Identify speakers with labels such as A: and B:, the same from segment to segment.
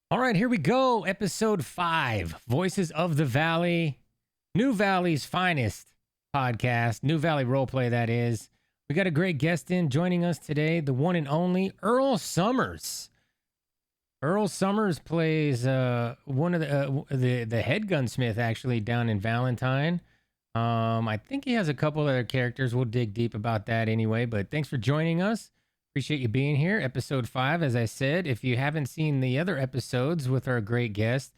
A: All right, here we go. Episode 5, Voices of the Valley, New Valley's finest podcast, New Valley Roleplay, that is. We got a great guest in joining us today, the one and only Irl Summers. Irl Summers plays one of the head gunsmith actually down in Valentine. I think he has a couple other characters. We'll dig deep about that anyway, but thanks for joining us. Appreciate you being here. Episode 5, as I said. If you haven't seen the other episodes with our great guest,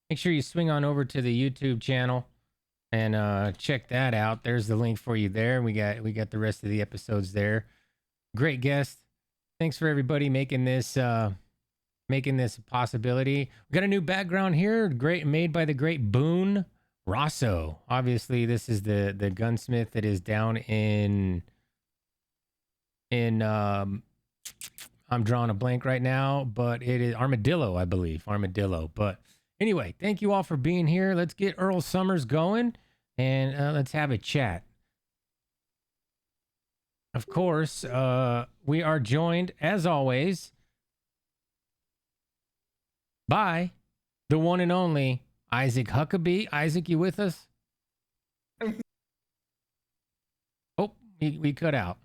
A: make sure you swing on over to the YouTube channel and check that out. There's the link for you there. We got the rest of the episodes there. Great guest. Thanks for everybody making this a possibility. We got a new background here, great, made by the great Boone Rosso. Obviously, this is the gunsmith that is down in I'm drawing a blank right now, but it is Armadillo, I believe. Armadillo. But anyway, thank you all for being here. Let's get Irl Summers going and let's have a chat. Of course, we are joined, as always, by the one and only Isaac Huckabee. Isaac, you with us? Oh, we cut out.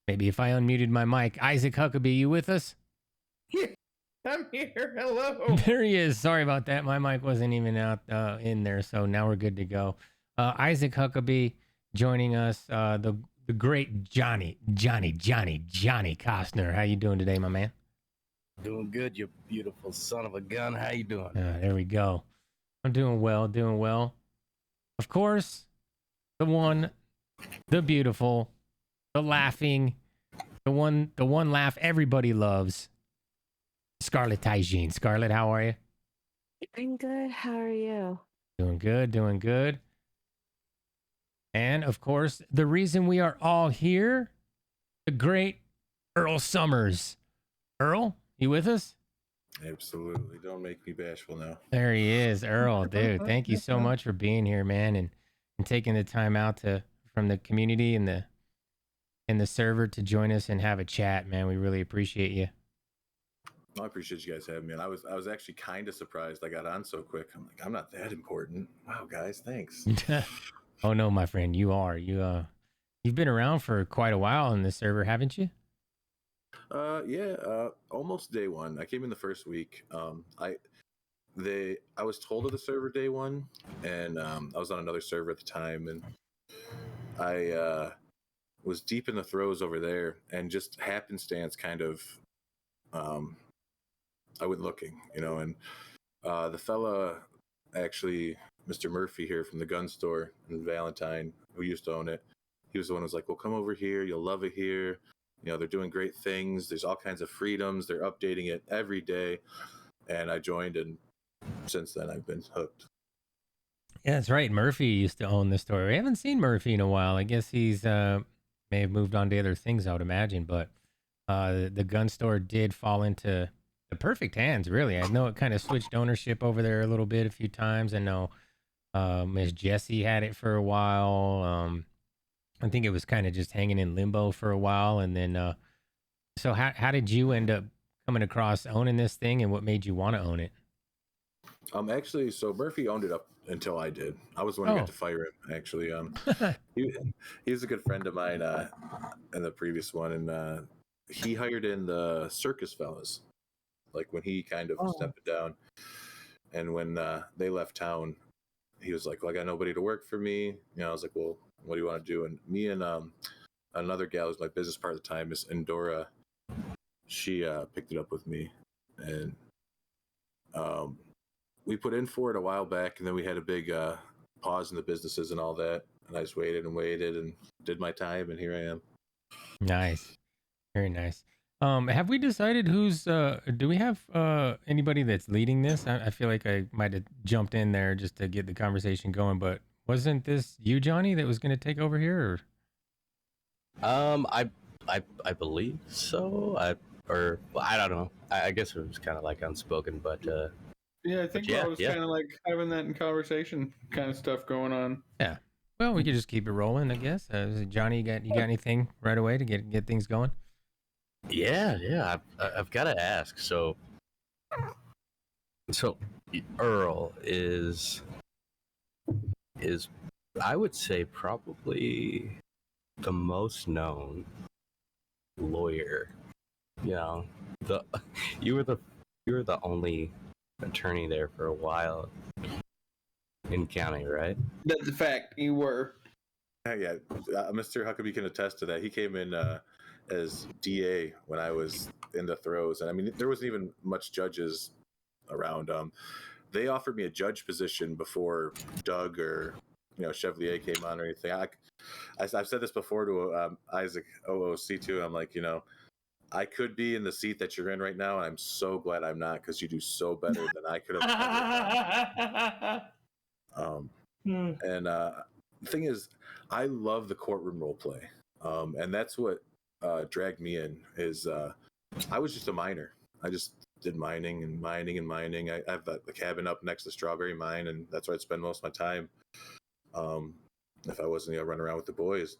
A: Maybe if I unmuted my mic. Isaac Huckabee, you with us?
B: I'm here. Hello.
A: There he is. Sorry about that. My mic wasn't even out in there, so now we're good to go. Isaac Huckabee joining us. The great Johnny Costner. How you doing today, my man?
B: Doing good, you beautiful son of a gun. How you doing?
A: There we go. I'm doing well. Of course, the one, the beautiful, the laughing, the one laugh everybody loves. Scarlett Tygene. Scarlett, how are you?
C: I'm good. How are you?
A: Doing good. And of course, the reason we are all here, the great Irl Summers. Earl, you with us?
D: Absolutely. Don't make me bashful now.
A: There he is, Earl, dude. Thank you so much for being here, man, and taking the time out from the community and the server to join us and have a chat, man. We really appreciate you.
D: I appreciate you guys having me. And I was actually kind of surprised I got on so quick. I'm like, I'm not that important. Wow, guys, thanks.
A: Oh no, my friend, you are. You've been around for quite a while on this server, haven't you?
D: Almost day one. I came in the first week. I was told of the server day one, and I was on another server at the time, and I was deep in the throes over there, and just happenstance kind of I went looking, and the fella, actually, Mr. Murphy here from the gun store in Valentine, who used to own it, he was the one who was like, well, come over here. You'll love it here. They're doing great things. There's all kinds of freedoms. They're updating it every day. And I joined, and since then I've been hooked.
A: Yeah, that's right. Murphy used to own the store. We haven't seen Murphy in a while. I guess he's may have moved on to other things, I would imagine. But the gun store did fall into the perfect hands, really. I know it kind of switched ownership over there a little bit a few times. I know Miss Jessie had it for a while. I think it was kind of just hanging in limbo for a while. And then, so how did you end up coming across owning this thing, and what made you want to own it?
D: Actually, so Murphy owned it up until I did. I was the one who got to fire him, actually. He was a good friend of mine in the previous one, and he hired in the circus fellas, like when he kind of stepped down. And when they left town, he was like, well, I got nobody to work for me. I was like, well, what do you want to do? And me and another gal who's my business partner at the time, Miss Endora, she picked it up with me. And we put in for it a while back, and then we had a big pause in the businesses and all that. And I just waited and did my time, and here I am.
A: Nice. Very nice. Have we decided who's do we have anybody that's leading this? I feel like I might have jumped in there just to get the conversation going, but wasn't this you, Johnny, that was going to take over here?
B: I believe so. I don't know. I guess it was kind of like unspoken, but
E: yeah, I think I was kind of like having that in conversation kind of stuff going on.
A: Yeah. Well, we could just keep it rolling, I guess. Johnny, you got anything right away to get things going?
B: Yeah. I've got to ask. So Earl is I would say probably the most known lawyer. You know, the you were the you were the only attorney there for a while in county, right?
E: That's a fact. You were.
D: Yeah, Mr. Huckabee can attest to that. He came in as DA when I was in the throes, and I mean, there wasn't even much judges around. They offered me a judge position before Doug or Chevalier came on or anything. I've said this before to Isaac OOC2. I'm like, I could be in the seat that you're in right now, and I'm so glad I'm not, because you do so better than I could have ever done. And the thing is, I love the courtroom role play, and that's what dragged me in. Is I was just a miner. I just did mining and mining and mining. I have the cabin up next to Strawberry Mine, and that's where I'd spend most of my time. If I wasn't running around with the boys.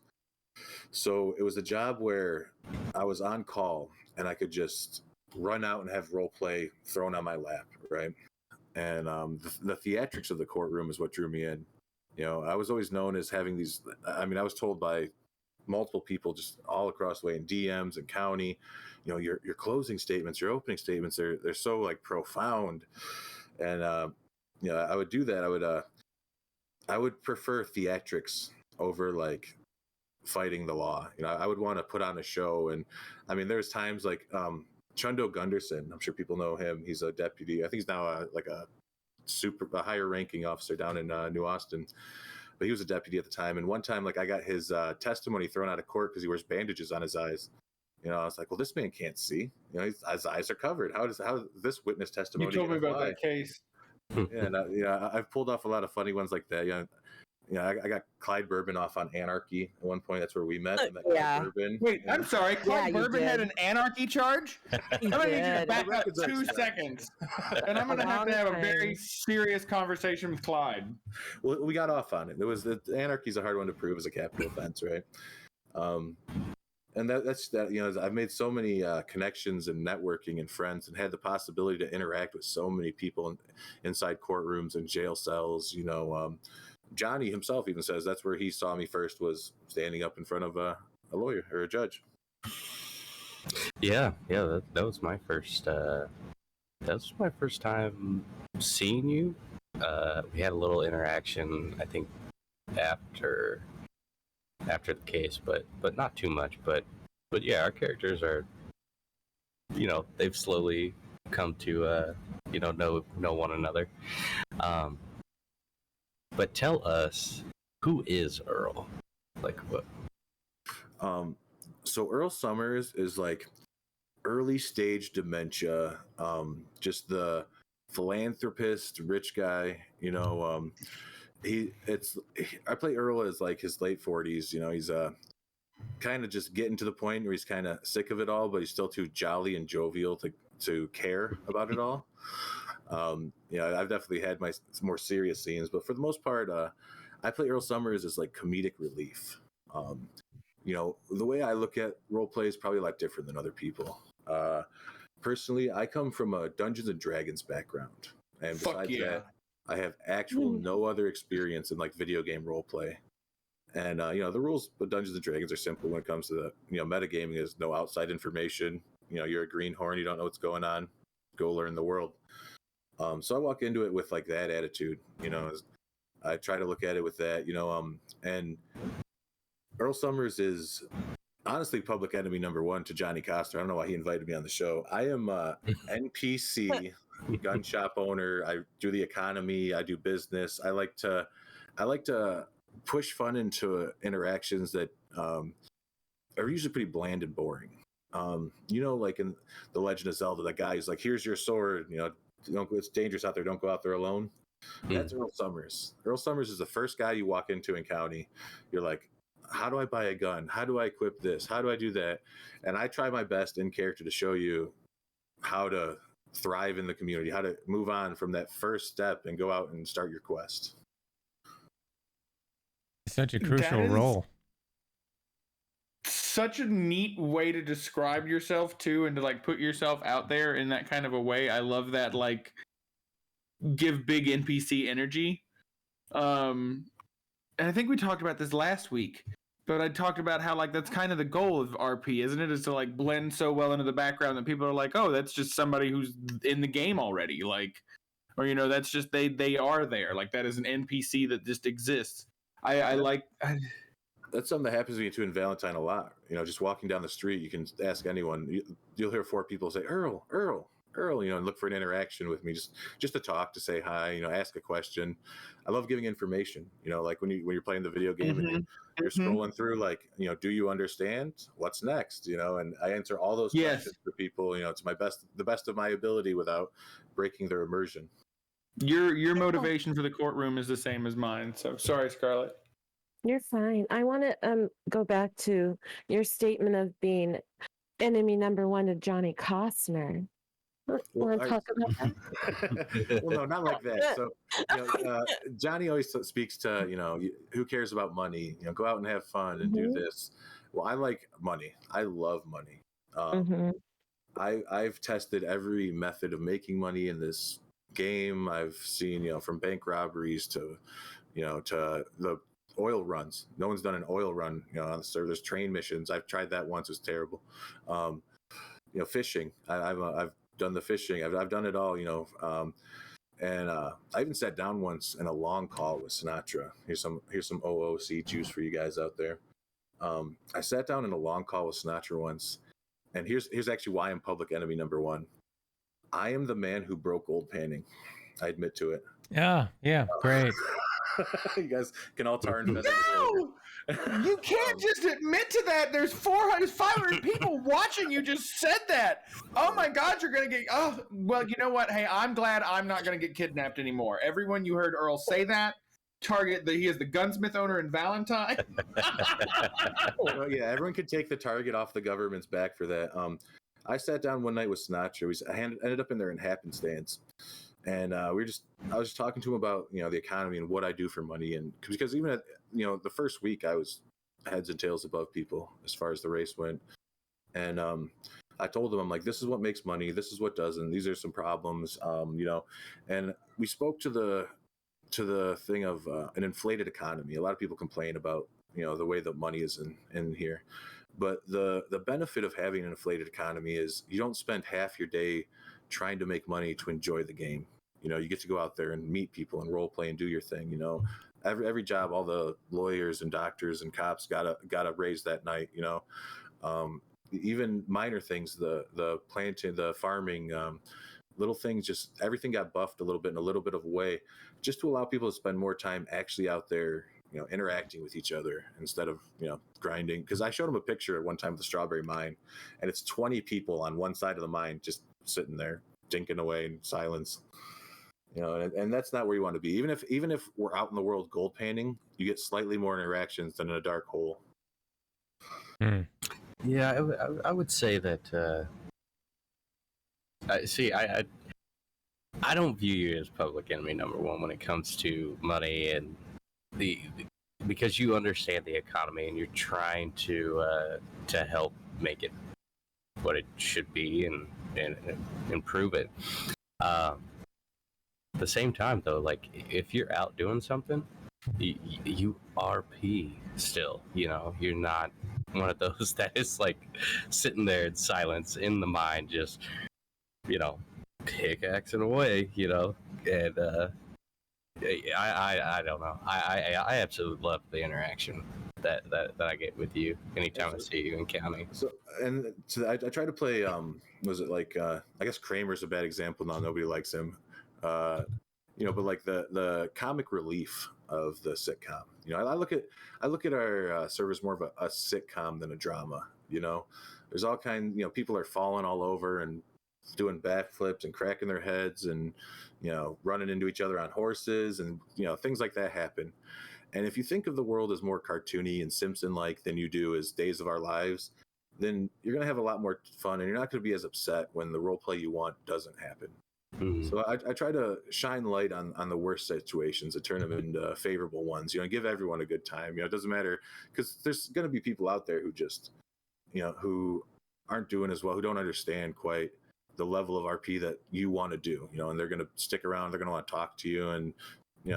D: So it was a job where I was on call and I could just run out and have role play thrown on my lap, right? And the theatrics of the courtroom is what drew me in. I was always known as having these. I mean, I was told by multiple people just all across the way in DMs and county, your closing statements, your opening statements, they're so like profound. And I would do that. I would prefer theatrics over like fighting the law. I would want to put on a show. And I mean, there's times like Chundo Gunderson, I'm sure people know him. He's a deputy. I think he's now a higher ranking officer down in New Austin, but he was a deputy at the time. And one time, like, I got his testimony thrown out of court because he wears bandages on his eyes. I was like, well, this man can't see. His eyes are covered. How is this witness testimony?
E: You told me about that case.
D: Yeah, and I've pulled off a lot of funny ones like that. I got Clyde Bourbon off on Anarchy at one point. That's where we met.
C: Yeah.
D: Clyde Bourbon.
E: Wait, I'm sorry. Clyde
C: you
E: Bourbon
C: did.
E: had an anarchy charge? I'm going to need you to back up 2 seconds. And I'm going to have a very serious conversation with Clyde.
D: Well, we got off on it. The anarchy's a hard one to prove as a capital offense, right? And that's that. I've made so many connections and networking and friends, and had the possibility to interact with so many people inside courtrooms and jail cells. Johnny himself even says that's where he saw me first, was standing up in front of a lawyer or a judge.
B: Yeah. That was my first. That was my first time seeing you. We had a little interaction, I think, after the case, but not too much. But yeah, our characters are, they've slowly come to know one another. But tell us, who is Earl? Like what?
D: So Irl Summers is like early stage dementia, just the philanthropist, rich guy. I play Earl as like his late 40s. He's kind of just getting to the point where he's kind of sick of it all, but he's still too jolly and jovial to care about it all. I've definitely had my more serious scenes, but for the most part, I play Irl Summers as like comedic relief. The way I look at role play is probably a lot different than other people. Personally, I come from a Dungeons and Dragons background, and besides that, I have actual no other experience in like video game role play. And the rules of Dungeons and Dragons are simple when it comes to the metagaming. Is no outside information. You're a greenhorn, you don't know what's going on. Go learn the world. So I walk into it with like that attitude. I try to look at it with that. And Irl Summers is honestly public enemy number one to Johnny Coster. I don't know why he invited me on the show. I am NPC gun shop owner. I do the economy. I do business. I like to push fun into interactions that are usually pretty bland and boring. Like in The Legend of Zelda, that guy is like, "Here's your sword. It's dangerous out there. Don't go out there alone." That's Irl Summers. Irl Summers is the first guy you walk into in county. You're like, how do I buy a gun? How do I equip this? How do I do that? And I try my best in character to show you how to thrive in the community, how to move on from that first step and go out and start your quest.
A: such a crucial
E: That is
A: role.
E: such a neat way to describe yourself too, and to like put yourself out there in that kind of a way. I love that, like, give big NPC energy. And I think we talked about this last week, but I talked about how, like, that's kind of the goal of RP, isn't it? Is to like blend so well into the background that people are like, oh, that's just somebody who's in the game already, like, or that's just they are there, like that is an NPC that just exists. I like.
D: That's something that happens to me too in Valentine a lot. Just walking down the street, you can ask anyone. You'll hear 4 people say, Earl, and look for an interaction with me, just to talk, to say hi, ask a question. I love giving information. Like when you're playing the video game and you're scrolling through, like, do you understand what's next? And I answer all those questions for people, to the best of my ability without breaking their immersion.
E: Your motivation for the courtroom is the same as mine. So sorry, Scarlett.
C: You're fine. I want to go back to your statement of being enemy number 1 to Johnny Costner. Want to talk about that?
D: Well, no, not like that. So, Johnny always speaks to, who cares about money? Go out and have fun and do this. Well, I like money. I love money. I've tested every method of making money in this game. I've seen, from bank robberies to the oil runs. No one's done an oil run, on the server. There's train missions. I've tried that once. It was terrible. Fishing. I've done the fishing. I've done it all, and I even sat down once in a long call with Sinatra. Here's some OOC juice for you guys out there. I sat down in a long call with Sinatra once, and here's actually why I'm public enemy number 1. I am the man who broke gold panning. I admit to it.
A: Yeah, great.
D: You guys can all tar and feather.
E: No, you can't just admit to that. There's 500 people watching. You just said that. Oh my God, you're gonna get. Oh well, you know what? Hey, I'm glad I'm not gonna get kidnapped anymore. Everyone, you heard Earl say that. Target that he is the gunsmith owner in Valentine.
D: Well, yeah, everyone could take the target off the government's back for that. I sat down one night with Sinatra. I ended up in there in happenstance. And I was just talking to him about, the economy and what I do for money. And because even at, the first week I was heads and tails above people as far as the race went. And I told him, I'm like, this is what makes money. This is what doesn't. These are some problems, and we spoke to the thing of an inflated economy. A lot of people complain about, the way that money is in here. But the benefit of having an inflated economy is you don't spend half your day trying to make money to enjoy the game. You get to go out there and meet people and role play and do your thing. Every job, all the lawyers and doctors and cops got a raise that night. Even minor things, the planting, the farming, little things, just everything got buffed a little bit in a little bit of a way, just to allow people to spend more time actually out there, interacting with each other instead of, grinding. Because I showed him a picture at one time of the strawberry mine, and it's 20 people on one side of the mine just sitting there dinking away in silence. And that's not where you want to be. Even if we're out in the world gold panning, you get slightly more interactions than in a dark hole.
B: Yeah, I would say that. I don't view you as public enemy number 1 when it comes to money and because you understand the economy and you're trying to help make it what it should be and improve it. At the same time, though, like if you're out doing something, you RP still. You're not one of those that is like sitting there in silence in the mine, just pickaxing away. And I don't know. I absolutely love the interaction that I get with you anytime I see you in county.
D: So I try to play. Was it like I guess Kramer's a bad example now. Nobody likes him. But like the comic relief of the sitcom. I look at our servers more of a sitcom than a drama. There's all kind. People are falling all over and doing backflips and cracking their heads and running into each other on horses and things like that happen. And if you think of the world as more cartoony and Simpson-like than you do as Days of Our Lives, then you're going to have a lot more fun, and you're not going to be as upset when the role play you want doesn't happen. So I try to shine light on the worst situations and turn them into favorable ones. Give everyone a good time. It doesn't matter, because there's going to be people out there who just, who aren't doing as well, who don't understand quite the level of RP that you want to do. And they're going to stick around. They're going to want to talk to you and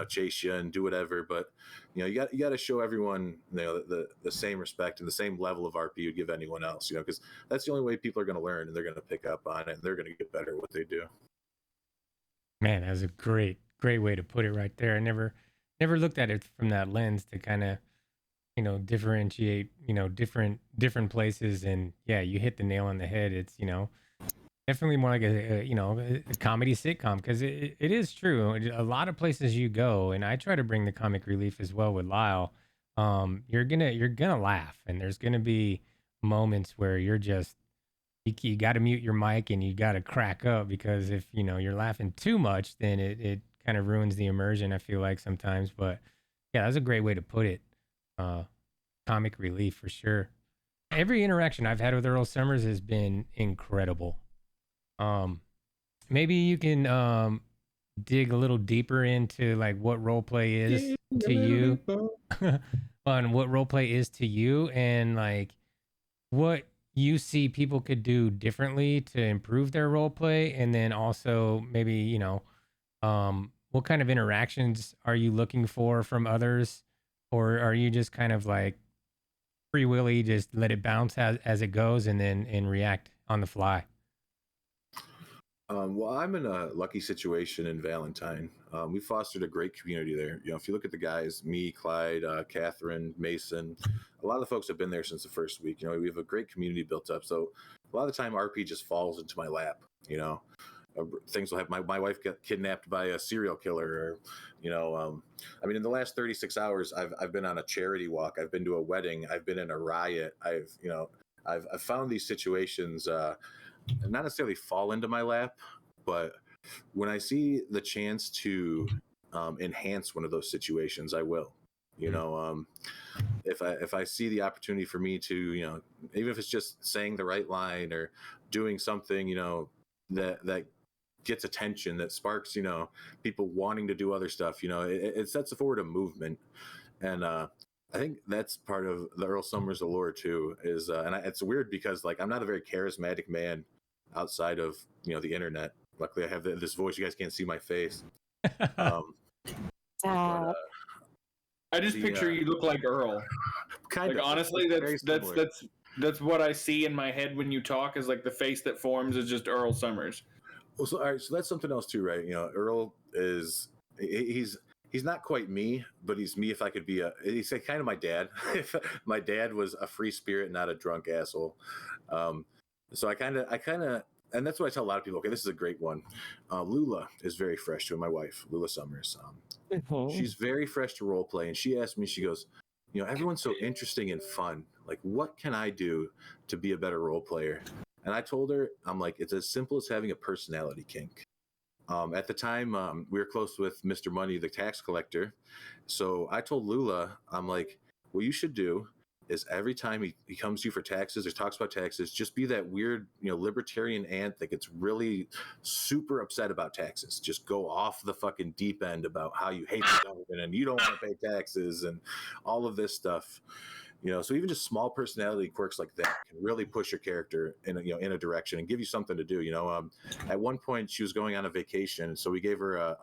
D: chase you and do whatever. But you got to show everyone the same respect and the same level of RP you'd give anyone else. Because that's the only way people are going to learn, and they're going to pick up on it, and they're going to get better at what they do.
A: Man, that's a great way to put it right there. I never looked at it from that lens to kind of, differentiate, different places. And yeah, you hit the nail on the head. It's, definitely more like a comedy sitcom, because it is true. A lot of places you go, and I try to bring the comic relief as well with Lyle. You're gonna laugh, and there's gonna be moments where you're just, you got to mute your mic and you got to crack up, because if you're laughing too much, then it kind of ruins the immersion, I feel like sometimes. But yeah, that's a great way to put it. Comic relief for sure. Every interaction I've had with Irl Summers has been incredible. Maybe you can dig a little deeper into like what role play is to you on what role play is to you, and like what you see people could do differently to improve their role play. And then also maybe, what kind of interactions are you looking for from others? Or are you just kind of like free willy, just let it bounce as it goes and then react on the fly?
D: Well, I'm in a lucky situation in Valentine. We fostered a great community there. If you look at the guys, me, Clyde, Catherine, Mason, a lot of the folks have been there since the first week. We have a great community built up. So a lot of the time, RP just falls into my lap. Things will have my wife get kidnapped by a serial killer, or in the last 36 hours, I've been on a charity walk. I've been to a wedding. I've been in a riot. I've found these situations. Not necessarily fall into my lap, but when I see the chance to enhance one of those situations, I will. If I see the opportunity for me to, even if it's just saying the right line or doing something, that gets attention, that sparks, people wanting to do other stuff, it sets forward a movement. And I think that's part of the Irl Summers allure too. Is it's weird because like I'm not a very charismatic man outside of the internet. Luckily, I have this voice. You guys can't see my face. But,
E: I just picture you look like Earl.
D: Kind
E: of. Honestly, that's what I see in my head when you talk. Is like the face that forms is just Irl Summers.
D: Well, so all right, so that's something else too, right? Earl is he's not quite me, but he's me if I could be he's like kind of my dad. If my dad was a free spirit, not a drunk asshole. So I kind of, and that's what I tell a lot of people. Okay, this is a great one. Lula is very fresh to my wife, Lula Summers. She's very fresh to role play, and she asked me, she goes, everyone's so interesting and fun. Like, what can I do to be a better role player? And I told her, I'm like, it's as simple as having a personality kink. At the time, we were close with Mr. Money, the tax collector. So I told Lula, I'm like, what you should do is every time he comes to you for taxes or talks about taxes, just be that weird, libertarian aunt that gets really super upset about taxes. Just go off the fucking deep end about how you hate the government and you don't want to pay taxes and all of this stuff. So even just small personality quirks like that can really push your character in a direction and give you something to do. At one point she was going on a vacation, so we gave her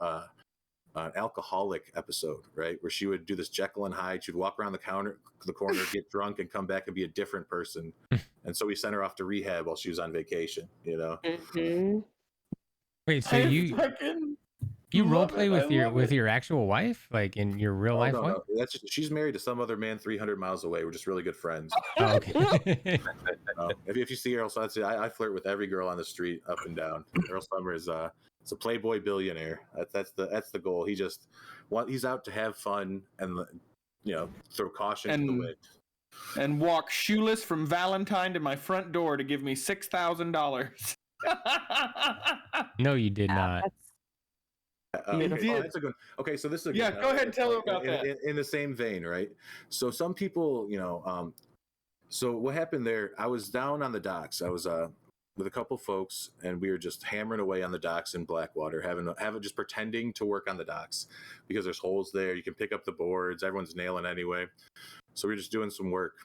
D: an alcoholic episode, right, where she would do this Jekyll and Hyde. She'd walk around the corner, get drunk, and come back and be a different person. And so we sent her off to rehab while she was on vacation.
C: Mm-hmm.
A: Wait, so you role play with your actual wife, like in your real life wife?
D: No. She's married to some other man 300 miles away. We're just really good friends.
A: Oh, okay.
D: If you see Earl Summers, I flirt with every girl on the street up and down. Earl Summers, it's a playboy billionaire. That's the goal. He's out to have fun and throw caution to the wind.
E: And walk shoeless from Valentine to my front door to give me $6,000.
A: No, you did not.
D: That's a good. Okay, so this is a good,
E: go ahead and tell him about that.
D: In the same vein, right? So some people, so what happened there? I was down on the docks. I was with a couple folks, and we were just hammering away on the docks in Blackwater, having just pretending to work on the docks because there's holes there. You can pick up the boards. Everyone's nailing anyway. So we were just doing some work,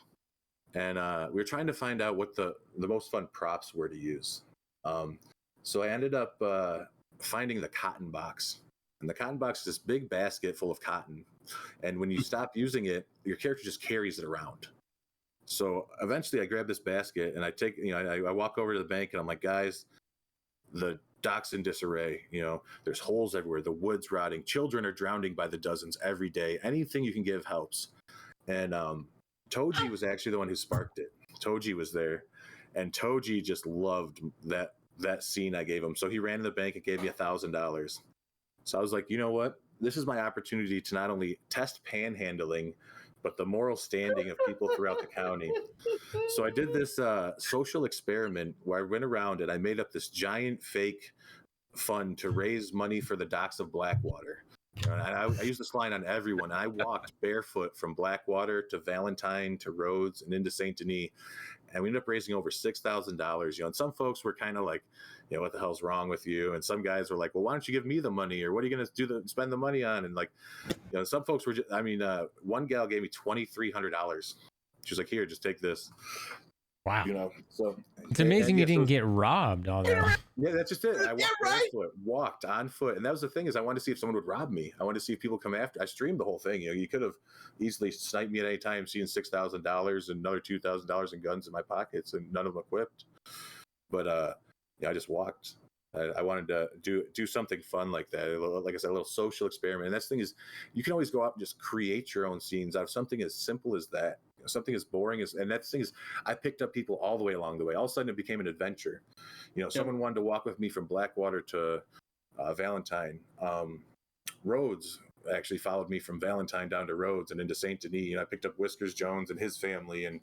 D: and we were trying to find out what the most fun props were to use. So I ended up finding the cotton box. And the cotton box is this big basket full of cotton. And when you stop using it, your character just carries it around. So eventually I grab this basket and I take, I walk over to the bank and I'm like, guys, the dock's in disarray. There's holes everywhere. The wood's rotting. Children are drowning by the dozens every day. Anything you can give helps. And Toji was actually the one who sparked it. Toji was there. And Toji just loved that scene I gave him. So he ran to the bank and gave me $1,000. So I was like, you know what? This is my opportunity to not only test panhandling, but the moral standing of people throughout the county. So I did this social experiment where I went around and I made up this giant fake fund to raise money for the docks of Blackwater. And I used this line on everyone. I walked barefoot from Blackwater to Valentine to Rhodes and into Saint Denis. And we ended up raising over $6,000. And some folks were kind of like, what the hell's wrong with you? And some guys were like, well, why don't you give me the money? Or what are you going to spend the money on? And some folks were just, one gal gave me $2,300. She was like, here, just take this.
A: Wow.
D: So
A: it's amazing you didn't get robbed. All that.
D: Yeah, that's just it. I walked on foot. And that was the thing, is I wanted to see if someone would rob me. I wanted to see if people come after. I streamed the whole thing. You could have easily sniped me at any time, seeing $6,000 and another $2,000 in guns in my pockets and none of them equipped. But I just walked. I wanted to do something fun like that. Like I said, a little social experiment. And that's the thing is, you can always go out and just create your own scenes out of something as simple as that. Something as boring as, and that thing is, I picked up people all the way along the way. All of a sudden it became an adventure. Someone wanted to walk with me from Blackwater to Valentine. Rhodes actually followed me from Valentine down to Rhodes and into Saint Denis. I picked up Whiskers Jones and his family, and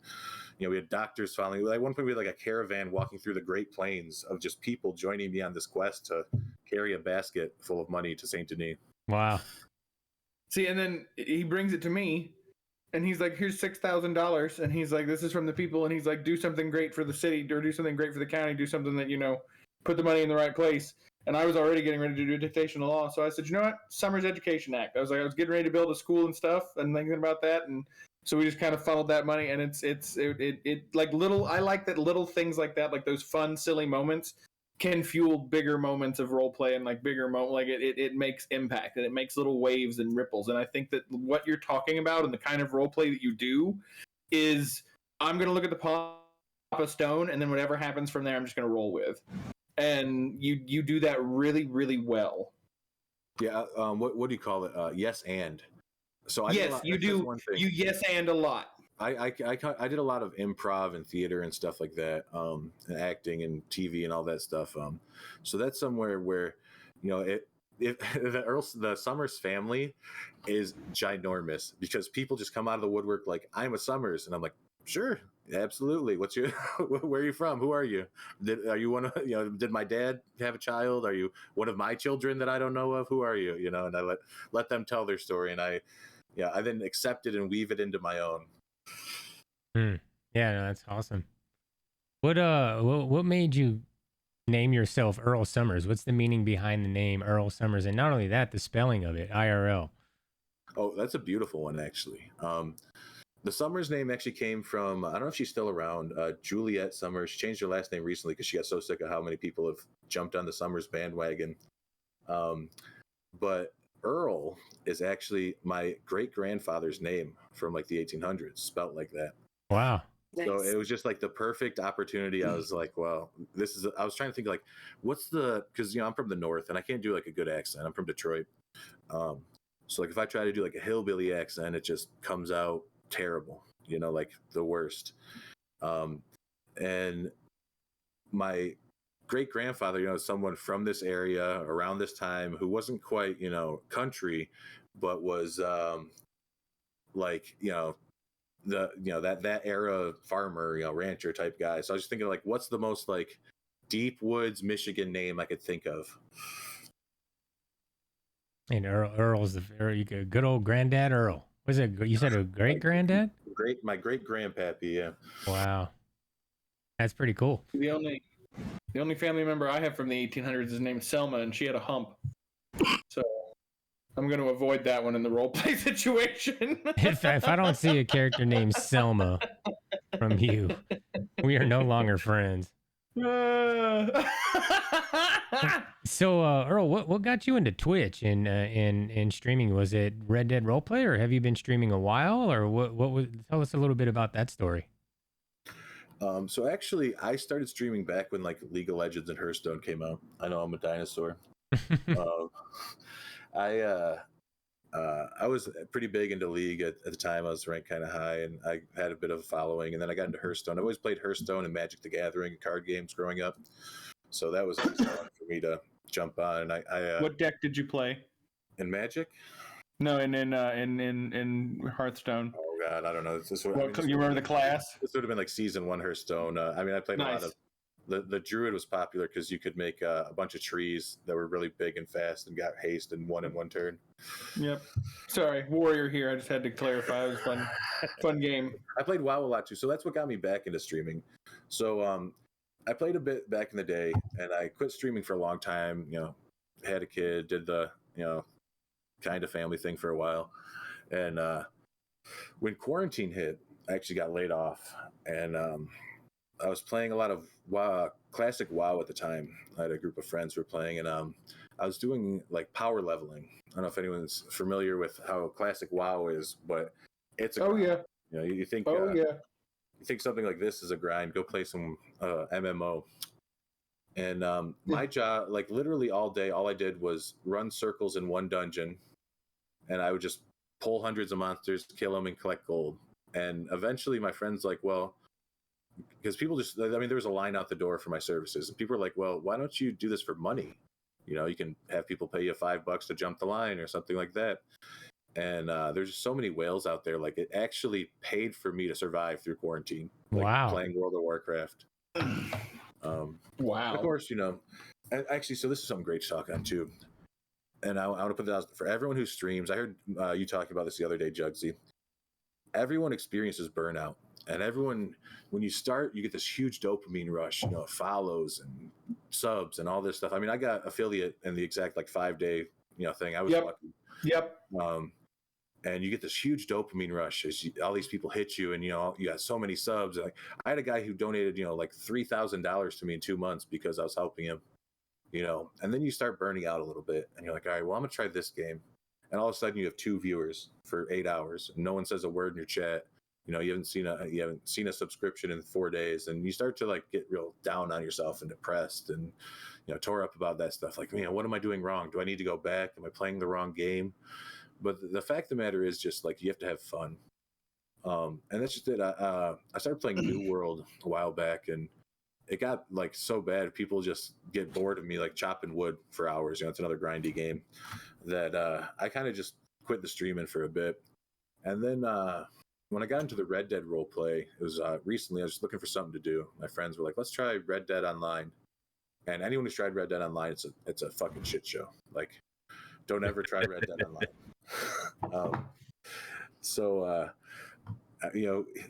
D: we had doctors following. At one point we had like a caravan walking through the Great Plains of just people joining me on this quest to carry a basket full of money to Saint Denis.
A: Wow.
E: See, and then he brings it to me. And he's like, here's $6,000. And he's like, this is from the people. And he's like, do something great for the city, or do something great for the county, do something that, put the money in the right place. And I was already getting ready to do dictational law. So I said, you know what? Summers Education Act. I was getting ready to build a school and stuff and thinking about that. And so we just kind of funneled that money. And it like little, I like that little things like that, like those fun, silly moments can fuel bigger moments of role play and like bigger moment. Like it makes impact and it makes little waves and ripples. And I think that what you're talking about and the kind of role play that you do is, I'm going to look at the pop a stone, and then whatever happens from there, I'm just going to roll with. And you do that really, really well.
D: Yeah. What do you call it? Yes. And so
E: yes, you do. You yes and a lot.
D: I did a lot of improv and theater and stuff like that, and acting and TV and all that stuff. So that's somewhere where, the Summers family is ginormous, because people just come out of the woodwork like, I'm a Summers, and I'm like, sure, absolutely. What's your, where are you from? Who are you? Are you one of, did my dad have a child? Are you one of my children that I don't know of? Who are you? And I let them tell their story, and I then accept it and weave it into my own.
A: Yeah, no, that's awesome. What made you name yourself Irl Summers? What's the meaning behind the name Irl Summers? And not only that, the spelling of it, IRL.
D: Oh, that's a beautiful one, actually. The Summers name actually came from, I don't know if she's still around, Juliet Summers. She changed her last name recently because she got so sick of how many people have jumped on the Summers bandwagon. But Earl is actually my great-grandfather's name from like the 1800s, spelt like that.
A: Wow.
D: So it was just like the perfect opportunity. I was like, well, I was trying to think like, because I'm from the north and I can't do like a good accent. I'm from Detroit. So like if I try to do like a hillbilly accent, it just comes out terrible, like the worst. And my great grandfather, someone from this area around this time who wasn't quite, country, but was that era farmer, rancher type guy. So I was just thinking like, what's the most like deep woods Michigan name I could think of?
A: And Earl's a very good old granddad Earl. Was it, you said a great granddad?
D: My great grandpappy, yeah.
A: Wow. That's pretty cool.
E: The The only family member I have from the 1800s is named Selma, and she had a hump. So I'm going to avoid that one in the roleplay situation.
A: If I don't see a character named Selma from you, we are no longer friends. So, Earl, what got you into Twitch and streaming? Was it Red Dead Roleplay, or have you been streaming a while, or what was? Tell us a little bit about that story.
D: So actually, I started streaming back when like League of Legends and Hearthstone came out. I know I'm a dinosaur. uh, I was pretty big into League at the time. I was ranked kind of high, and I had a bit of a following. And then I got into Hearthstone. I always played Hearthstone and Magic the Gathering card games growing up, so that was always fun for me to jump on. And I
E: what deck did you play?
D: In Magic?
E: No, in Hearthstone.
D: Oh God, I don't know.
E: You remember the class?
D: This would have been like season 1 Hearthstone. I mean, I played a lot of. The Druid was popular because you could make a bunch of trees that were really big and fast and got haste and won in one turn.
E: Yep. Sorry, Warrior here. I just had to clarify. It was fun. Fun game.
D: I played WoW a lot too, so that's what got me back into streaming. So I played a bit back in the day, and I quit streaming for a long time. Had a kid, did the kind of family thing for a while, and when quarantine hit, I actually got laid off, and I was playing a lot of WoW, classic WoW at the time. I had a group of friends who were playing, and I was doing like power leveling. I don't know if anyone's familiar with how classic WoW is, but it's a grind. You think you think something like this is a grind, go play some MMO. And my job, like literally all day, all I did was run circles in one dungeon, and I would just pull hundreds of monsters, kill them, and collect gold. And eventually my friends like, well, because people there was a line out the door for my services, and people were like, well, why don't you do this for money? You can have people pay you $5 to jump the line or something like that. And there's just so many whales out there. Like, it actually paid for me to survive through quarantine. Like,
A: wow.
D: Playing World of Warcraft.
E: Wow.
D: Of course, and actually, so this is something great to talk on too. And I want to put that out for everyone who streams. I heard you talking about this the other day, Jugsy. Everyone experiences burnout. And everyone, when you start, you get this huge dopamine rush, follows and subs and all this stuff. I mean, I got affiliate in the exact 5-day, thing. I was lucky.
E: Yep.
D: And you get this huge dopamine rush as all these people hit you, and you got so many subs. Like, I had a guy who donated, $3,000 to me in 2 months because I was helping him. And then you start burning out a little bit, and you're like, all right, well, I'm gonna try this game. And all of a sudden, you have 2 viewers for 8 hours, and no one says a word in your chat. You haven't seen a subscription in 4 days, and you start to get real down on yourself and depressed, and tore up about that stuff. Like, man, what am I doing wrong? Do I need to go back? Am I playing the wrong game? But the fact of the matter is, just you have to have fun. And that's just it. I started playing New World a while back, and it got so bad. People just get bored of me chopping wood for hours. It's another grindy game that I kind of just quit the streaming for a bit. And then when I got into the Red Dead role play, it was recently. I was just looking for something to do. My friends were like, "Let's try Red Dead Online." And anyone who's tried Red Dead Online, it's a fucking shit show. Don't ever try Red Dead Online.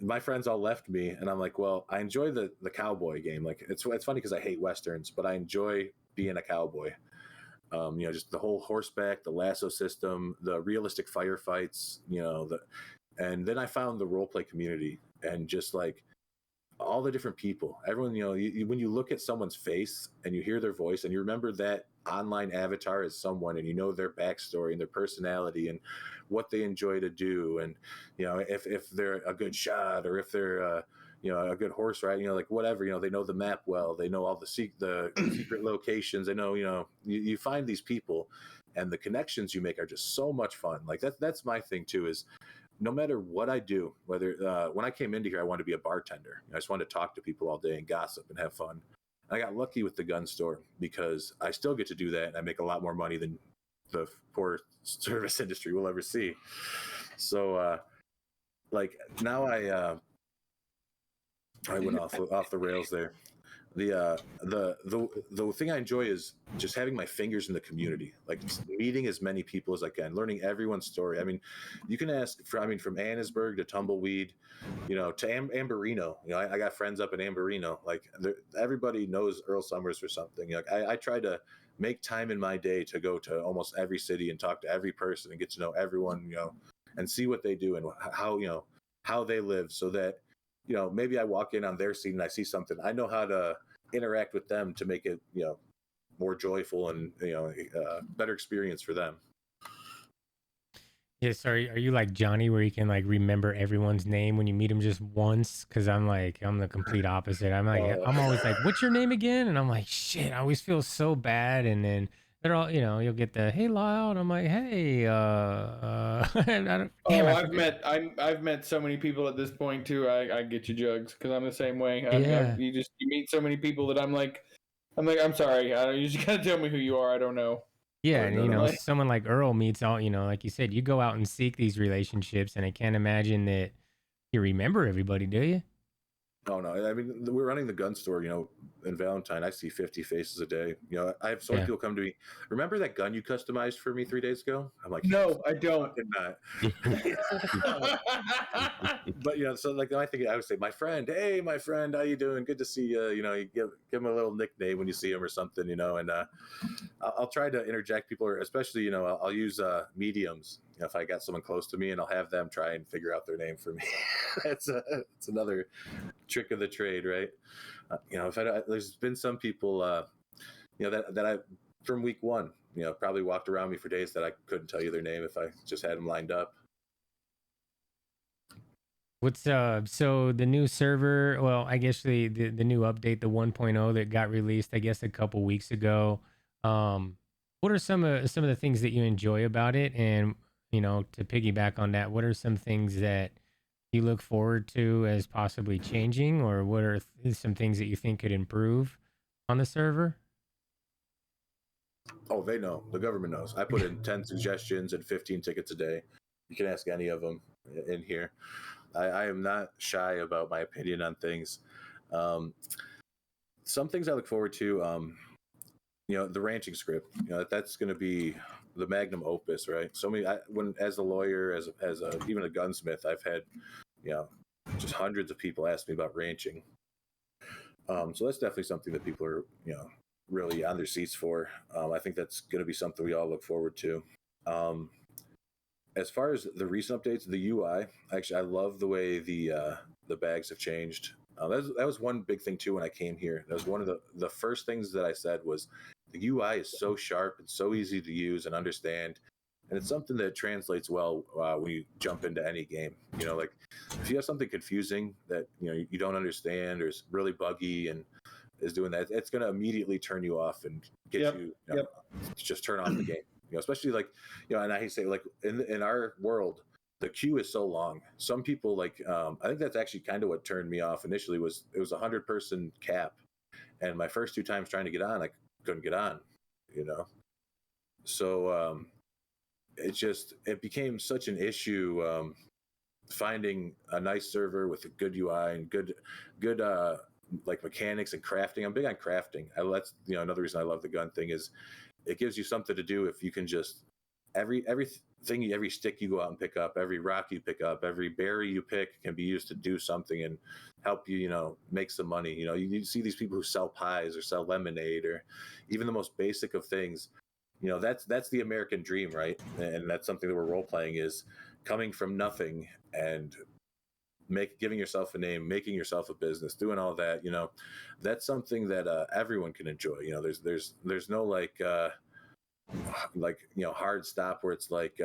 D: My friends all left me, and I'm like, well, I enjoy the cowboy game. It's funny because I hate westerns, but I enjoy being a cowboy. Just the whole horseback, the lasso system, the realistic firefights. And then I found the roleplay community, and just all the different people, everyone, when you look at someone's face and you hear their voice and you remember that online avatar as someone, and their backstory and their personality and what they enjoy to do, and if they're a good shot, or if they're a good horse rider, whatever, they know the map well, they know all the secret locations, they know, you find these people, and the connections you make are just so much fun. That's my thing too, is no matter what I do, whether when I came into here, I wanted to be a bartender. I just wanted to talk to people all day and gossip and have fun. I got lucky with the gun store because I still get to do that, and I make a lot more money than the poor service industry will ever see. So, now I went off the rails there. The thing I enjoy is just having my fingers in the community, like meeting as many people as I can, learning everyone's story. I mean, you can ask from Annisburg to Tumbleweed, to Amberino. I got friends up in Amberino. Like everybody knows Earl Summers or something. I try to make time in my day to go to almost every city and talk to every person and get to know everyone, and see what they do and how they live, so that maybe I walk in on their scene and I see something. I know how to interact with them to make it, more joyful and better experience for them.
A: Yeah, sorry. Are you like Johnny, where you can like remember everyone's name when you meet them just once? Because I'm the complete opposite. I'm always like, "What's your name again?" And I'm like, "Shit!" I always feel so bad. And then they're all, you'll get the "Hey, Lyle," and I'm like, "Hey, and I don't, damn, I forget.
E: I've met so many people at this point too. I get you, Jugs, because I'm the same way.
A: Yeah.
E: You meet so many people that I'm like, I'm sorry. You just gotta tell me who you are. I don't know.
A: Yeah, and
E: Like,
A: someone like Earl meets all, like you said, you go out and seek these relationships, and I can't imagine that you remember everybody, do you?
D: Oh no! I mean, we're running the gun store. In Valentine, I see 50 faces a day. I have so many
A: Yeah.
D: people come to me. Remember that gun you customized for me 3 days ago? I'm like,
E: no, I don't.
D: Not. But so like I think I would say, my friend, hey, my friend, how you doing? Good to see you. You give him a little nickname when you see him or something. And I'll try to interject people, or especially I'll use mediums. If I got someone close to me, and I'll have them try and figure out their name for me. It's another trick of the trade, right? There's been some people, that I from week one, probably walked around me for days that I couldn't tell you their name if I just had them lined up.
A: What's so the new server, well, I guess the new update, the 1.0 that got released, I guess a couple weeks ago. What are some of the things that you enjoy about it? And, to piggyback on that, what are some things that you look forward to as possibly changing, or what are some things that you think could improve on the server?
D: Oh, they know. The government knows. I put in 10 suggestions and 15 tickets a day. You can ask any of them in here. I am not shy about my opinion on things. Some things I look forward to, the ranching script. That's going to be the magnum opus, right? So many. When as a lawyer, as even a gunsmith, I've had, just hundreds of people ask me about ranching. So that's definitely something that people are, really on their seats for. I think that's going to be something we all look forward to. As far as the recent updates, the UI, actually, I love the way the bags have changed. That was one big thing too when I came here. That was one of the first things that I said was, the UI is so sharp and so easy to use and understand, and it's something that translates well when you jump into any game. Like if you have something confusing that you don't understand, or is really buggy and is doing that, it's going to immediately turn you off and get you just turn off the game. Especially like and I say, like in our world, the queue is so long. Some people like I think that's actually kind of what turned me off initially. Was it was a 100-person cap, and my first 2 times trying to get on, I couldn't get on. So it became such an issue finding a nice server with a good UI and good like mechanics and crafting. I'm big on crafting. That's another reason I love the gun thing is it gives you something to do. If you can just every stick you go out and pick up, every rock you pick up, every berry you pick can be used to do something and help you make some money. You see these people who sell pies or sell lemonade or even the most basic of things. That's the American dream, right? And that's something that we're role playing, is coming from nothing and giving yourself a name, making yourself a business, doing all that. That's something that everyone can enjoy. There's no like hard stop where it's like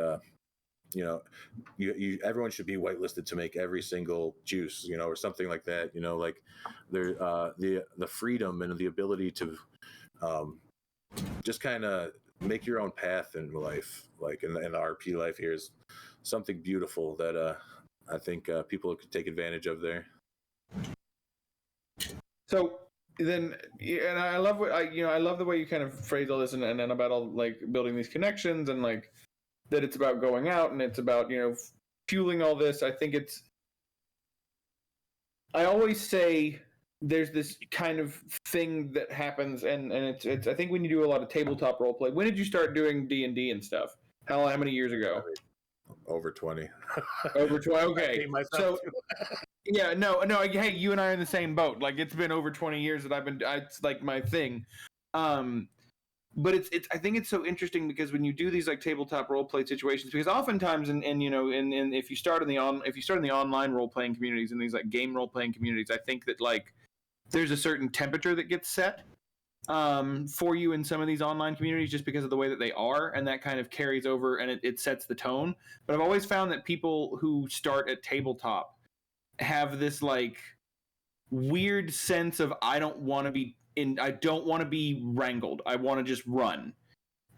D: everyone should be whitelisted to make every single juice, or something like that. Like there the freedom and the ability to just kind of make your own path in life, like in the RP life here, is something beautiful that I think people could take advantage of there.
E: So then, and I love I love the way you kind of phrase all this and about all like building these connections and like that it's about going out and it's about fueling all this. I think I always say there's this kind of thing that happens, and it's I think when you do a lot of tabletop role play. When did you start doing D&D and stuff? How many years ago?
D: Over 20.
E: Over 20. Okay, so yeah, no. Hey, you and I are in the same boat. Like it's been over 20 years that it's like my thing. But it's I think it's so interesting because when you do these like tabletop role play situations, because oftentimes and you know and if you start in the online role playing communities and these like game role playing communities, I think that like there's a certain temperature that gets set for you in some of these online communities just because of the way that they are, and that kind of carries over and it sets the tone. But I've always found that people who start at tabletop have this like weird sense of I don't want to be wrangled. I want to just run.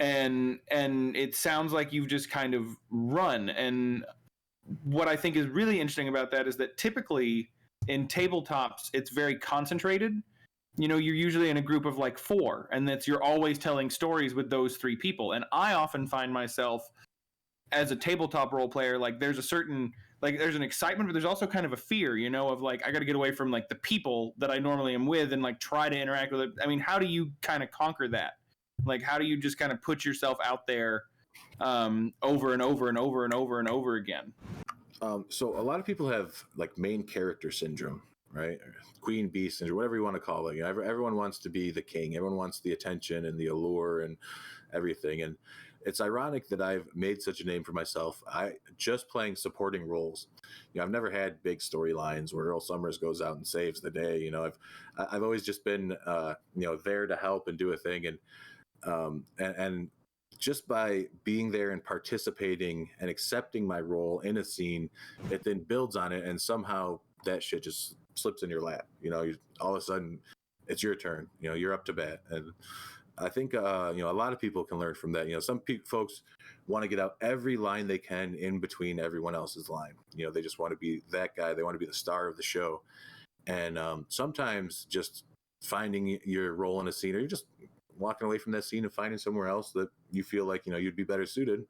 E: And it sounds like you've just kind of run. And what I think is really interesting about that is that typically in tabletops it's very concentrated. You know, you're usually in a group of like 4, and you're always telling stories with those 3 people. And I often find myself as a tabletop role player, like there's an excitement, but there's also kind of a fear, you know, of like I got to get away from like the people that I normally am with and like try to interact with it. I mean, how do you kind of conquer that? Like, how do you just kind of put yourself out there over and over and over and over and over again?
D: So a lot of people have like main character syndrome, right? Queen bee syndrome, whatever you want to call it. You know, everyone wants to be the king. Everyone wants the attention and the allure and everything. And it's ironic that I've made such a name for myself. I just playing supporting roles. You know, I've never had big storylines where Earl Summers goes out and saves the day. You know, I've always just been there to help and do a thing. And just by being there and participating and accepting my role in a scene, it then builds on it, and somehow that shit just slips in your lap. You know, all of a sudden it's your turn. You know, you're up to bat. And I think a lot of people can learn from that. You know, some folks want to get out every line they can in between everyone else's line. You know, they just want to be that guy. They want to be the star of the show. And sometimes just finding your role in a scene, or you're just walking away from that scene and finding somewhere else that you feel like, you know, you'd be better suited,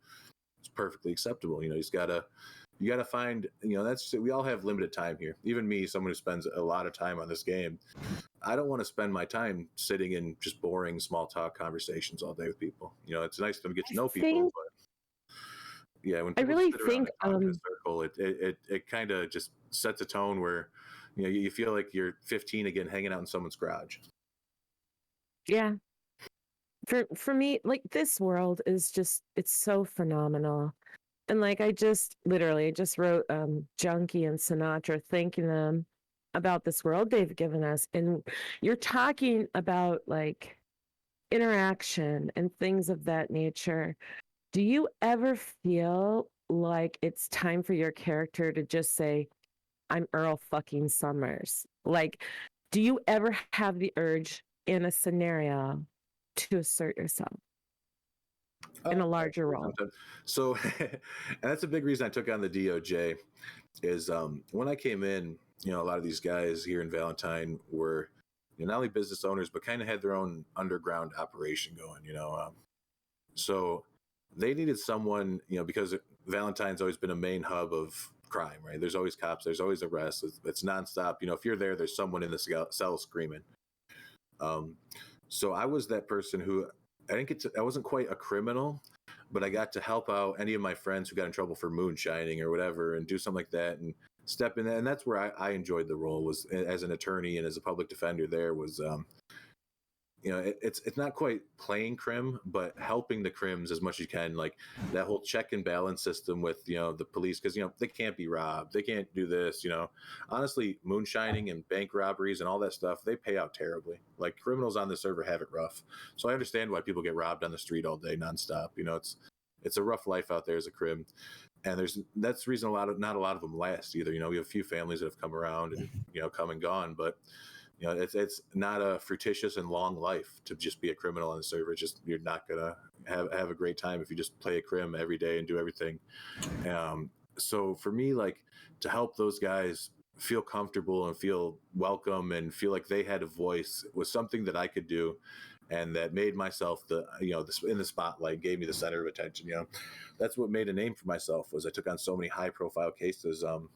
D: it's perfectly acceptable. You know, you gotta find, you know, we all have limited time here. Even me, someone who spends a lot of time on this game, I don't want to spend my time sitting in just boring small talk conversations all day with people. You know, it's nice to get to know people, but yeah, when people sit around and talk in a circle, it kind of just sets a tone where, you know, you feel like you're 15 again, hanging out in someone's garage.
C: Yeah. For me, like this world is just, it's so phenomenal. And like I just wrote Junkie and Sinatra thanking them about this world they've given us. And you're talking about like interaction and things of that nature. Do you ever feel like it's time for your character to just say, I'm Irl fucking Summers? Like, do you ever have the urge in a scenario to assert yourself in a larger role?
D: So, and that's a big reason I took on the DOJ is when I came in, you know, a lot of these guys here in Valentine were, you know, not only business owners, but kind of had their own underground operation going, you know. So they needed someone, you know, because Valentine's always been a main hub of crime, right? There's always cops, there's always arrests. It's nonstop. You know, if you're there's someone in the cell screaming. So I was that person who I wasn't quite a criminal, but I got to help out any of my friends who got in trouble for moonshining or whatever and do something like that and step in. And that's where I enjoyed the role, was as an attorney and as a public defender. There was, you know, it's not quite playing crim, but helping the crims as much as you can. Like that whole check and balance system with, you know, the police, because, you know, they can't be robbed. They can't do this, you know. Honestly, moonshining and bank robberies and all that stuff, they pay out terribly. Like criminals on the server have it rough. So I understand why people get robbed on the street all day nonstop. You know, it's a rough life out there as a crim. And that's the reason not a lot of them last either. You know, we have a few families that have come around and, you know, come and gone, but you know, it's not a fruititious and long life to just be a criminal on the server. It's just, you're not gonna have a great time if you just play a crim every day and do everything. So for me, like, to help those guys feel comfortable and feel welcome and feel like they had a voice was something that I could do, and that made myself in the spotlight, gave me the center of attention. You know, that's what made a name for myself. Was I took on so many high profile cases. You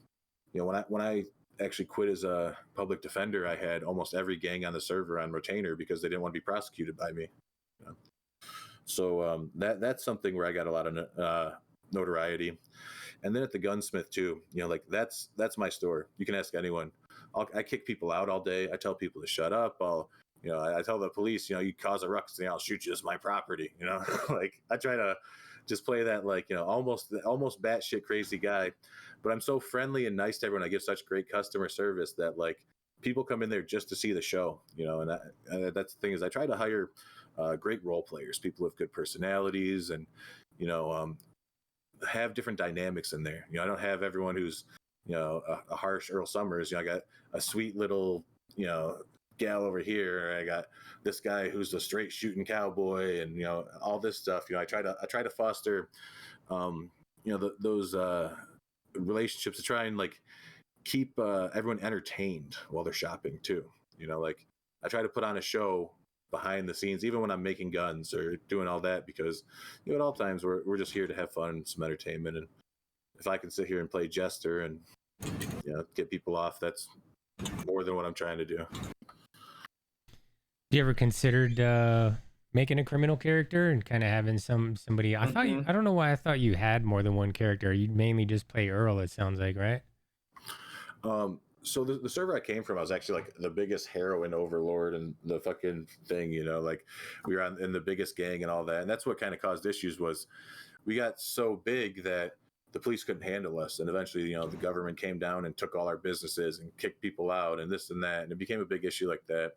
D: know, when I actually quit as a public defender, I had almost every gang on the server on retainer because they didn't want to be prosecuted by me. You know? So that's something where I got a lot of notoriety. And then at the gunsmith too, you know, like that's my store. You can ask anyone. I kick people out all day. I tell people to shut up. I tell the police, you know, you cause a ruckus, I'll shoot you as my property. You know, like I try to just play that, like, you know, almost batshit crazy guy, but I'm so friendly and nice to everyone. I give such great customer service that like people come in there just to see the show, you know, and that's the thing is I try to hire great role players, people with good personalities, and you know, have different dynamics in there. You know, I don't have everyone who's, you know, a harsh Irl Summers. You know, I got a sweet little, you know, gal over here. I got this guy who's a straight shooting cowboy, and you know, all this stuff. You know, I try to foster, you know, those relationships to try and like keep everyone entertained while they're shopping too. You know, like I try to put on a show behind the scenes, even when I'm making guns or doing all that, because you know, at all times we're just here to have fun and some entertainment. And if I can sit here and play jester and, you know, get people off, that's more than what I'm trying to do.
A: You ever considered making a criminal character and kind of having somebody? I thought I don't know why I thought you had more than one character. You mainly just play Earl, it sounds like, right?
D: So the server I came from, I was actually like the biggest heroin overlord and the fucking thing, you know, like we were in the biggest gang and all that. And that's what kind of caused issues was we got so big that the police couldn't handle us. And eventually, you know, the government came down and took all our businesses and kicked people out and this and that. And it became a big issue like that.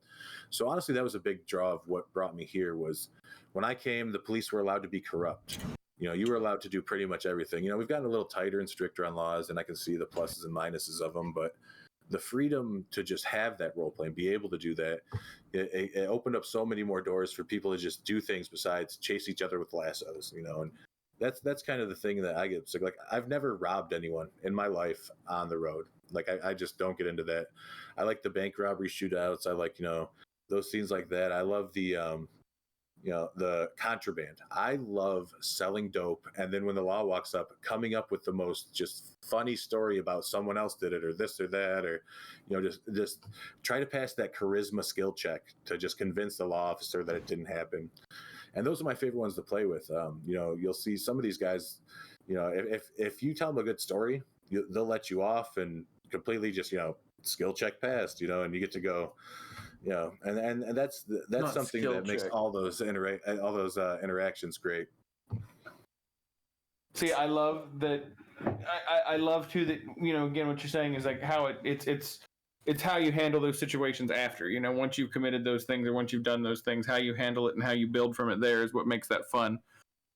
D: So honestly, that was a big draw of what brought me here was when I came, the police were allowed to be corrupt. You know, you were allowed to do pretty much everything. You know, we've gotten a little tighter and stricter on laws, and I can see the pluses and minuses of them, but the freedom to just have that role play and be able to do that, it opened up so many more doors for people to just do things besides chase each other with lassos, you know. And that's kind of the thing that I get sick. Like I've never robbed anyone in my life on the road. Like I just don't get into that. I like the bank robbery shootouts. I like, you know, those scenes like that. I love the you know, the contraband. I love selling dope, and then when the law walks up, coming up with the most just funny story about someone else did it or this or that, or you know, just try to pass that charisma skill check to just convince the law officer that it didn't happen. And those are my favorite ones to play with. You know, you'll see some of these guys, you know, if you tell them a good story, they'll let you off and completely just, you know, skill check passed, you know, and you get to go. You know, and that's something that makes all those interactions great.
E: See, I love that. I love too that, you know, again, what you're saying is like how it's how you handle those situations after, you know, once you've committed those things or once you've done those things, how you handle it and how you build from it there is what makes that fun.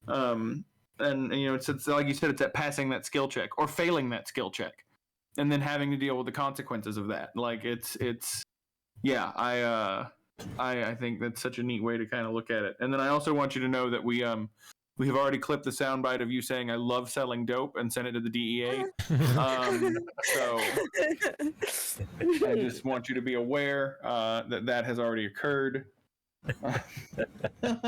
E: And you know, it's like you said, it's that passing that skill check or failing that skill check, and then having to deal with the consequences of that. Like it's. Yeah, I think that's such a neat way to kind of look at it. And then I also want you to know that we have already clipped the soundbite of you saying I love selling dope and sent it to the DEA. So I just want you to be aware that has already occurred.
D: Yeah,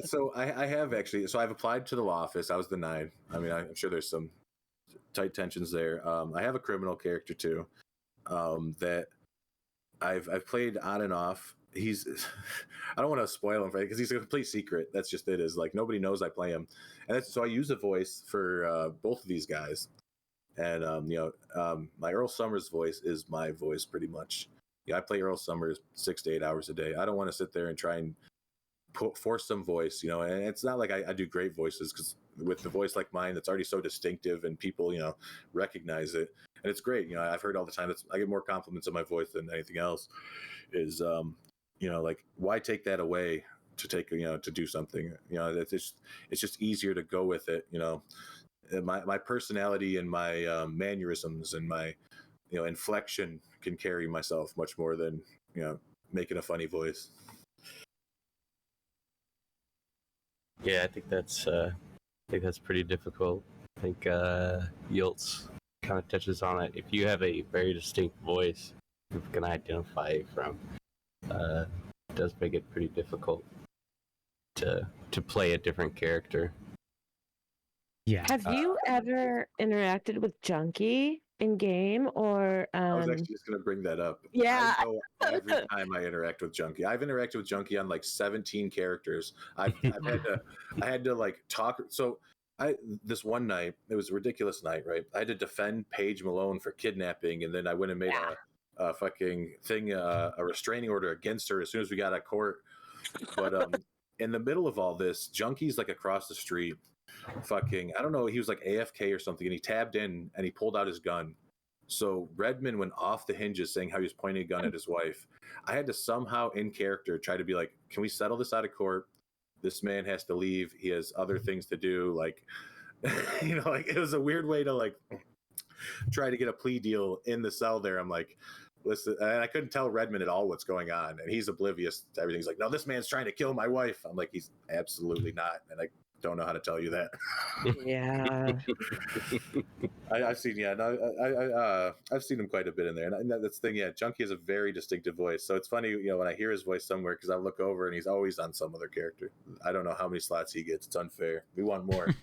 D: so I have actually. So I've applied to the law office. I was denied. I mean, I'm sure there's some tight tensions there. I have a criminal character too. That I've played on and off. He's I don't want to spoil him because he's a complete secret. That's just it. Is like nobody knows I play him, and so I use a voice for both of these guys. And you know, my Irl Summers voice is my voice pretty much. Yeah, I play Irl Summers 6 to 8 hours a day. I don't want to sit there and try and force some voice, you know. And it's not like I do great voices because with the voice like mine, that's already so distinctive and people, you know, recognize it. And it's great. You know, I've heard all the time. I get more compliments on my voice than anything else. Is you know, like why take that away to take, you know, to do something? You know, it's just easier to go with it. You know, my personality and my mannerisms and my, you know, inflection can carry myself much more than, you know, making a funny voice.
B: Yeah, I think that's pretty difficult. I think Yultz kind of touches on it. If you have a very distinct voice people can identify from, it does make it pretty difficult to play a different character.
A: Yeah.
C: Have you ever interacted with Junkie? in game or
D: I was actually just going to bring that up.
C: Yeah.
D: I know every time I interact with Junkie. I've interacted with Junkie on like 17 characters. I had to like talk. So this one night, it was a ridiculous night, right? I had to defend Paige Malone for kidnapping, and then I went and made a fucking thing, a restraining order against her as soon as we got out of court. But in the middle of all this, Junkie's like across the street, fucking, I don't know, he was like AFK or something, and he tabbed in and he pulled out his gun. So Redmond went off the hinges saying how he was pointing a gun at his wife. I had to somehow in character try to be like, can we settle this out of court? This man has to leave. He has other things to do. Like, you know, like it was a weird way to like try to get a plea deal in the cell there. I'm like, listen, and I couldn't tell Redmond at all what's going on. And he's oblivious to everything. He's like, no, this man's trying to kill my wife. I'm like, he's absolutely not. And I don't know how to tell you that.
C: Yeah.
D: I've seen, I've seen him quite a bit in there, and that's the thing. Yeah, Junkie has a very distinctive voice, so it's funny, you know, when I hear his voice somewhere because I look over and he's always on some other character. I don't know how many slots he gets. It's unfair. We want more.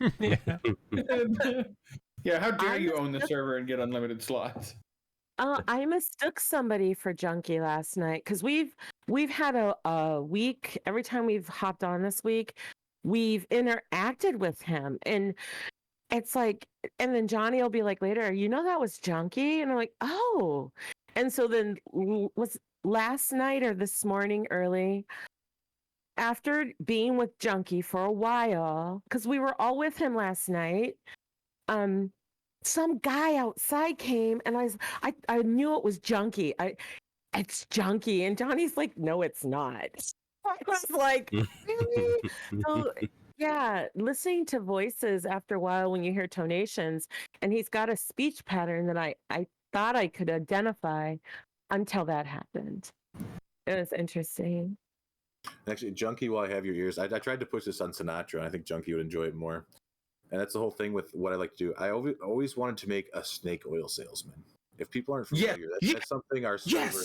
E: Yeah, how dare you own the server and get unlimited slots?
C: I mistook somebody for Junkie last night because we've had a week. Every time we've hopped on this week, we've interacted with him, and it's like, and then Johnny will be like later, you know, that was Junkie, and I'm like, oh, and so then was last night or this morning early, after being with Junkie for a while, because we were all with him last night, some guy outside came, and I knew it was Junkie. It's Junkie, and Johnny's like, no, it's not. I was like, really? So, yeah, listening to voices after a while when you hear tonations, and he's got a speech pattern that I thought I could identify until that happened. It was interesting.
D: Actually, Junkie, while I have your ears, I tried to push this on Sinatra, and I think Junkie would enjoy it more. And that's the whole thing with what I like to do. I always wanted to make a snake oil salesman. If people aren't familiar, that's something our server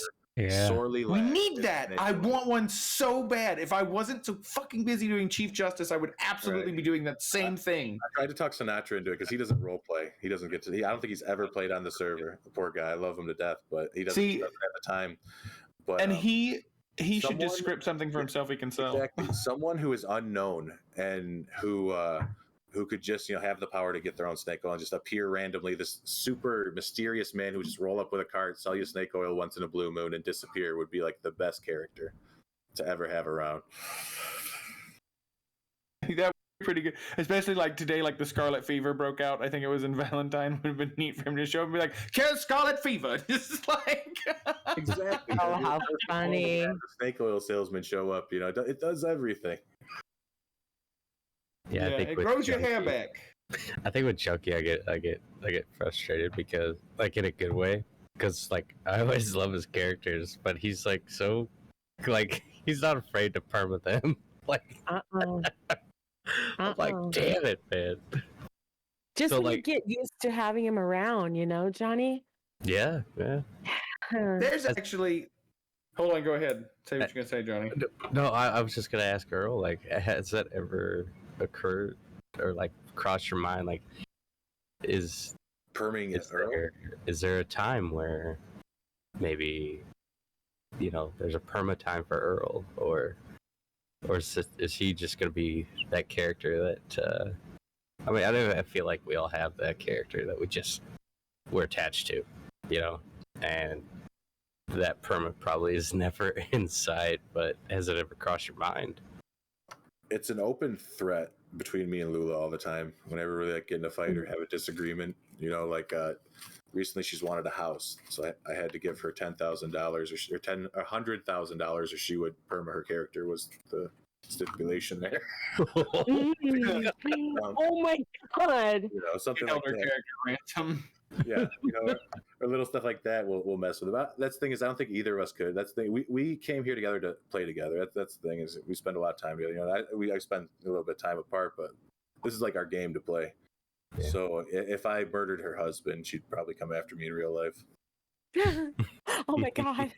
D: sorely
E: we
D: lacks.
E: need that. I want one so bad. If I wasn't so fucking busy doing Chief Justice, I would absolutely be doing that same thing.
D: I tried to talk Sinatra into it because he doesn't role play. He doesn't get to. I don't think he's ever played on the server. The poor guy. I love him to death, but he doesn't have the time. But
E: and he should just script something for himself he can sell.
D: Exactly. Someone who is unknown and who could just, you know, have the power to get their own snake oil and just appear randomly. This super mysterious man who would just roll up with a cart, sell you snake oil once in a blue moon, and disappear would be like the best character to ever have around.
E: That would be pretty good, especially like today, like the Scarlet Fever broke out. I think it was in Valentine. Would have been neat for him to show up and be like, "Here's Scarlet Fever." Just like
D: exactly.
C: Oh, how funny!
D: The snake oil salesman show up. You know, it does everything.
B: Yeah, I think
E: it grows your
B: Junkie,
E: hair back.
B: I think with Junkie, I get frustrated because, like, in a good way, because like I always love his characters, but he's like so, like, he's not afraid to perma them. Like, I'm like, damn it, man.
C: Just so, when you get used to having him around, you know, Johnny.
B: Yeah.
E: There's actually. Hold on, go ahead. Say what you're gonna say, Johnny.
B: No, I was just gonna ask Earl, like, has that ever occurred or like crossed your mind? Like, is there a time where maybe, you know, there's a perma time for Earl, or is he just gonna be that character that? I mean, I feel like we all have that character that we're attached to, you know, and that perma probably is never in sight, but has it ever crossed your mind?
D: It's an open threat between me and Lula all the time. Whenever we like get in a fight or have a disagreement, you know, like recently she's wanted a house, so I had to give her $10,000 or $100,000, or she would perma her character was the stipulation there.
C: Oh my god!
D: You know, something like that.
E: Character ransom.
D: Yeah, you know, or little stuff like that. We'll mess with it. That's the thing is, I don't think either of us could. That's the thing. We came here together to play together. That's the thing is, we spend a lot of time together. You know, I spend a little bit of time apart, but this is like our game to play. Yeah. So if I murdered her husband, she'd probably come after me in real life.
C: Oh my god!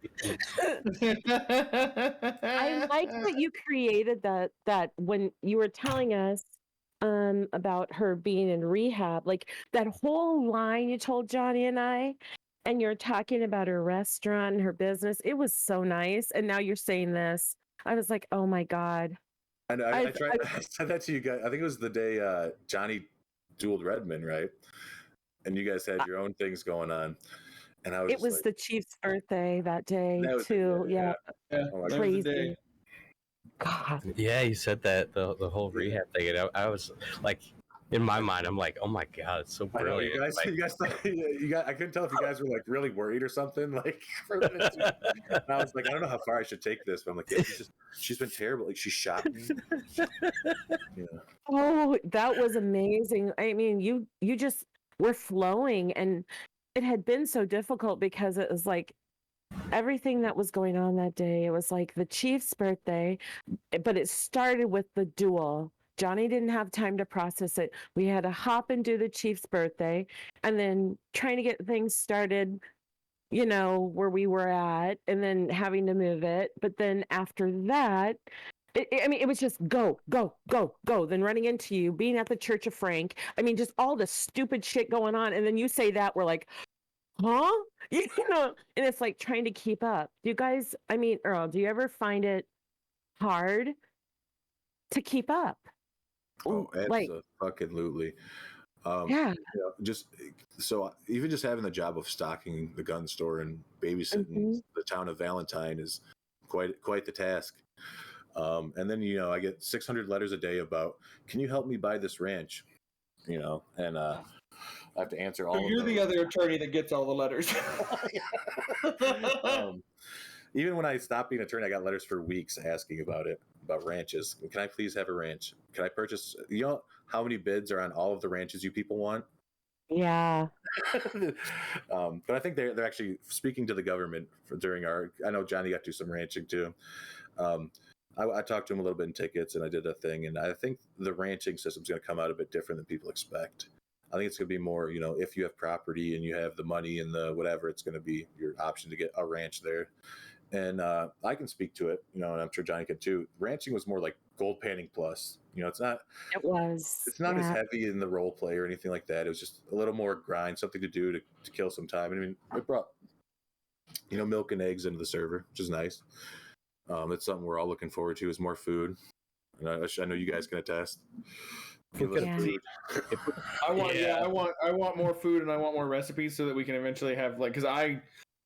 C: I like that you created that when you were telling us about her being in rehab. Like that whole line you told Johnny and I, and you're talking about her restaurant and her business. It was so nice. And now you're saying this. I was like, oh my God.
D: And I tried. I said that to you guys. I think it was the day Johnny dueled Redmond, right? And you guys had your own things going on. And I was.
C: It was
D: like,
C: the Chief's birthday that day
D: that was
C: too. Yeah.
E: Yeah,
D: Oh my
E: that was the day.
C: Crazy. God.
B: Yeah, you said that the whole rehab thing, and I was like, in my mind, I'm like, oh my god, it's so
D: I know,
B: brilliant.
D: you guys,
B: Like,
D: you guys, I couldn't tell if you guys were like really worried or something. Like, for a minute. And I was like, I don't know how far I should take this, but I'm like, yeah, she's been terrible. Like, she shot me. Yeah.
C: Oh, that was amazing. I mean, you just were flowing, and it had been so difficult because it was like everything that was going on that day. It was like the Chief's birthday, but it started with the duel. Johnny didn't have time to process it. We had to hop and do the Chief's birthday, and then trying to get things started, where we were at, and then having to move it. But then after that, I mean, it was just go, go, go, go. Then running into you, being at the Church of Frank. I mean, just all the stupid shit going on. And then you say that, we're like, huh? And it's like trying to keep up. Do you guys, I mean, Earl, do you ever find it hard to keep up?
D: Oh,
C: Like,
D: absolutely.
C: yeah.
D: Just so even just having the job of stocking the gun store and babysitting the town of Valentine is quite the task. And then I get 600 letters a day about, can you help me buy this ranch? And I have to answer all.
E: So you're the other attorney that gets all the letters.
D: Even when I stopped being an attorney, I got letters for weeks asking about ranches. Can I please have a ranch? Can I purchase? You know how many bids are on all of the ranches you people want?
C: Yeah.
D: But I think they're actually speaking to the government during our. I know Johnny got to do some ranching too. I talked to him a little bit in tickets, and I did a thing, and I think the ranching system's going to come out a bit different than people expect. I think it's going to be more, if you have property and you have the money and the whatever, it's going to be your option to get a ranch there. And I can speak to it, and I'm sure Johnny can too. Ranching was more like Gold Panning Plus. It's not.
C: It was.
D: It's not as heavy in the role play or anything like that. It was just a little more grind, something to do to kill some time. I mean, it brought, milk and eggs into the server, which is nice. It's something we're all looking forward to, is more food. And I know you guys can attest. Give us food.
E: I want more food, and I want more recipes so that we can eventually have because I've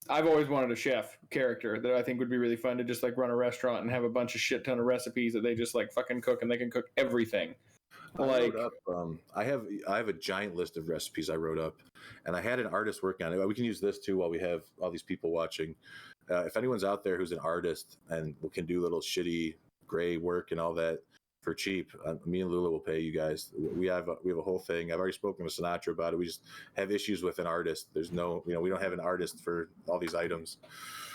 E: always wanted a chef character that I think would be really fun to just run a restaurant and have a bunch of shit ton of recipes that they just fucking cook, and they can cook everything.
D: I wrote up. I have a giant list of recipes I wrote up, and I had an artist working on it. We can use this too while we have all these people watching. If anyone's out there who's an artist and can do little shitty gray work and all that for cheap, me and Lula will pay you guys. We have a whole thing. I've already spoken to Sinatra about it. We just have issues with an artist. There's no, we don't have an artist for all these items.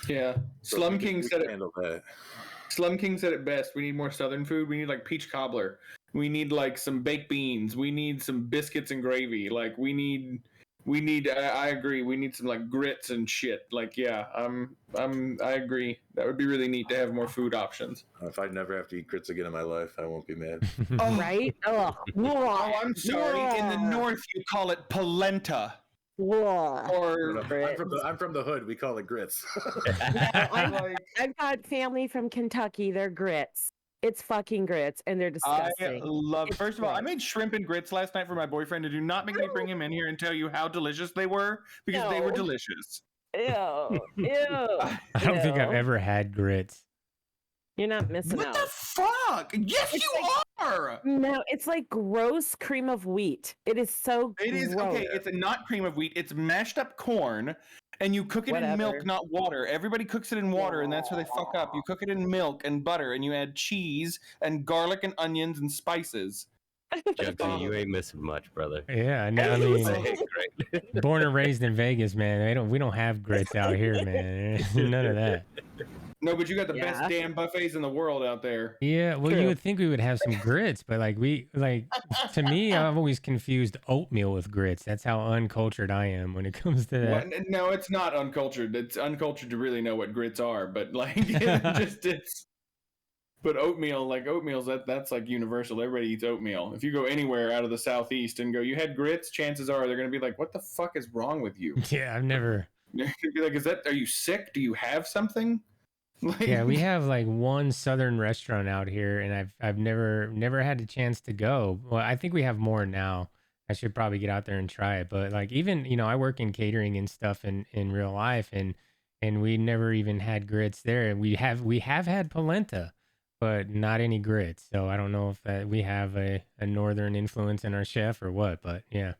E: Yeah,
D: So
E: Slum King said it.
D: That.
E: Slum King said it best. We need more Southern food. We need peach cobbler. We need some baked beans. We need some biscuits and gravy. We need. I agree. We need some grits and shit. Yeah, I agree. That would be really neat to have more food options.
D: If I never have to eat grits again in my life, I won't be mad.
C: Oh, right? Oh,
E: I'm sorry. In the North, you call it polenta. Or
D: I'm from the hood. We call it grits.
C: I've got family from Kentucky. They're grits. It's fucking grits, and they're disgusting.
E: First of all, I made shrimp and grits last night for my boyfriend. And do not make me bring him in here and tell you how delicious they were, because they were delicious.
C: Ew.
A: I don't think I've ever had grits.
C: You're not missing out.
E: What the fuck? Yes, you are.
C: No, it's like gross cream of wheat. It is so
E: It is
C: gross.
E: okay. It's not cream of wheat. It's mashed up corn. And you cook it in milk, not water. Everybody cooks it in water, and that's where they fuck up. You cook it in milk and butter, and you add cheese and garlic and onions and spices.
B: Junkie, you ain't missing much, brother.
A: Yeah, no, I mean, born and raised in Vegas, man. We don't have grits out here, man. None of that.
E: No, but you got the best damn buffets in the world out there.
A: Yeah, well, you would think we would have some grits, but to me, I've always confused oatmeal with grits. That's how uncultured I am when it comes to that.
E: Well, no, it's not uncultured. It's uncultured to really know what grits are, but But oatmeal's that's like universal. Everybody eats oatmeal. If you go anywhere out of the southeast and go, you had grits, chances are they're gonna be like, what the fuck is wrong with you?
A: Yeah, I've never.
E: You're gonna be like, are you sick? Do you have something? Like,
A: Yeah, we have like one southern restaurant out here, and I've never had a chance to go. Well, I think we have more now. I should probably get out there and try it. But like even I work in catering and stuff in real life, and we never even had grits there. We have had polenta, but not any grits. So I don't know if that we have a northern influence in our chef or what. But yeah.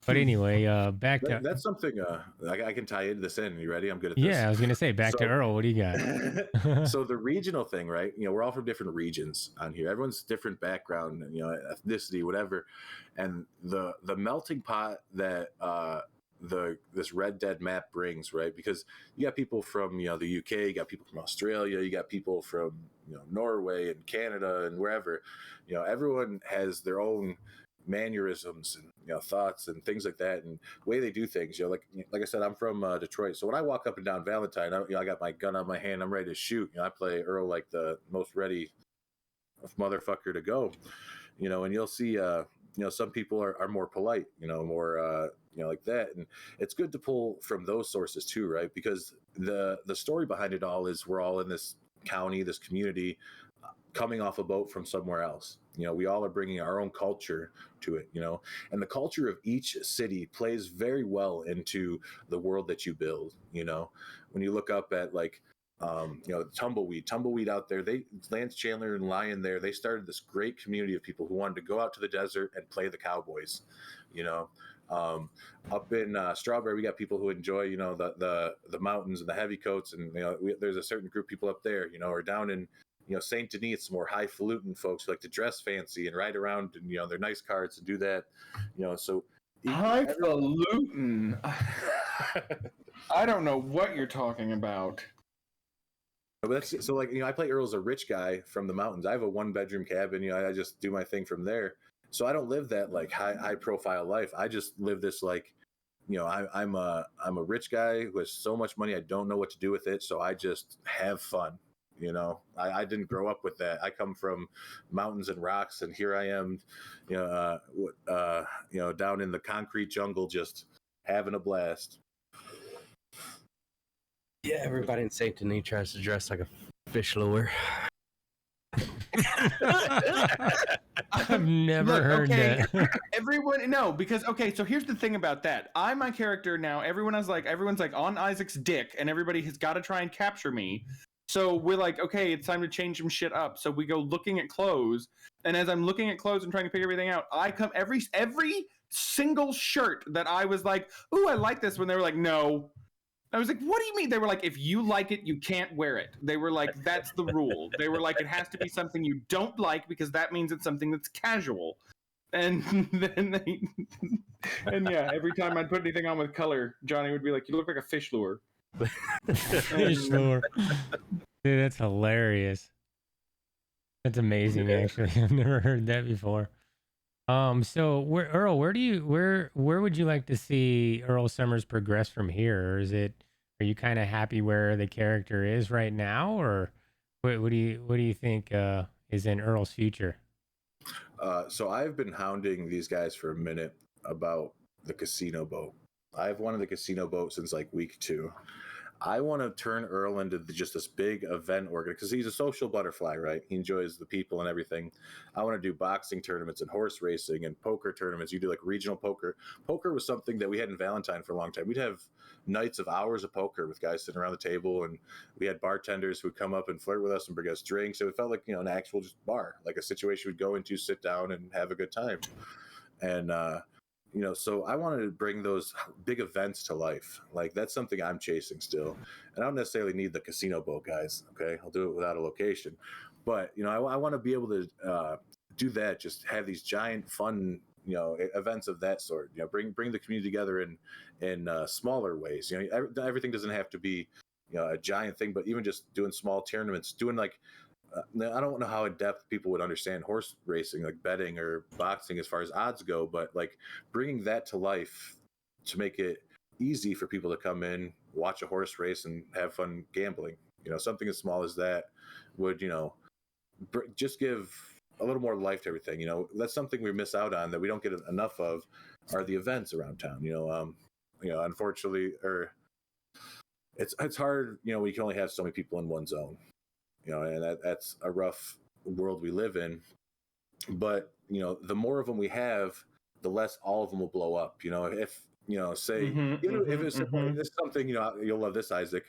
A: But anyway, back to
D: That's something I can tie into this in. You ready? I'm good at this.
A: yeah. I was gonna say back to
D: So-
A: Earl. What do you got?
D: So the regional thing, right? We're all from different regions on here. Everyone's different background, ethnicity, whatever. And the melting pot that this Red Dead map brings, right? Because you got people from the UK, you got people from Australia, you got people from Norway and Canada and wherever. Everyone has their own mannerisms and thoughts and things like that, and way they do things. Like I said, I'm from Detroit, so when I walk up and down Valentine, I got my gun on my hand, I'm ready to shoot. I play Earl like the most ready motherfucker to go. And you'll see some people are more polite, more like that, and it's good to pull from those sources too, right? Because the story behind it all is we're all in this county, this community, coming off a boat from somewhere else. We all are bringing our own culture to it, and the culture of each city plays very well into the world that you build. When you look up at like, tumbleweed out there, Lance Chandler and Lyon there, they started this great community of people who wanted to go out to the desert and play the cowboys. Up in Strawberry, we got people who enjoy, the mountains and the heavy coats, and there's a certain group of people up there, or down in Saint Denis, it's more highfalutin folks who like to dress fancy and ride around and their nice cars and do that. So
E: highfalutin. I don't know what you're talking about.
D: But that's so like I play Earl as a rich guy from the mountains. I have a 1-bedroom cabin. I just do my thing from there. So I don't live that like high profile life. I just live this like I'm a rich guy who has so much money I don't know what to do with it. So I just have fun. I didn't grow up with that. I come from mountains and rocks, and here I am, down in the concrete jungle, just having a blast.
B: Yeah, everybody in Saint Denis tries to dress like a fish lure.
A: I've never heard that.
E: Everyone, no, because so here's the thing about that. My character now. Everyone's like on Isaac's dick, and everybody has got to try and capture me. So we're like, okay, it's time to change some shit up. So we go looking at clothes, and as I'm looking at clothes and trying to figure everything out, I come every single shirt that I was like, ooh, I like this. When they were like, no. I was like, what do you mean? They were like, if you like it, you can't wear it. They were like, that's the rule. They were like, it has to be something you don't like because that means it's something that's casual. And then every time I'd put anything on with color, Johnny would be like, you look like a fish lure.
A: Fish lure. Dude, that's hilarious. That's amazing, actually. I've never heard that before. So Earl, where would you like to see Irl Summers progress from here? Or are you kind of happy where the character is right now, or what do you think is in Earl's future?
D: So I've been hounding these guys for a minute about the casino boat. I've wanted the casino boat since like week 2. I want to turn Earl into just this big event organizer because he's a social butterfly, right? He enjoys the people and everything. I want to do boxing tournaments and horse racing and poker tournaments. You do like regional poker. Poker was something that we had in Valentine for a long time. We'd have nights of hours of poker with guys sitting around the table, and we had bartenders who would come up and flirt with us and bring us drinks. So it felt like an actual just bar, like a situation we'd go into, sit down, and have a good time. And so I wanted to bring those big events to life. Like that's something I'm chasing still. And I don't necessarily need the casino boat, guys. Okay. I'll do it without a location. But, I want to be able to do that. Just have these giant fun, events of that sort, bring the community together in smaller ways. Everything doesn't have to be, a giant thing, but even just doing small tournaments, doing like, I don't know how in depth people would understand horse racing, like betting or boxing as far as odds go, but like bringing that to life to make it easy for people to come in, watch a horse race, and have fun gambling. Something as small as that would, just give a little more life to everything. That's something we miss out on that we don't get enough of are the events around town. Unfortunately, or it's hard, we can only have so many people in one zone, and that's a rough world we live in. But, the more of them we have, the less all of them will blow up. If, say, if it's something, you'll love this, Isaac.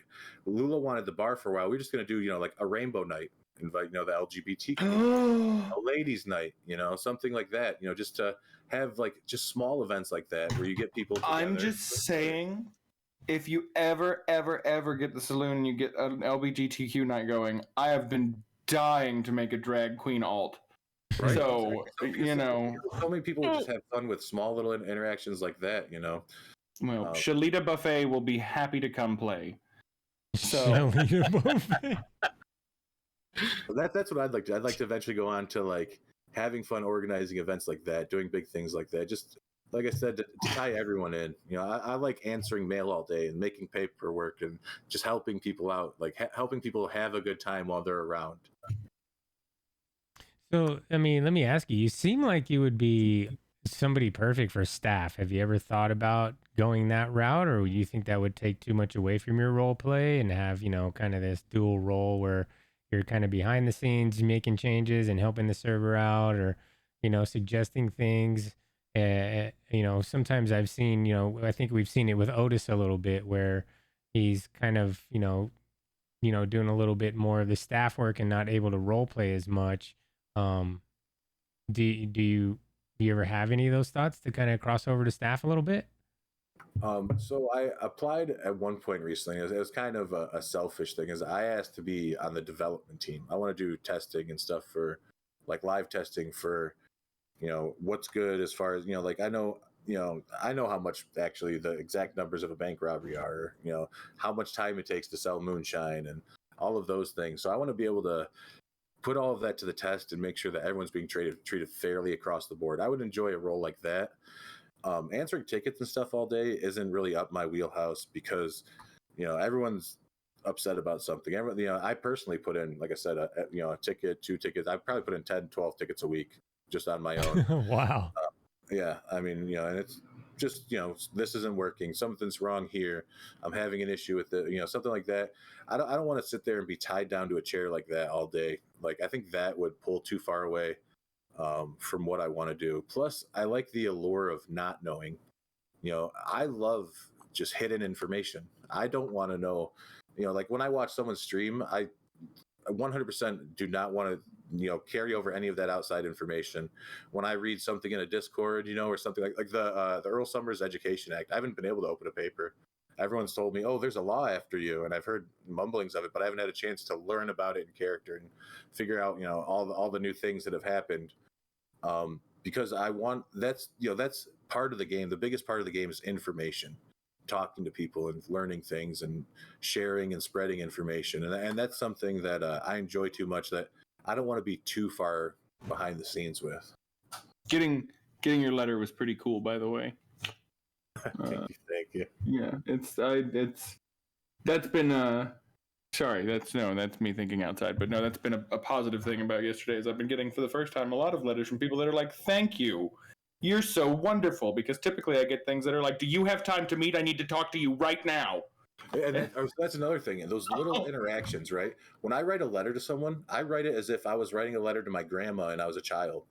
D: Lula wanted the bar for a while. We're just going to do, like a rainbow night, invite, the LGBTQ, a ladies night, something like that, just to have like just small events like that where you get people together.
E: I'm just saying, if you ever get the saloon and you get an LGBTQ night going, I have been dying to make a drag queen alt. Right. So,
D: so many people just have fun with small little interactions like that,
E: Well, Shalita Buffet will be happy to come play. So
A: Shalita Buffet.
D: That's what I'd like to. I'd like to eventually go on to like having fun organizing events like that, doing big things like that. Just like I said, to tie everyone in. I like answering mail all day and making paperwork and just helping people out, like helping people have a good time while they're around.
A: So, I mean, let me ask you, you seem like you would be somebody perfect for staff. Have you ever thought about going that route, or do you think that would take too much away from your role play and have, kind of this dual role where you're kind of behind the scenes making changes and helping the server out, or, suggesting things? Sometimes I've seen, I think we've seen it with Otis a little bit where he's kind of, doing a little bit more of the staff work and not able to role play as much. Do you ever have any of those thoughts to kind of cross over to staff a little bit?
D: So I applied at one point recently. It was kind of a selfish thing, as I asked to be on the development team. I want to do testing and stuff for like live testing for, what's good as far as, like I know how much actually the exact numbers of a bank robbery are, how much time it takes to sell moonshine and all of those things. So I want to be able to put all of that to the test and make sure that everyone's being treated fairly across the board. I would enjoy a role like that. Answering tickets and stuff all day isn't really up my wheelhouse because, everyone's upset about something. I personally put in, like I said, a ticket, 2 tickets. I probably put in 10, 12 tickets a week just on my own.
A: Wow.
D: Yeah. I mean, and it's just, this isn't working. Something's wrong here. I'm having an issue with it, something like that. I don't want to sit there and be tied down to a chair like that all day. Like, I think that would pull too far away from what I want to do. Plus, I like the allure of not knowing. I love just hidden information. I don't want to know, like when I watch someone stream, I 100% do not want to, carry over any of that outside information. When I read something in a Discord, or something like the Irl Summers Education Act, I haven't been able to open a paper. Everyone's told me, oh, there's a law after you, and I've heard mumblings of it, but I haven't had a chance to learn about it in character and figure out, all the new things that have happened. Because that's part of the game. The biggest part of the game is information, talking to people and learning things and sharing and spreading information. And that's something that I enjoy too much that I don't want to be too far behind the scenes with.
E: Getting your letter was pretty cool, by the way.
D: Thank you.
E: Yeah, that's been sorry, that's me thinking outside, but no, that's been a positive thing about yesterday is I've been getting for the first time a lot of letters from people that are like, thank you. You're so wonderful, because typically I get things that are like, do you have time to meet? I need to talk to you right now.
D: And that's another thing. Those little interactions, right? When I write a letter to someone, I write it as if I was writing a letter to my grandma and I was a child.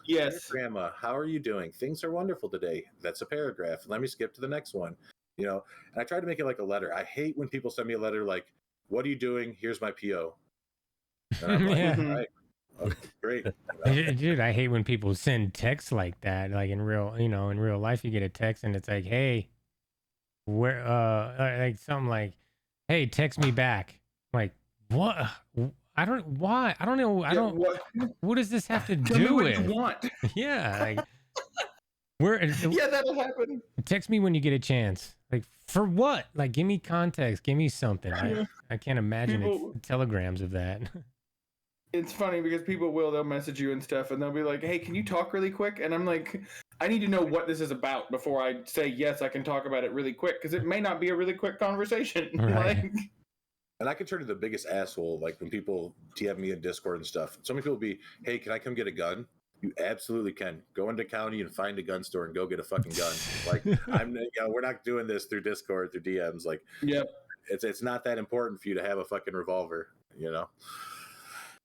E: Yes.
D: Dear Grandma, how are you doing? Things are wonderful today. That's a paragraph. Let me skip to the next one. And I try to make it like a letter. I hate when people send me a letter like, what are you doing? Here's my PO. And I'm like,
A: Yeah.
D: all right. Okay, great.
A: Dude, I hate when people send texts like that. Like in real life, you get a text and it's like, hey, where, like something like, hey, text me back. I'm like, what? Why? I don't know. What does this have to do with?
E: What you want.
A: Yeah. Like,
E: yeah, that'll happen.
A: Text me when you get a chance. Like, for what? Like, give me context. Give me something. I can't imagine it's telegrams of that.
E: It's funny because they'll message you and stuff and they'll be like, hey, can you talk really quick? And I'm like, I need to know what this is about before I say, yes, I can talk about it really quick, because it may not be a really quick conversation.
A: Right.
D: and I can turn to the biggest asshole. Like when people DM me in Discord and stuff. So many people be, hey, can I come get a gun? You absolutely can. Go into county and find a gun store and go get a fucking gun. Like we're not doing this through Discord, through DMs. Like,
E: Yep.
D: It's not that important for you to have a fucking revolver,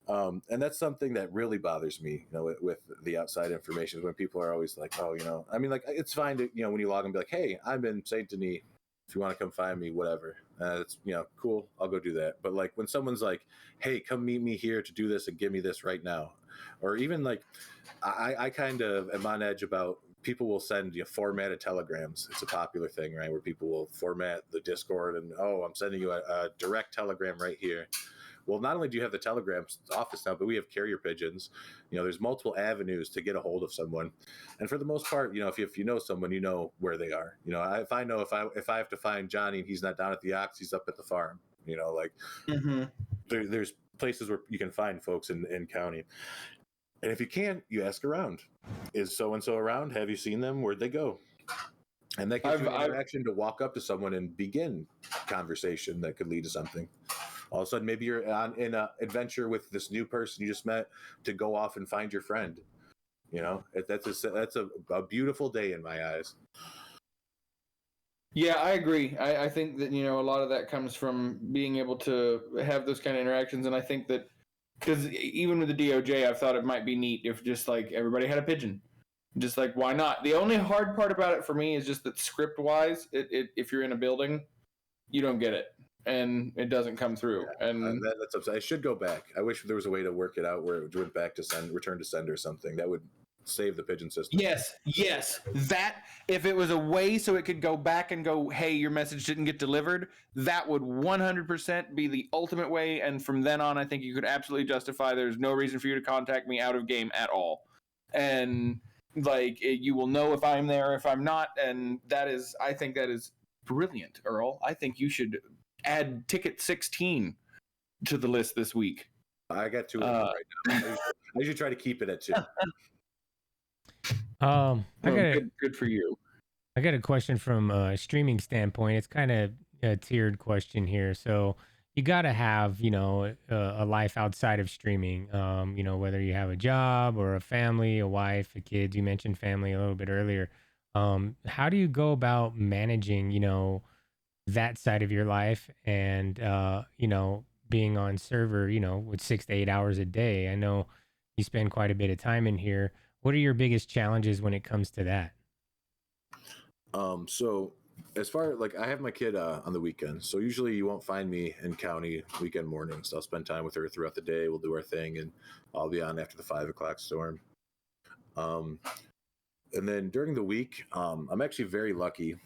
D: and that's something that really bothers me, with the outside information, when people are always like, oh, I mean, like, it's fine to, when you log and be like, hey, I'm in Saint Denis. If you want to come find me, whatever. It's, cool. I'll go do that. But like when someone's like, hey, come meet me here to do this and give me this right now. Or even like, I kind of am on edge about people will send formatted telegrams. It's a popular thing, right? Where people will format the Discord and, oh, I'm sending you a direct telegram right here. Well, not only do you have the telegram office now, but we have carrier pigeons. There's multiple avenues to get a hold of someone. And for the most part, if you know someone, you know where they are. If I know if I have to find Johnny and he's not down at the Ox, he's up at the farm. There's places where you can find folks in county. And if you can't, you ask around. Is so-and-so around? Have you seen them? Where'd they go? And that gives you an interaction to walk up to someone and begin conversation that could lead to something. All of a sudden, maybe you're in an adventure with this new person you just met to go off and find your friend. That's a beautiful day in my eyes.
E: Yeah, I agree. I think that, a lot of that comes from being able to have those kind of interactions. And I think that, because even with the DOJ, I've thought it might be neat if just like everybody had a pigeon. Just like, why not? The only hard part about it for me is just that script-wise, if you're in a building, you don't get it. And it doesn't come through. And
D: that's upset. I should go back. I wish there was a way to work it out where it went back to return to sender or something. That would save the pigeon system.
E: Yes. That, if it was a way so it could go back and go, hey, your message didn't get delivered, that would 100% be the ultimate way. And from then on, I think you could absolutely justify there's no reason for you to contact me out of game at all. And like, you will know if I'm there, if I'm not. And I think that is brilliant, Earl. I think you should add ticket 16 to the list this week.
D: I got 2 right now. I should try to keep it at 2.
E: Good for you.
A: I got a question from a streaming standpoint. It's kind of a tiered question here. So you got to have, a life outside of streaming, whether you have a job or a family, a wife, a kid. You mentioned family a little bit earlier. How do you go about managing, that side of your life and, being on server, with 6 to 8 hours a day? I know you spend quite a bit of time in here. What are your biggest challenges when it comes to that?
D: So as far like I have my kid on the weekend, so usually you won't find me in county weekend mornings. I'll spend time with her throughout the day. We'll do our thing, and I'll be on after the 5 o'clock storm. And then during the week, I'm actually very lucky.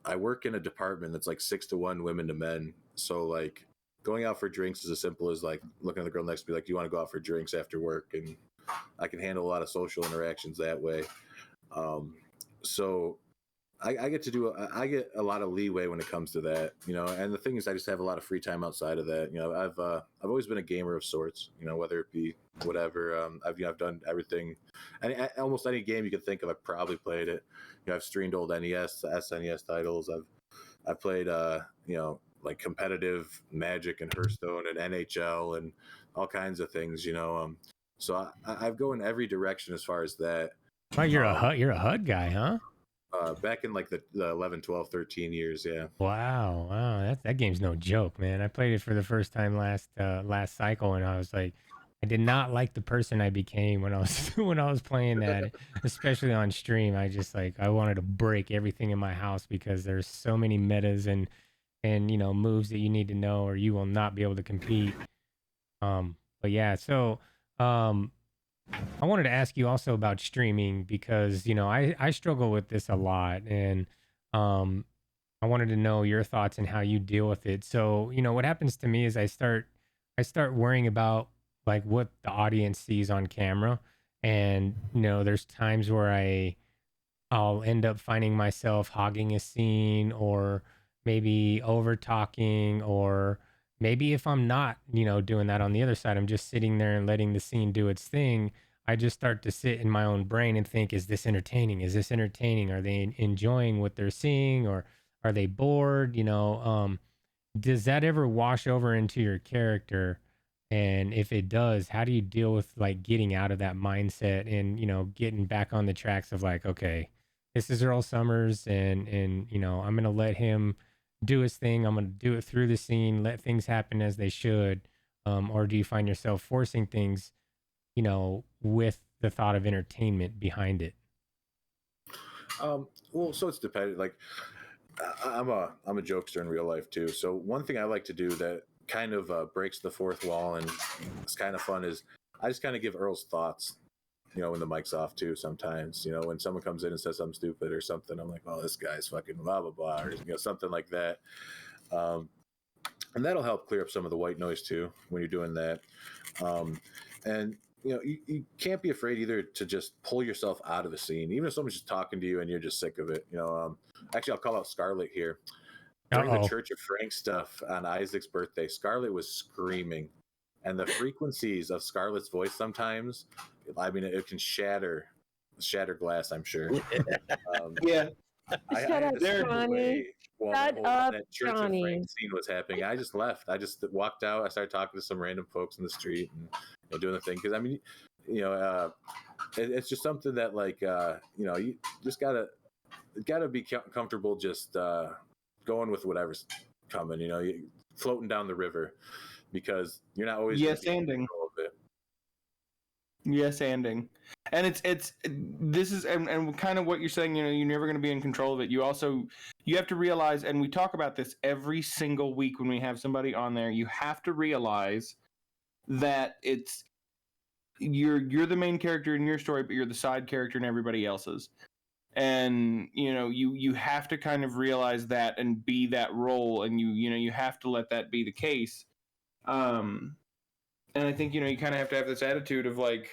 D: I work in a department that's like 6 to 1 women to men. So like going out for drinks is as simple as like looking at the girl next to me like, do you want to go out for drinks after work? And I can handle a lot of social interactions that way. So I get a lot of leeway when it comes to that, and the thing is I just have a lot of free time outside of that. I've always been a gamer of sorts, whether it be whatever. I've done everything, and almost any game you can think of, I've probably played it. I've streamed old NES, SNES titles. I've played, like competitive Magic and Hearthstone and NHL and all kinds of things, So I go in every direction as far as that.
A: Oh, you're a HUD guy, huh?
D: Back in like the 11, 12, 13 years, yeah.
A: Wow. That game's no joke, man. I played it for the first time last cycle, and I was like, I did not like the person I became when I was playing that, especially on stream. I just I wanted to break everything in my house because there's so many metas and moves that you need to know, or you will not be able to compete. But yeah, so I wanted to ask you also about streaming because, I struggle with this a lot, and I wanted to know your thoughts and how you deal with it. So, what happens to me is I start worrying about like what the audience sees on camera. And, there's times where I'll end up finding myself hogging a scene, or maybe over talking, or maybe if I'm not, doing that on the other side, I'm just sitting there and letting the scene do its thing. I just start to sit in my own brain and think, is this entertaining? Is this entertaining? Are they enjoying what they're seeing, or are they bored? does that ever wash over into your character? And if it does, how do you deal with like getting out of that mindset and, getting back on the tracks of like, okay, this is Earl Summers and, I'm going to let him do his thing. I'm going to do it through the scene, let things happen as they should. Or do you find yourself forcing things, with the thought of entertainment behind it?
D: Well, so it's dependent. Like, I'm a jokester in real life too. So one thing I like to do that kind of breaks the fourth wall and it's kind of fun is I just kind of give Earl's thoughts. When the mic's off too. Sometimes, when someone comes in and says something stupid or something, I'm like, "Oh, this guy's fucking blah blah blah," or something like that. And that'll help clear up some of the white noise too when you're doing that. And you can't be afraid either to just pull yourself out of the scene, even if someone's just talking to you and you're just sick of it. Actually, I'll call out Scarlett here. During the Church of Frank stuff on Isaac's birthday, Scarlett was screaming, and the frequencies of Scarlett's voice sometimes, I mean, it can shatter glass. I'm sure.
E: Yeah.
C: Shut up, Johnny. Shut up,
D: that Church
C: Johnny.
D: of Frank scene was happening. I just left. I just walked out. I started talking to some random folks in the street and doing the thing because I mean, it's just something that like you just gotta be comfortable just going with whatever's coming. Floating down the river because you're not always
E: yes anding. Yes, anding. And this is and kind of what you're saying, you're never going to be in control of it. You have to realize, and we talk about this every single week when we have somebody on there, you have to realize that you're the main character in your story, but you're the side character in everybody else's. And you have to kind of realize that and be that role, and you have to let that be the case. And I think, you kind of have to have this attitude of like,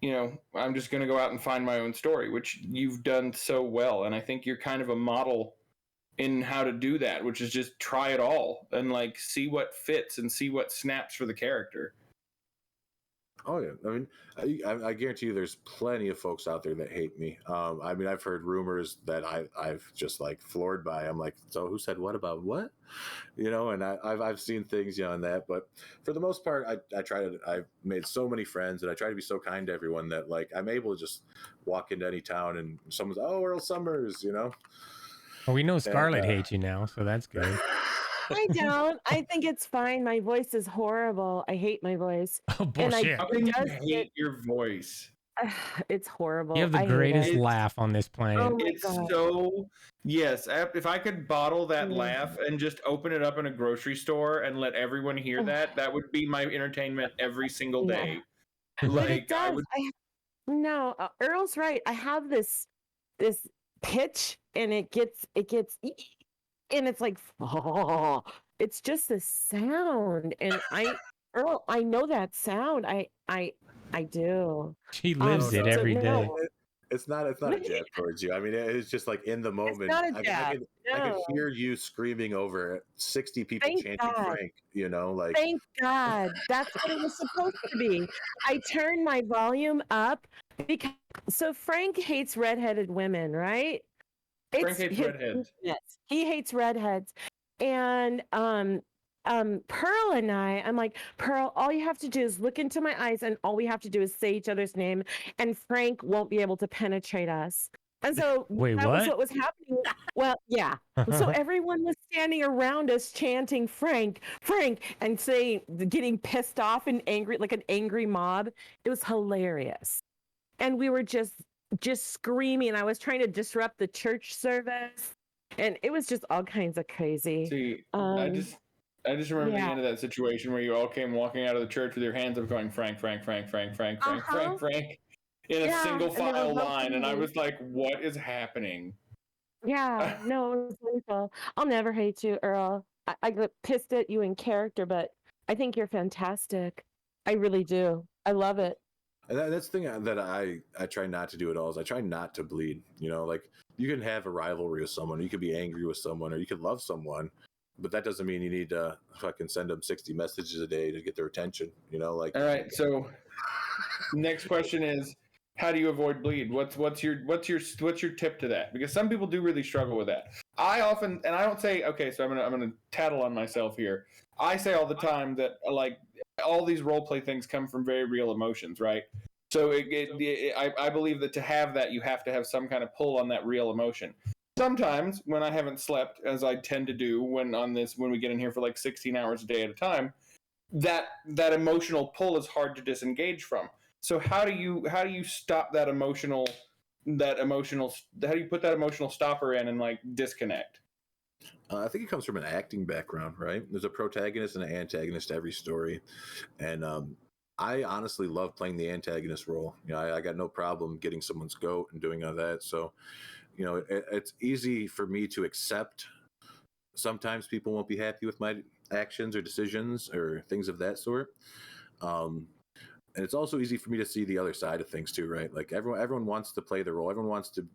E: I'm just going to go out and find my own story, which you've done so well. And I think you're kind of a model in how to do that, which is just try it all and like see what fits and see what snaps for the character.
D: Oh yeah, I mean, I guarantee you, there's plenty of folks out there that hate me. I mean, I've heard rumors that I've just like floored by. I'm like, so who said what about what? And I've seen things, in that. But for the most part, I've made so many friends, and I try to be so kind to everyone that like I'm able to just walk into any town and someone's, oh, Irl Summers,
A: Well, we know Scarlett hates you now, so that's good.
C: I don't. I think it's fine. My voice is horrible. I hate my voice.
A: Oh, bullshit.
E: How can you hate your voice?
C: It's horrible.
A: You have the greatest laugh on this planet.
C: Oh
E: it's
C: God.
E: So, yes, if I could bottle that laugh and just open it up in a grocery store and let everyone hear that would be my entertainment every single day.
C: But it does. No, Earl's right. I have this pitch, and it gets and it's like, oh, it's just a sound. And Earl, I know that sound. I do.
A: She lives it every day.
D: It's not a jab towards you. I mean, it's just like in the moment.
C: It's not a jab.
D: I can hear you screaming over 60 people chanting Frank, like.
C: Thank God. That's what it was supposed to be. I turned my volume up because Frank hates redheaded women, right?
E: Frank hates redheads.
C: Yes, he hates redheads. And Pearl and I'm like, Pearl, all you have to do is look into my eyes, and all we have to do is say each other's name, and Frank won't be able to penetrate us. And so
A: was
C: what was happening. Well, yeah. So everyone was standing around us chanting Frank, Frank, and getting pissed off and angry, like an angry mob. It was hilarious. And we were just screaming. I was trying to disrupt the church service, and it was just all kinds of crazy.
E: See, I just remember the end of that situation where you all came walking out of the church with your hands up going Frank, Frank, Frank, Frank, Frank, Frank, Frank, Frank, in a single file line, and I was like, what is happening?
C: Yeah, no, it was wonderful. I'll never hate you, Earl. I get pissed at you in character, but I think you're fantastic. I really do. I love it.
D: And that's the thing that I try not to do at all is I try not to bleed. Like you can have a rivalry with someone, you could be angry with someone, or you could love someone, but that doesn't mean you need to fucking send them 60 messages a day to get their attention. Like.
E: All right, so next question is, how do you avoid bleed? What's your tip to that? Because some people do really struggle with that. I often, and I don't say, okay, so I'm gonna tattle on myself here. I say all the time that like all these role play things come from very real emotions, right? So I believe that to have that, you have to have some kind of pull on that real emotion. Sometimes when I haven't slept, as I tend to do when we get in here for like 16 hours a day at a time, that emotional pull is hard to disengage from. So how do you stop that emotional how do you put that emotional stopper in and like disconnect?
D: I think it comes from an acting background, right? There's a protagonist and an antagonist to every story, and I honestly love playing the antagonist role. I got no problem getting someone's goat and doing all that. So, it's easy for me to accept. Sometimes people won't be happy with my actions or decisions or things of that sort. And it's also easy for me to see the other side of things too, right? Like everyone wants to play the role. Everyone wants to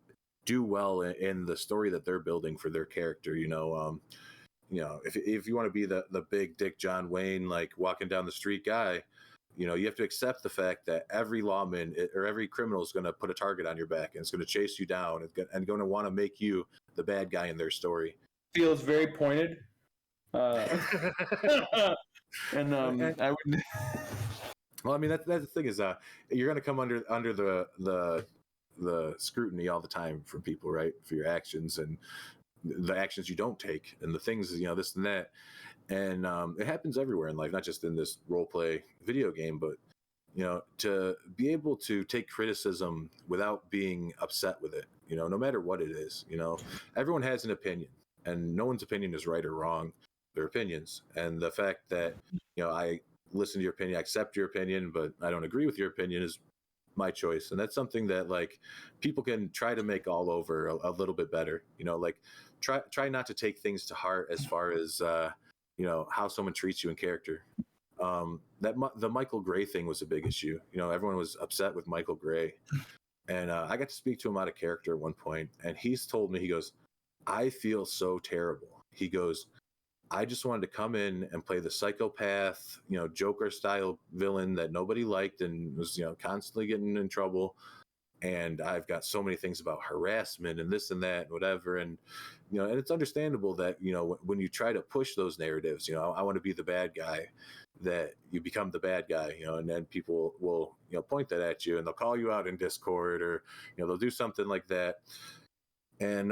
D: do well in the story that they're building for their character. If you want to be the big Dick John Wayne, like walking down the street guy, you have to accept the fact that every lawman or every criminal is going to put a target on your back and it's going to chase you down and going to want to make you the bad guy in their story.
E: Feels very pointed. And I would.
D: Well, I mean that's the thing is you're going to come under the scrutiny all the time from people, right? For your actions and the actions you don't take and the things this and that, and it happens everywhere in life, not just in this role play video game, but to be able to take criticism without being upset with it, no matter what it is. Everyone has an opinion, and no one's opinion is right or wrong. They're opinions, and the fact that I listen to your opinion, I accept your opinion, but I don't agree with your opinion is my choice. And that's something that like people can try to make all over a little bit better. Like try not to take things to heart as far as how someone treats you in character. The Michael Gray thing was a big issue. Everyone was upset with Michael Gray, and I got to speak to him out of character at one point, and he's told me, he goes, I feel so terrible. He goes, I just wanted to come in and play the psychopath, Joker style villain that nobody liked and was, constantly getting in trouble. And I've got so many things about harassment and this and that and whatever. And, and it's understandable that, when you try to push those narratives, I want to be the bad guy, that you become the bad guy, and then people will, point that at you and they'll call you out in Discord or, they'll do something like that. And,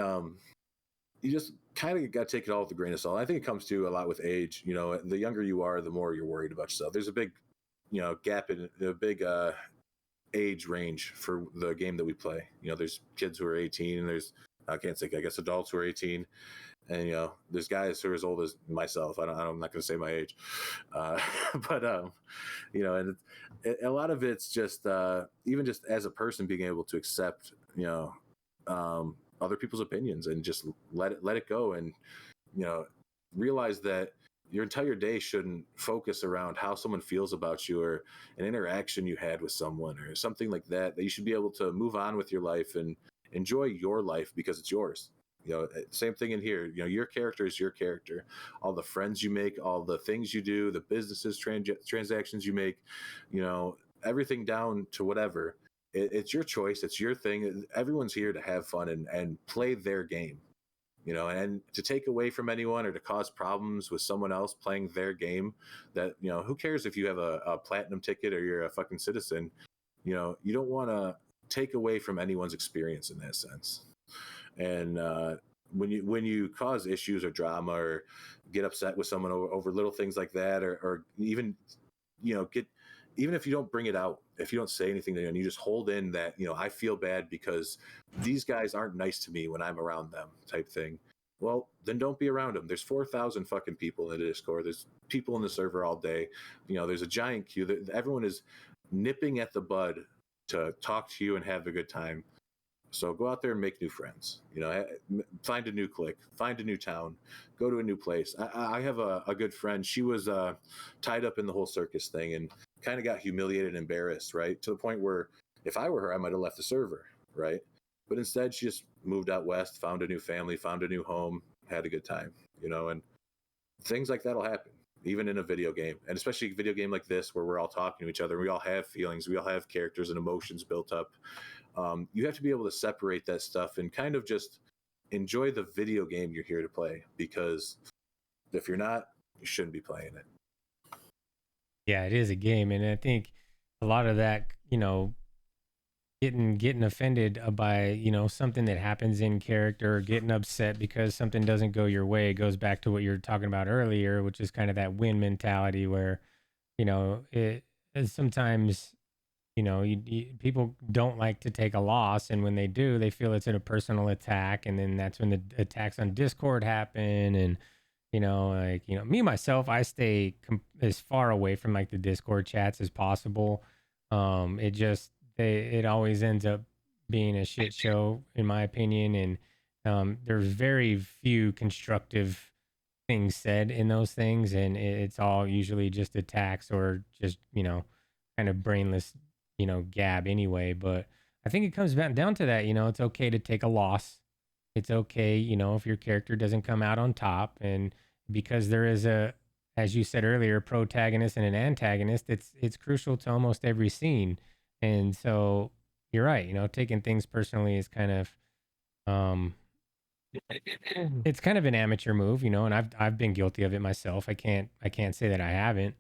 D: you just kind of got to take it all with a grain of salt. I think it comes to a lot with age. The younger you are, the more you're worried about yourself. There's a big, gap in the big age range for the game that we play. There's kids who are 18, and there's I guess adults who are 18, and there's guys who are as old as myself. I'm not going to say my age, but and a lot of it's just even just as a person being able to accept other people's opinions and just let it go, and realize that your entire day shouldn't focus around how someone feels about you or an interaction you had with someone or something like that. That you should be able to move on with your life and enjoy your life because it's yours. Same thing in here. Your character is your character. All the friends you make, all the things you do, the businesses, transactions you make, everything down to whatever. It's your choice. It's your thing. Everyone's here to have fun and play their game, and to take away from anyone or to cause problems with someone else playing their game. That who cares if you have a platinum ticket or you're a fucking citizen? You don't want to take away from anyone's experience in that sense. And when you cause issues or drama or get upset with someone over little things like that, or even even if you don't bring it out, if you don't say anything to them, you just hold in that, I feel bad because these guys aren't nice to me when I'm around them type thing. Well, then don't be around them. There's 4,000 fucking people in the Discord. There's people in the server all day. There's a giant queue that everyone is nipping at the bud to talk to you and have a good time. So go out there and make new friends, find a new clique, find a new town, go to a new place. I have a good friend. She was tied up in the whole circus thing and kind of got humiliated and embarrassed, right? To the point where if I were her, I might have left the server, right? But instead she just moved out west, found a new family, found a new home, had a good time, and things like that'll happen even in a video game, and especially a video game like this where we're all talking to each other. We all have feelings, we all have characters and emotions built up. You have to be able to separate that stuff and kind of just enjoy the video game you're here to play, because if you're not, you shouldn't be playing it.
A: Yeah, it is a game, and I think a lot of that, getting offended by something that happens in character, or getting upset because something doesn't go your way, goes back to what you were talking about earlier, which is kind of that win mentality, where it sometimes people don't like to take a loss, and when they do, they feel it's in a personal attack, and then that's when the attacks on Discord happen. And me myself, I stay as far away from like the Discord chats as possible. It always ends up being a shit show, in my opinion, and there's very few constructive things said in those things, and it's all usually just attacks, or just kind of brainless gab anyway. But I think it comes back down to that. It's okay to take a loss. It's okay, if your character doesn't come out on top, and because there is as you said earlier, protagonist and an antagonist, it's crucial to almost every scene. And so you're right, taking things personally is kind of it's kind of an amateur move, and I've been guilty of it myself. I can't say that I haven't.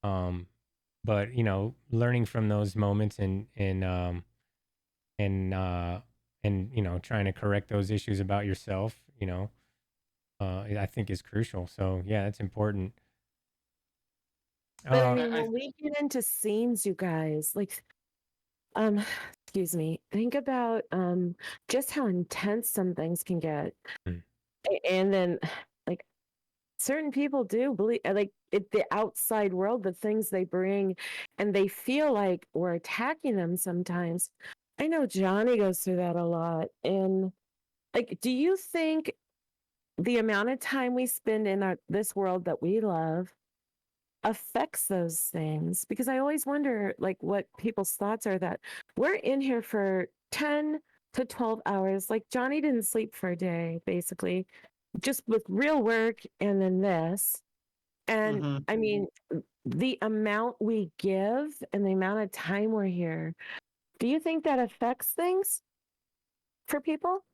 A: But learning from those moments, and trying to correct those issues about yourself, I think is crucial. So yeah, that's important.
C: But I mean, when we get into scenes, you guys, like, excuse me, think about just how intense some things can get.
A: Mm.
C: And then, like, certain people do believe, like, the outside world, the things they bring, and they feel like we're attacking them sometimes. I know Johnny goes through that a lot. And, like, do you think the amount of time we spend in this world that we love affects those things? Because I always wonder, like, what people's thoughts are, that we're in here for 10 to 12 hours. Like, Johnny didn't sleep for a day, basically, just with real work and then this. And I mean, the amount we give and the amount of time we're here, do you think that affects things for people?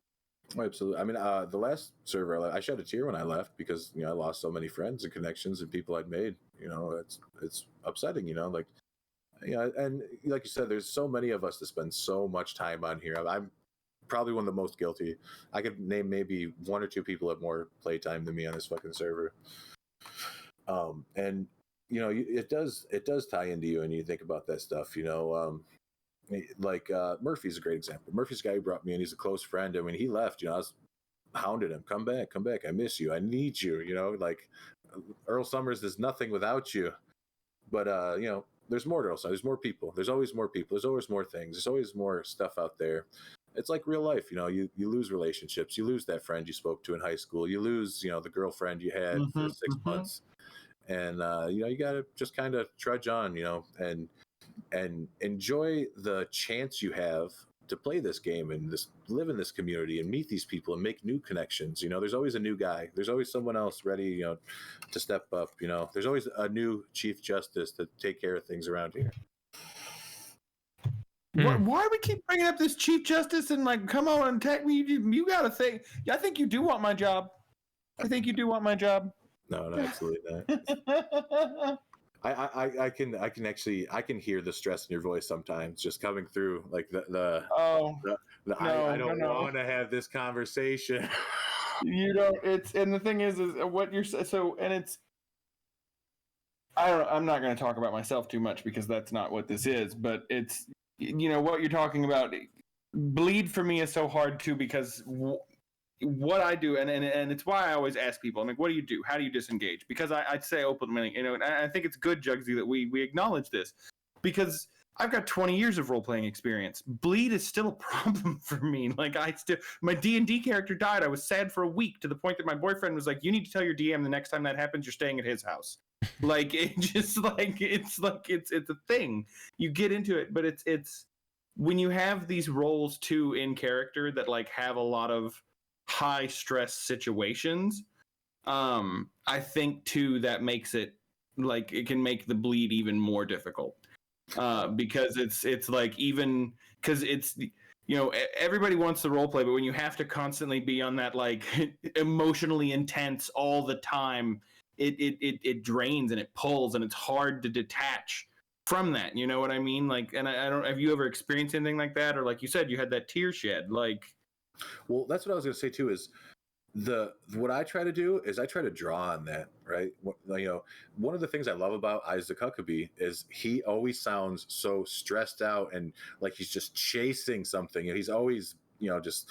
D: Absolutely. I mean, the last server, I shed a tear when I left, because I lost so many friends and connections and people I'd made. It's upsetting. Like, and like you said, there's so many of us that spend so much time on here. I'm probably one of the most guilty. I could name maybe one or two people that have more playtime than me on this fucking server. And it does tie into you, and you think about that stuff. Like Murphy's a great example. Murphy's the guy who brought me in. He's a close friend, and when he left, I was hounding him, come back, I miss you, I need you. Like, Irl Summers is nothing without you. But there's more to Irl Summers. There's more people. There's always more people. There's always more things. There's always more stuff out there. It's like real life. You lose relationships. You lose that friend you spoke to in high school. You lose the girlfriend you had for 6 months. And you gotta just kind of trudge on, and enjoy the chance you have to play this game, and live in this community, and meet these people, and make new connections. There's always a new guy. There's always someone else ready, to step up. There's always a new Chief Justice to take care of things around here.
E: Why do we keep bringing up this Chief Justice and, like, come on and attack me? You gotta think. I think you do want my job.
D: No, absolutely not. I can hear the stress in your voice sometimes, just coming through, like I don't want to have this conversation.
E: You don't. And the thing is what you're so, and it's. I'm not going to talk about myself too much, because that's not what this is. But it's what you're talking about. Bleed for me is so hard too, because what I do, and it's why I always ask people, I'm like, what do you do? How do you disengage? Because I'd say openly, and I think it's good, Jugsy, that we acknowledge this, because I've got 20 years of role-playing experience. Bleed is still a problem for me. Like, my D&D character died. I was sad for a week, to the point that my boyfriend was like, you need to tell your DM the next time that happens, you're staying at his house. Like, it just, like, it's a thing. You get into it, but it's when you have these roles too in character that, like, have a lot of high stress situations, I think too that makes it, like, it can make the bleed even more difficult, because it's like, even because everybody wants the role play, but when you have to constantly be on that like emotionally intense all the time, it drains and it pulls, and it's hard to detach from that. You know what I mean? Like, and I don't. Have you ever experienced anything like that, or like you said, you had that tear shed? Like,
D: well, that's what I was going to say too. Is what I try to do is I try to draw on that, right? One of the things I love about Isaac Huckabee is he always sounds so stressed out and like he's just chasing something, and he's always, just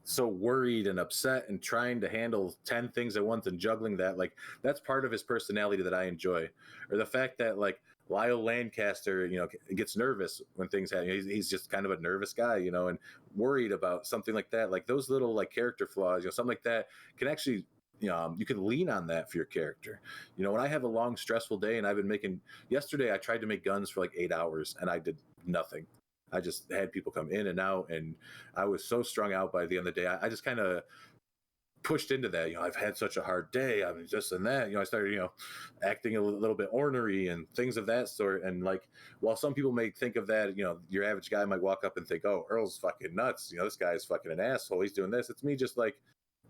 D: so worried and upset and trying to handle 10 things at once and juggling that. Like, that's part of his personality that I enjoy. Or the fact that like Lyle Lancaster, gets nervous when things happen. He's just kind of a nervous guy, and worried about something like that. Like those little like character flaws, something like that can actually, you can lean on that for your character. When I have a long, stressful day and I've been yesterday I tried to make guns for like 8 hours and I did nothing. I just had people come in and out, and I was so strung out by the end of the day. I just kind of pushed into that. I've had such a hard day. I mean, just in that, I started, acting a little bit ornery and things of that sort. And like, while some people may think of that, your average guy might walk up and think, oh, Earl's fucking nuts. This guy's fucking an asshole. He's doing this. It's me just like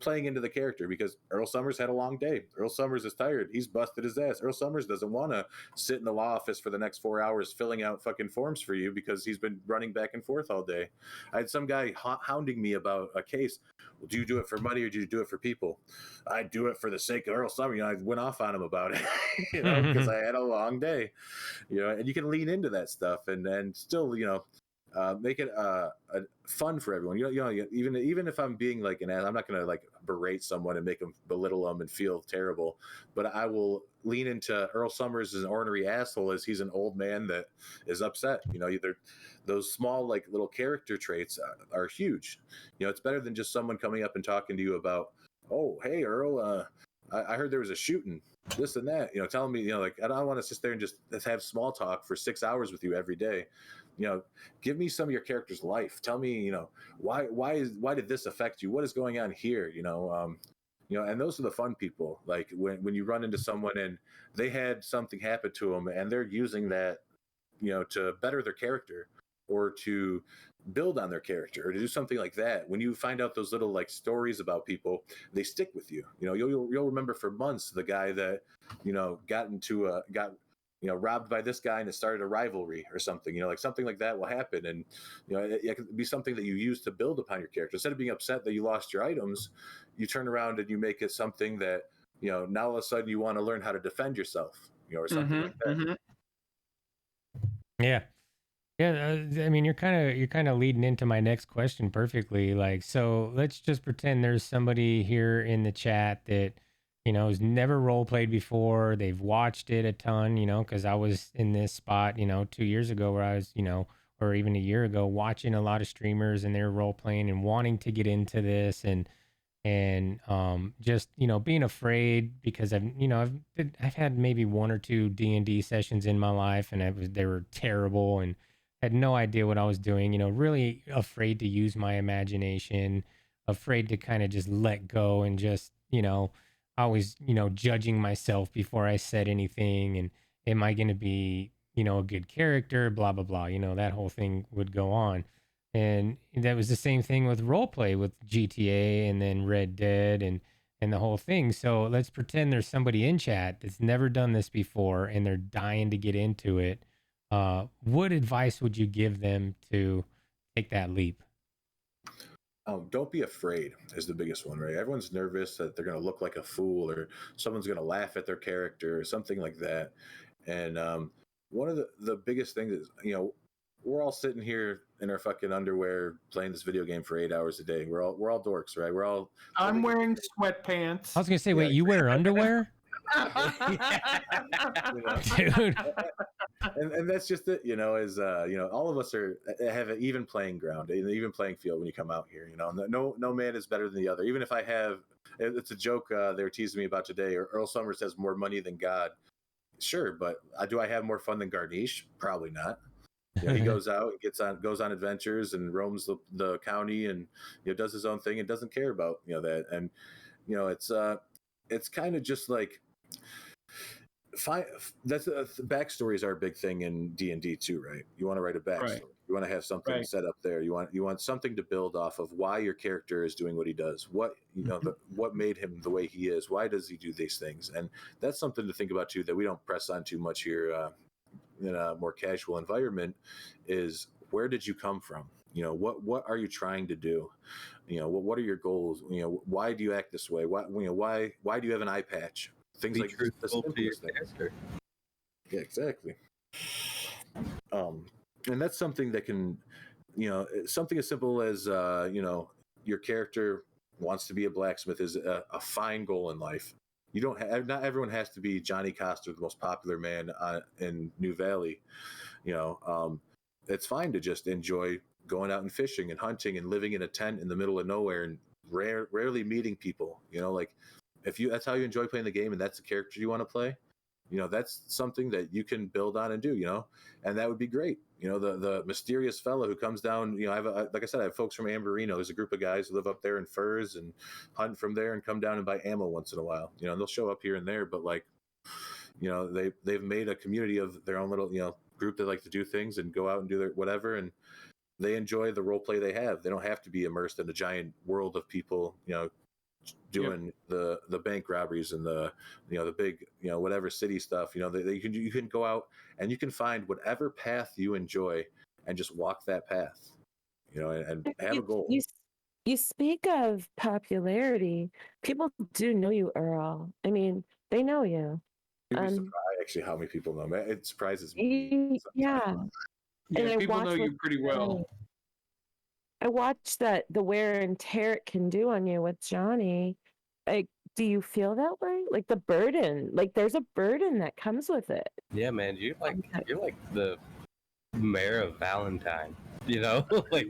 D: playing into the character, because Irl Summers had a long day. Irl Summers is tired. He's busted his ass. Irl Summers doesn't want to sit in the law office for the next 4 hours filling out fucking forms for you because he's been running back and forth all day. I had some guy hounding me about a case. Well, do you do it for money or do you do it for people? I do it for the sake of Earl Summers. I went off on him about it, because I had a long day, and you can lean into that stuff and still, make it fun for everyone. Even if I'm being like an ass, I'm not going to like berate someone and make them belittle them and feel terrible. But I will lean into Earl Summers as an ornery asshole, as he's an old man that is upset. Either those small like little character traits are huge. It's better than just someone coming up and talking to you about, oh, hey, Earl, I heard there was a shooting, this and that. Telling me, like, I don't want to sit there and just have small talk for 6 hours with you every day. Give me some of your character's life. Tell me, why did this affect you? What is going on here? And those are the fun people. Like when you run into someone and they had something happen to them and they're using that, to better their character or to build on their character or to do something like that. When you find out those little like stories about people, they stick with you. You'll remember for months the guy that, got robbed by this guy and it started a rivalry or something, like something like that will happen. And, it can be something that you use to build upon your character. Instead of being upset that you lost your items, you turn around and you make it something that, now all of a sudden you want to learn how to defend yourself, or something like that.
E: Mm-hmm.
A: Yeah. I mean, you're kind of leading into my next question perfectly. Like, so let's just pretend there's somebody here in the chat that, has never role played before. They've watched it a ton, because I was in this spot, 2 years ago where I was, or even a year ago, watching a lot of streamers and they're role playing and wanting to get into this and just, being afraid because I've had maybe 1 or 2 D&D sessions in my life and they were terrible and had no idea what I was doing, really afraid to use my imagination, afraid to kind of just let go and just, always, judging myself before I said anything. And am I going to be, a good character, blah, blah, blah, that whole thing would go on. And that was the same thing with role play with GTA and then Red Dead and the whole thing. So let's pretend there's somebody in chat that's never done this before and they're dying to get into it. What advice would you give them to take that leap?
D: Don't be afraid is the biggest one, right? Everyone's nervous that they're going to look like a fool or someone's going to laugh at their character or something like that. And one of the biggest things is, we're all sitting here in our fucking underwear playing this video game for 8 hours a day. We're all dorks, right?
E: I'm wearing sweatpants.
A: I was going to say, wait, you wear underwear? Dude.
D: And that's just it, is all of us have an even playing ground, an even playing field when you come out here. No man is better than the other. Even if I have, it's a joke they were teasing me about today. Earl Summers has more money than God. Sure, but do I have more fun than Garnish? Probably not. He goes out and goes on adventures and roams the county and does his own thing and doesn't care about that. And it's kind of just like That's backstories are a big thing in D&D too, right? You want to write a backstory.
E: Right.
D: You want to have something
E: Right.
D: set up there. You want something to build off of why your character is doing what he does. What what made him the way he is. Why does he do these things? And that's something to think about too that we don't press on too much here in a more casual environment. Is where did you come from? What are you trying to do? What are your goals? Why do you act this way? Why do you have an eye patch? Things
B: Be
D: like
B: truthful to your
D: things.
B: character.
D: Yeah, exactly. And that's something that can, something as simple as your character wants to be a blacksmith is a fine goal in life. You don't have, not everyone has to be Johnny Coster, the most popular man in New Valley. It's fine to just enjoy going out and fishing and hunting and living in a tent in the middle of nowhere and rarely meeting people. Like if that's how you enjoy playing the game and that's the character you want to play, that's something that you can build on and do, and that would be great. The mysterious fellow who comes down, I have like I said, I have folks from Amberino. There's a group of guys who live up there in furs and hunt from there and come down and buy ammo once in a while, and they'll show up here and there, but like, they've made a community of their own little, group that like to do things and go out and do their whatever, and they enjoy the role play they have. They don't have to be immersed in a giant world of people, doing the bank robberies and the big whatever city stuff. You can go out and you can find whatever path you enjoy and just walk that path, and have a goal.
C: You speak of popularity. People do know you, Earl. I mean, they know you.
D: You'd be surprised actually how many people know me. It surprises me sometimes.
C: Yeah.
E: Yeah,
C: And
E: people know you pretty well.
C: I watched that the wear and tear it can do on you with Johnny. Like, do you feel that way? Like the burden, like there's a burden that comes with it.
B: Yeah, man, you're like the mayor of Valentine. Like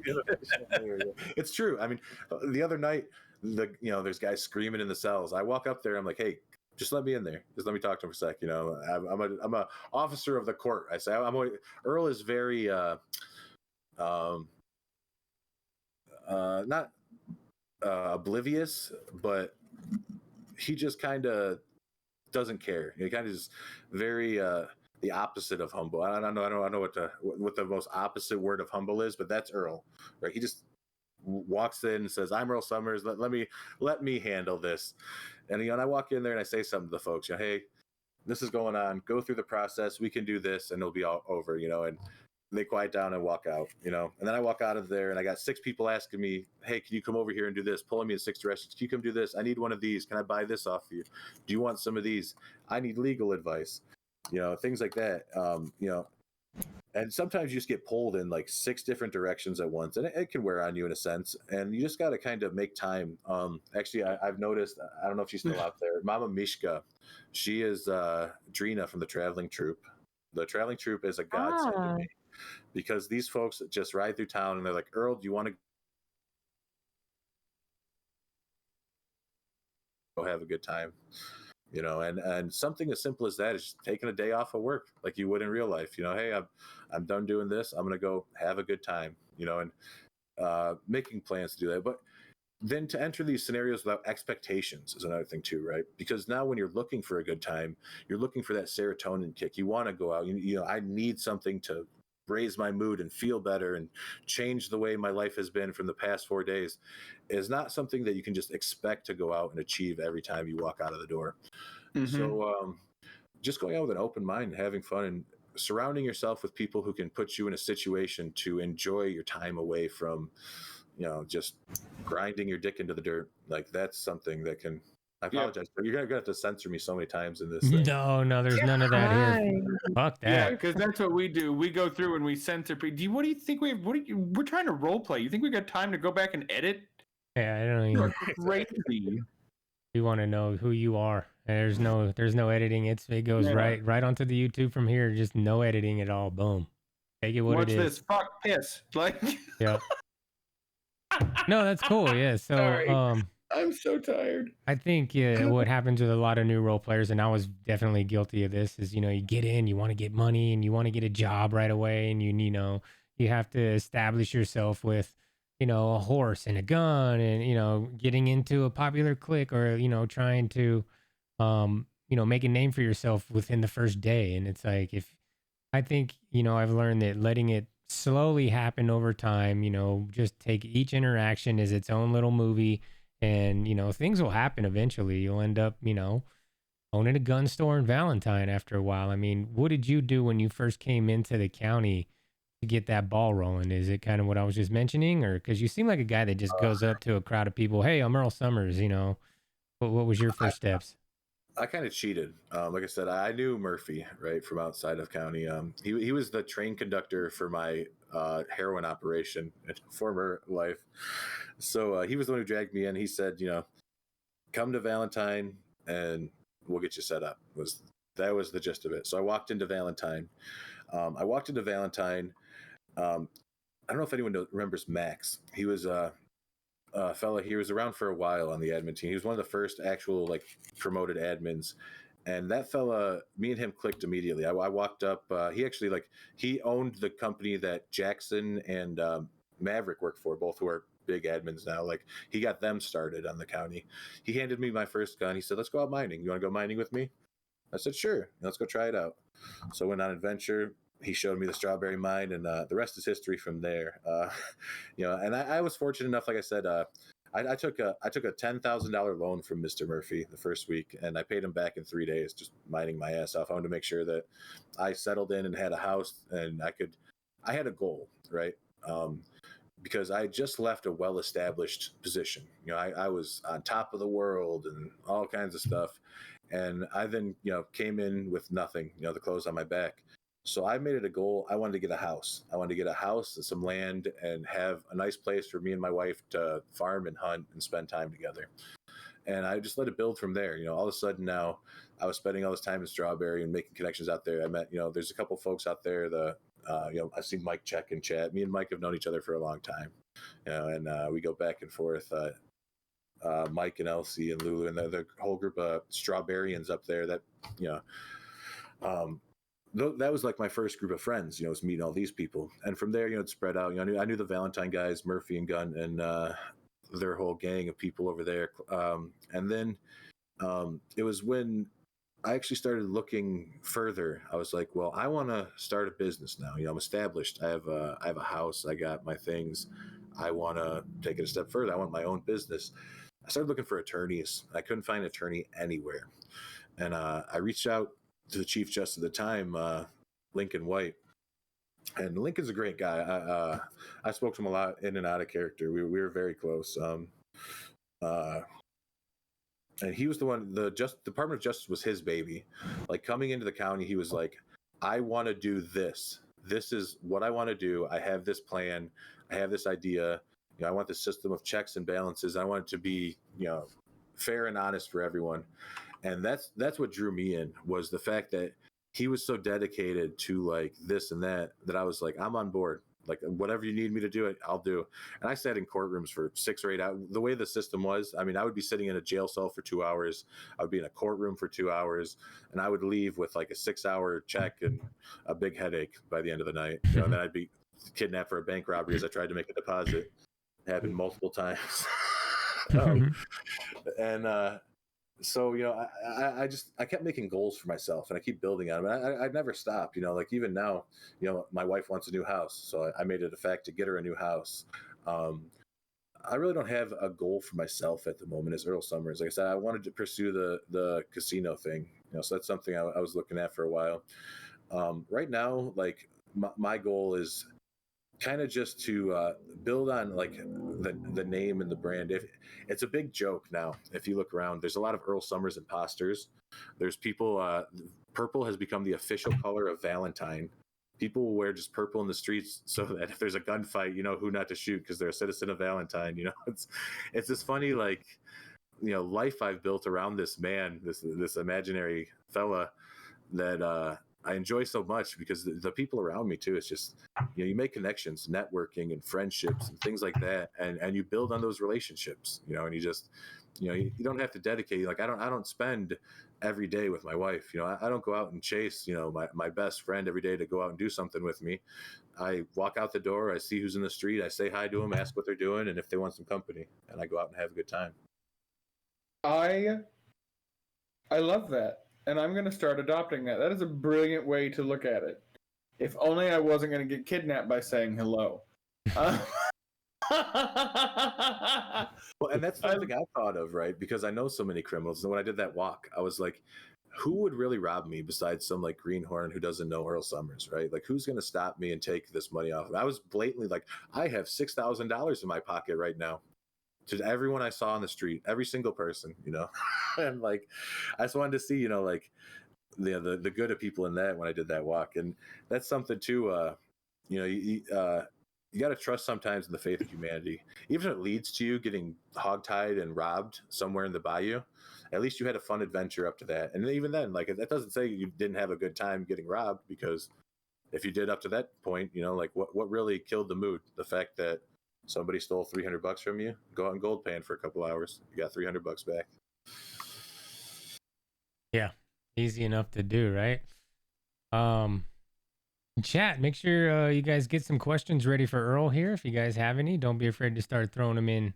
D: It's true. I mean, the other night, there's guys screaming in the cells. I walk up there. I'm like, hey, just let me in there. Just let me talk to him for a sec. I'm a officer of the court. I say Earl is very not oblivious, but he just kind of doesn't care. He kind of is very the opposite of humble. I don't know what the most opposite word of humble is, but that's Earl, right? He just walks in and says, "I'm Irl Summers. Let me handle this." And and I walk in there and I say something to the folks. Hey, this is going on. Go through the process. We can do this, and it'll be all over. And they quiet down and walk out. And then I walk out of there, and I got 6 people asking me, "Hey, can you come over here and do this?" Pulling me in 6 directions. Can you come do this? I need one of these. Can I buy this off you? Do you want some of these? I need legal advice. Things like that. And sometimes you just get pulled in like 6 different directions at once, and it can wear on you in a sense. And you just got to kind of make time. Actually, I've noticed. I don't know if she's still out there. Mama Mishka, she is Drina from the Traveling Troupe. The Traveling Troupe is a godsend to me because these folks just ride through town and they're like, "Earl, do you want to go have a good time?" And something as simple as that is just taking a day off of work like you would in real life. Hey, I'm done doing this. I'm going to go have a good time, and making plans to do that. But then to enter these scenarios without expectations is another thing too, right? Because now when you're looking for a good time, you're looking for that serotonin kick. You want to go out, I need something to raise my mood and feel better and change the way my life has been from the past 4 days is not something that you can just expect to go out and achieve every time you walk out of the door. Mm-hmm. So just going out with an open mind and having fun and surrounding yourself with people who can put you in a situation to enjoy your time away from, just grinding your dick into the dirt. Like that's something that can, I apologize, but you're gonna have to censor me so many times in this thing.
A: No, there's none of that here. Fuck that.
E: Yeah, because that's what we do. We go through and we censor people. What do you think we're trying to role play? You think we got time to go back and edit?
A: Yeah, I don't even.
E: Crazy.
A: You want to know who you are. There's no editing. It goes right onto the YouTube from here. Just no editing at all. Boom. Take it what
E: Watch
A: it is.
E: this. Fuck piss. Like.
A: Yeah. No, that's cool. Yeah. So
E: Sorry. I'm so tired.
A: I think what happens with a lot of new role players, and I was definitely guilty of this, is you get in, you want to get money, and you want to get a job right away, and you have to establish yourself with a horse and a gun, and getting into a popular clique, or trying to make a name for yourself within the first day. And it's like, if I think, I've learned that letting it slowly happen over time, just take each interaction as its own little movie. And, things will happen eventually. You'll end up, owning a gun store in Valentine after a while. I mean, what did you do when you first came into the county to get that ball rolling? Is it kind of what I was just mentioning? Or because you seem like a guy that just goes up to a crowd of people, hey, I'm Earl Summers, what was your first steps?
D: I kind of cheated. Like I said, I knew Murphy right from outside of county. He was the train conductor for my heroin operation in former life. So he was the one who dragged me in. He said, come to Valentine and we'll get you set up. That was the gist of it. So I walked into Valentine. I don't know if anyone remembers Max. He was fella. He was around for a while on the admin team. He was one of the first actual promoted admins, and that fella, me and him clicked immediately. I walked up. He owned the company that Jackson and Maverick worked for, both who are big admins now. Like, he got them started on the county. He handed me my first gun. He said, "Let's go out mining. You want to go mining with me?" I said, "Sure. Let's go try it out." So I went on an adventure. He showed me the strawberry mine, and the rest is history from there. And I was fortunate enough, like I said, I took a $10,000 loan from Mr. Murphy the first week, and I paid him back in 3 days, just mining my ass off. I wanted to make sure that I settled in and had a house, and I had a goal, right? Because I just left a well-established position. I was on top of the world and all kinds of stuff. And I then, came in with nothing, the clothes on my back. So I made it a goal. I wanted to get a house. I wanted to get a house and some land and have a nice place for me and my wife to farm and hunt and spend time together. And I just let it build from there. All of a sudden now I was spending all this time in Strawberry and making connections out there. I met, there's a couple folks out there. I've seen Mike check and chat. Me and Mike have known each other for a long time, and we go back and forth. Mike and Elsie and Lulu and the whole group of Strawberrians up there that, that was like my first group of friends, was meeting all these people. And from there, it spread out. I knew the Valentine guys, Murphy and Gunn, and their whole gang of people over there. And then it was when I actually started looking further. I was like, well, I want to start a business now. I'm established. I have a house. I got my things. I want to take it a step further. I want my own business. I started looking for attorneys. I couldn't find an attorney anywhere. And I reached out to the Chief Justice at the time, Lincoln White. And Lincoln's a great guy. I spoke to him a lot in and out of character. We were very close. And he was the one, the Department of Justice was his baby. Like, coming into the county, he was like, I want to do this. This is what I want to do. I have this plan. I have this idea. I want the system of checks and balances. I want it to be, fair and honest for everyone. And that's what drew me in, was the fact that he was so dedicated to this and that I was like, I'm on board. Like, whatever you need me to do, I'll do. And I sat in courtrooms for 6 or 8 hours. The way the system was, I mean, I would be sitting in a jail cell for 2 hours. I would be in a courtroom for 2 hours, and I would leave with a 6-hour check and a big headache by the end of the night. And then I'd be kidnapped for a bank robbery as I tried to make a deposit. It happened multiple times. So, I kept making goals for myself, and I keep building on them. I'd never stop, even now, my wife wants a new house. So I made it a fact to get her a new house. I really don't have a goal for myself at the moment as Irl Summers. Like I said, I wanted to pursue the casino thing, so that's something I was looking at for a while. Right now, my goal is kind of just to build on the name and the brand. If it's a big joke now, if you look around, there's a lot of Earl Summers imposters. There's people. Purple has become the official color of Valentine. People will wear just purple in the streets so that if there's a gunfight, you know who not to shoot because they're a citizen of Valentine. It's this funny life I've built around this man, this imaginary fella that I enjoy so much, because the people around me too. It's just, you make connections, networking and friendships and things like that. And you build on those relationships, and you just, you don't have to dedicate. I don't spend every day with my wife. I don't go out and chase, my best friend every day to go out and do something with me. I walk out the door, I see who's in the street, I say hi to them, ask what they're doing, and if they want some company, and I go out and have a good time.
E: I love that. and I'm going to start adopting that. That is a brilliant way to look at it. If only I wasn't going to get kidnapped by saying hello.
D: Well, and that's something I thought of, right? Because I know so many criminals. And when I did that walk, I was like, who would really rob me besides some like greenhorn who doesn't know Irl Summers, right? Like, who's going to stop me and take this money off of me? I was blatantly like, I have $6,000 in my pocket right now. To everyone I saw on the street, every single person, you know, and like, I just wanted to see, you know, like the good of people in that when I did that walk, and that's something too. You know, you got to trust sometimes in the faith of humanity, even if it leads to you getting hogtied and robbed somewhere in the bayou. At least you had a fun adventure up to that, and even then, like that doesn't say you didn't have a good time getting robbed, because if you did up to that point, you know, like what really killed the mood? The fact that somebody stole $300 from you, go out and gold pan for a couple hours, you got $300 back.
A: Yeah, easy enough to do, right? Chat, make sure you guys get some questions ready for Earl here. If you guys have any, don't be afraid to start throwing them in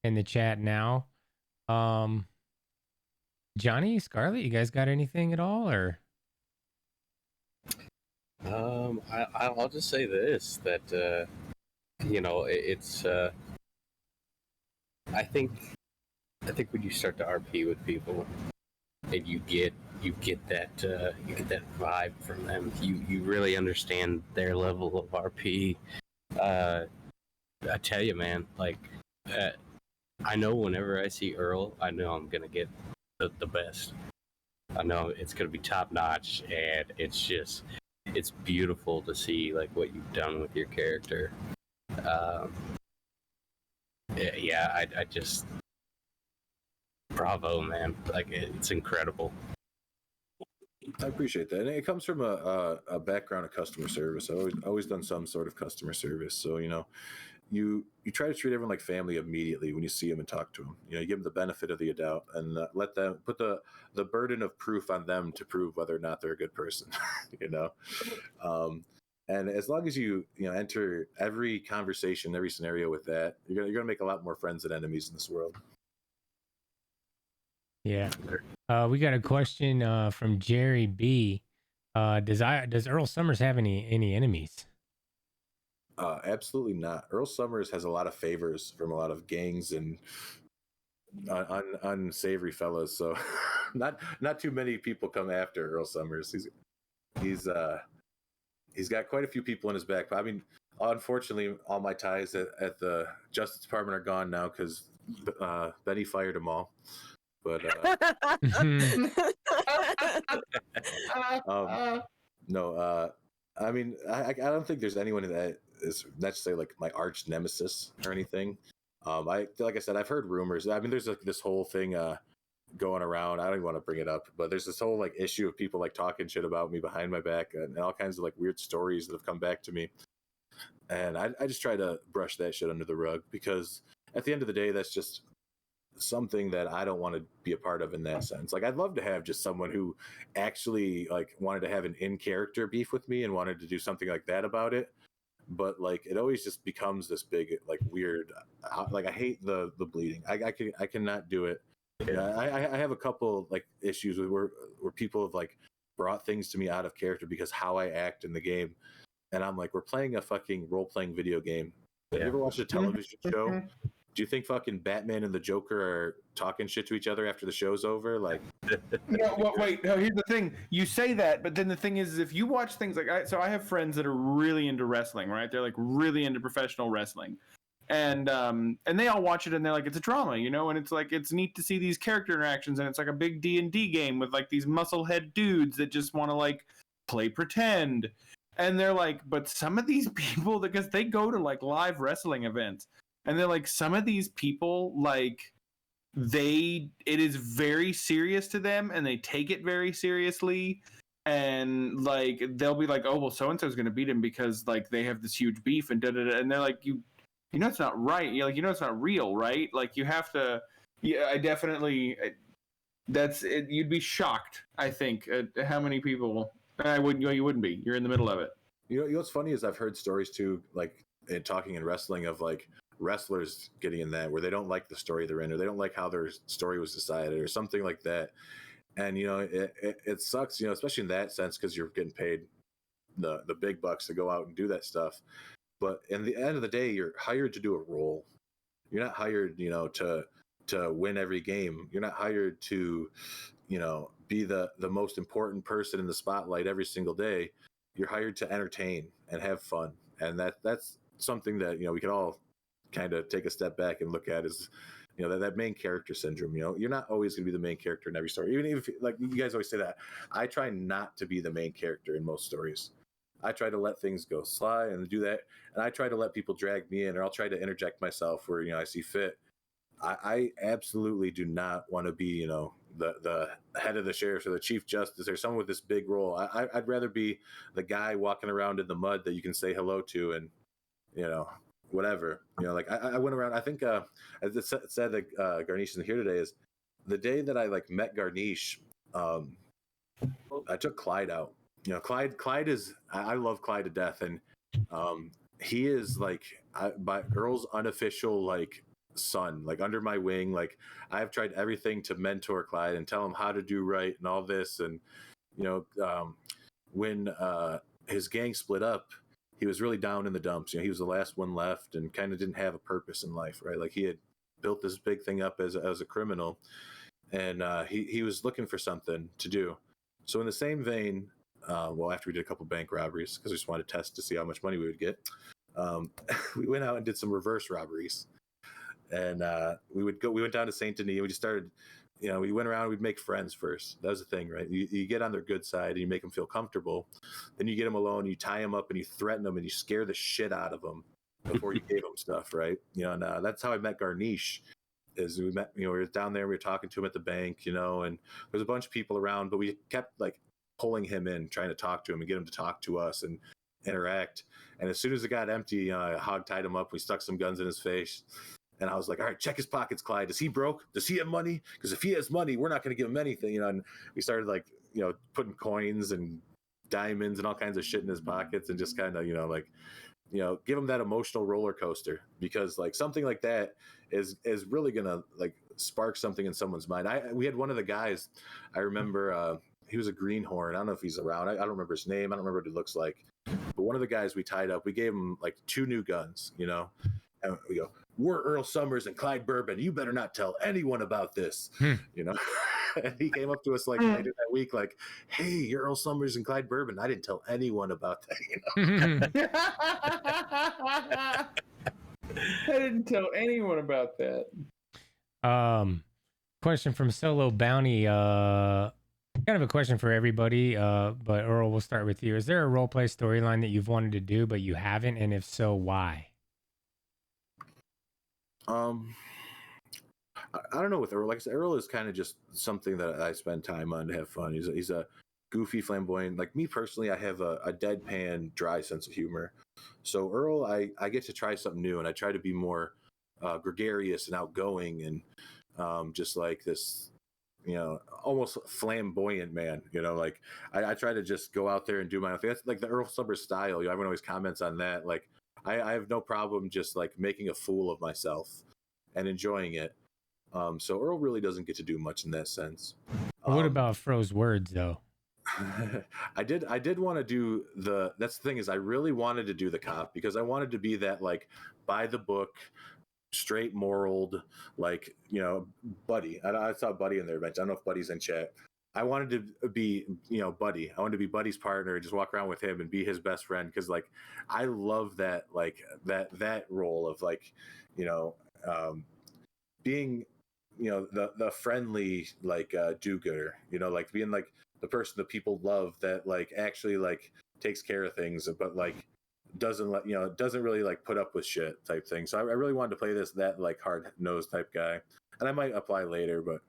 A: the chat now. Johnny, Scarlett, you guys got anything at all, or?
B: I'll just say this, that you know, it's I think when you start to RP with people and you get that vibe from them, you really understand their level of RP. I tell you, man, like I know whenever I see Earl, I know I'm gonna get the best. I know it's gonna be top notch, and it's beautiful to see like what you've done with your character. I just bravo, man! Like it's incredible.
D: I appreciate that, and it comes from a background of customer service. I've always done some sort of customer service, so you know, you try to treat everyone like family immediately when you see them and talk to them. You know, you give them the benefit of the doubt and let them put the burden of proof on them to prove whether or not they're a good person. You know, and as long as you enter every conversation, every scenario with that, you're gonna make a lot more friends than enemies in this world.
A: Yeah. We got a question from Jerry B. Does Earl Summers have any enemies?
D: Absolutely not. Earl Summers has a lot of favors from a lot of gangs and unsavory fellas. So not too many people come after Earl Summers. He's got quite a few people in his back. I mean, unfortunately, all my ties at the Justice Department are gone now because Benny fired them all. But no, I mean, I don't think there's anyone that is necessarily like my arch nemesis or anything. Like I said, I've heard rumors. I mean, there's like this whole thing going around. I don't even want to bring it up, but there's this whole like issue of people like talking shit about me behind my back and all kinds of like weird stories that have come back to me. And I just try to brush that shit under the rug, because at the end of the day, that's just something that I don't want to be a part of in that sense. Like, I'd love to have just someone who actually like wanted to have an in-character beef with me and wanted to do something like that about it. But like, it always just becomes this big, like weird, like I hate the bleeding. I cannot do it. Yeah, I have a couple like issues where people have like brought things to me out of character because how I act in the game. And I'm like, we're playing a fucking role-playing video game. Have you ever watched a television show? Do you think fucking Batman and the Joker are talking shit to each other after the show's over? Like,
E: no, well, wait. No, here's the thing. You say that, but then the thing is, if you watch things like, I have friends that are really into wrestling, right? They're like really into professional wrestling, and they all watch it and they're like, it's a drama, you know, and it's like it's neat to see these character interactions, and it's like a big D&D game with like these musclehead dudes that just want to like play pretend, and they're like, but some of these people, because they go to like live wrestling events. And they're like, some of these people, like, it is very serious to them and they take it very seriously. And like, they'll be like, oh, well, so-and-so's going to beat him because like they have this huge beef and da-da-da. And they're like, you know, it's not right. You're like, you know, it's not real, right? Like you have to, yeah, I definitely, that's it. You'd be shocked, I think, at how many people, you wouldn't be. You're in the middle of it.
D: You know what's funny is I've heard stories too, like in talking in wrestling of like, wrestlers getting in that where they don't like the story they're in, or they don't like how their story was decided or something like that, And it sucks, especially in that sense, because you're getting paid the big bucks to go out and do that stuff. But in the end of the day, you're hired to do a role. You're not hired, to win every game. You're not hired to, be the most important person in the spotlight every single day. You're hired to entertain and have fun, and that's something that we can all kind of take a step back and look at is that main character syndrome. You're not always going to be the main character in every story, even if, like you guys always say that. I try not to be the main character in most stories. I try to let things go sly and do that, and I try to let people drag me in, or I'll try to interject myself where I see fit. I absolutely do not want to be the head of the sheriff or the chief justice or someone with this big role. I'd rather be the guy walking around in the mud that you can say hello to and whatever. Like I went around. I think as it said that Garnish isn't here today, is the day that I met Garnish. I took Clyde out. Clyde is, I love Clyde to death, and he is by Earl's unofficial son, under my wing. I've tried everything to mentor Clyde and tell him how to do right and all this. And when his gang split up, he was really down in the dumps. He was the last one left and kind of didn't have a purpose in life, right? He had built this big thing up as a criminal, and he was looking for something to do. So in the same vein, after we did a couple bank robberies, because we just wanted to test to see how much money we would get, we went out and did some reverse robberies. And we went down to Saint Denis, and we just started, we went around, we'd make friends first. That was the thing, right? You get on their good side and you make them feel comfortable. Then you get them alone, you tie them up and you threaten them and you scare the shit out of them before you gave them stuff, right? And that's how I met Garnish. Is we met, we were down there, we were talking to him at the bank, and there's a bunch of people around, but we kept pulling him in, trying to talk to him and get him to talk to us and interact. And as soon as it got empty, I hog-tied him up. We stuck some guns in his face. And I was like, all right, check his pockets, Clyde. Is he broke? Does he have money? Because if he has money, we're not going to give him anything. And we started putting coins and diamonds and all kinds of shit in his pockets and just kind of, give him that emotional roller coaster, because something like that is really going to spark something in someone's mind. We had one of the guys, I remember, he was a greenhorn. I don't know if he's around. I don't remember his name. I don't remember what he looks like. But one of the guys we tied up, we gave him 2 new guns, and we go, we're Irl Summers and Clyde Bourbon. You better not tell anyone about this, And he came up to us later that week, hey, you're Irl Summers and Clyde Bourbon. I didn't tell anyone about that,
E: I didn't tell anyone about that.
A: Question from Solo Bounty. Kind of a question for everybody, but Earl, we'll start with you. Is there a roleplay storyline that you've wanted to do but you haven't, and if so, why?
D: I don't know with Earl. Like I said, Earl is kind of just something that I spend time on to have fun. He's a goofy, flamboyant. Like me personally, I have a deadpan, dry sense of humor. So Earl, I get to try something new, and I try to be more gregarious and outgoing, and just like this, almost flamboyant man. I try to just go out there and do my own thing. That's like the Earl Summers style. Everyone always comments on that. I have no problem just making a fool of myself and enjoying it. So Earl really doesn't get to do much in that sense.
A: What about Fro's words though?
D: I did want to do that's the thing, is I really wanted to do the cop, because I wanted to be that by the book, straight moraled, Buddy. I saw Buddy in there, but I don't know if Buddy's in chat. I wanted to be, Buddy. I wanted to be Buddy's partner, just walk around with him and be his best friend. Cause I love that, that role of being, the friendly, do-gooder, being the person that people love that actually takes care of things, but doesn't really put up with shit type thing. So I really wanted to play that hard-nosed type guy, and I might apply later, but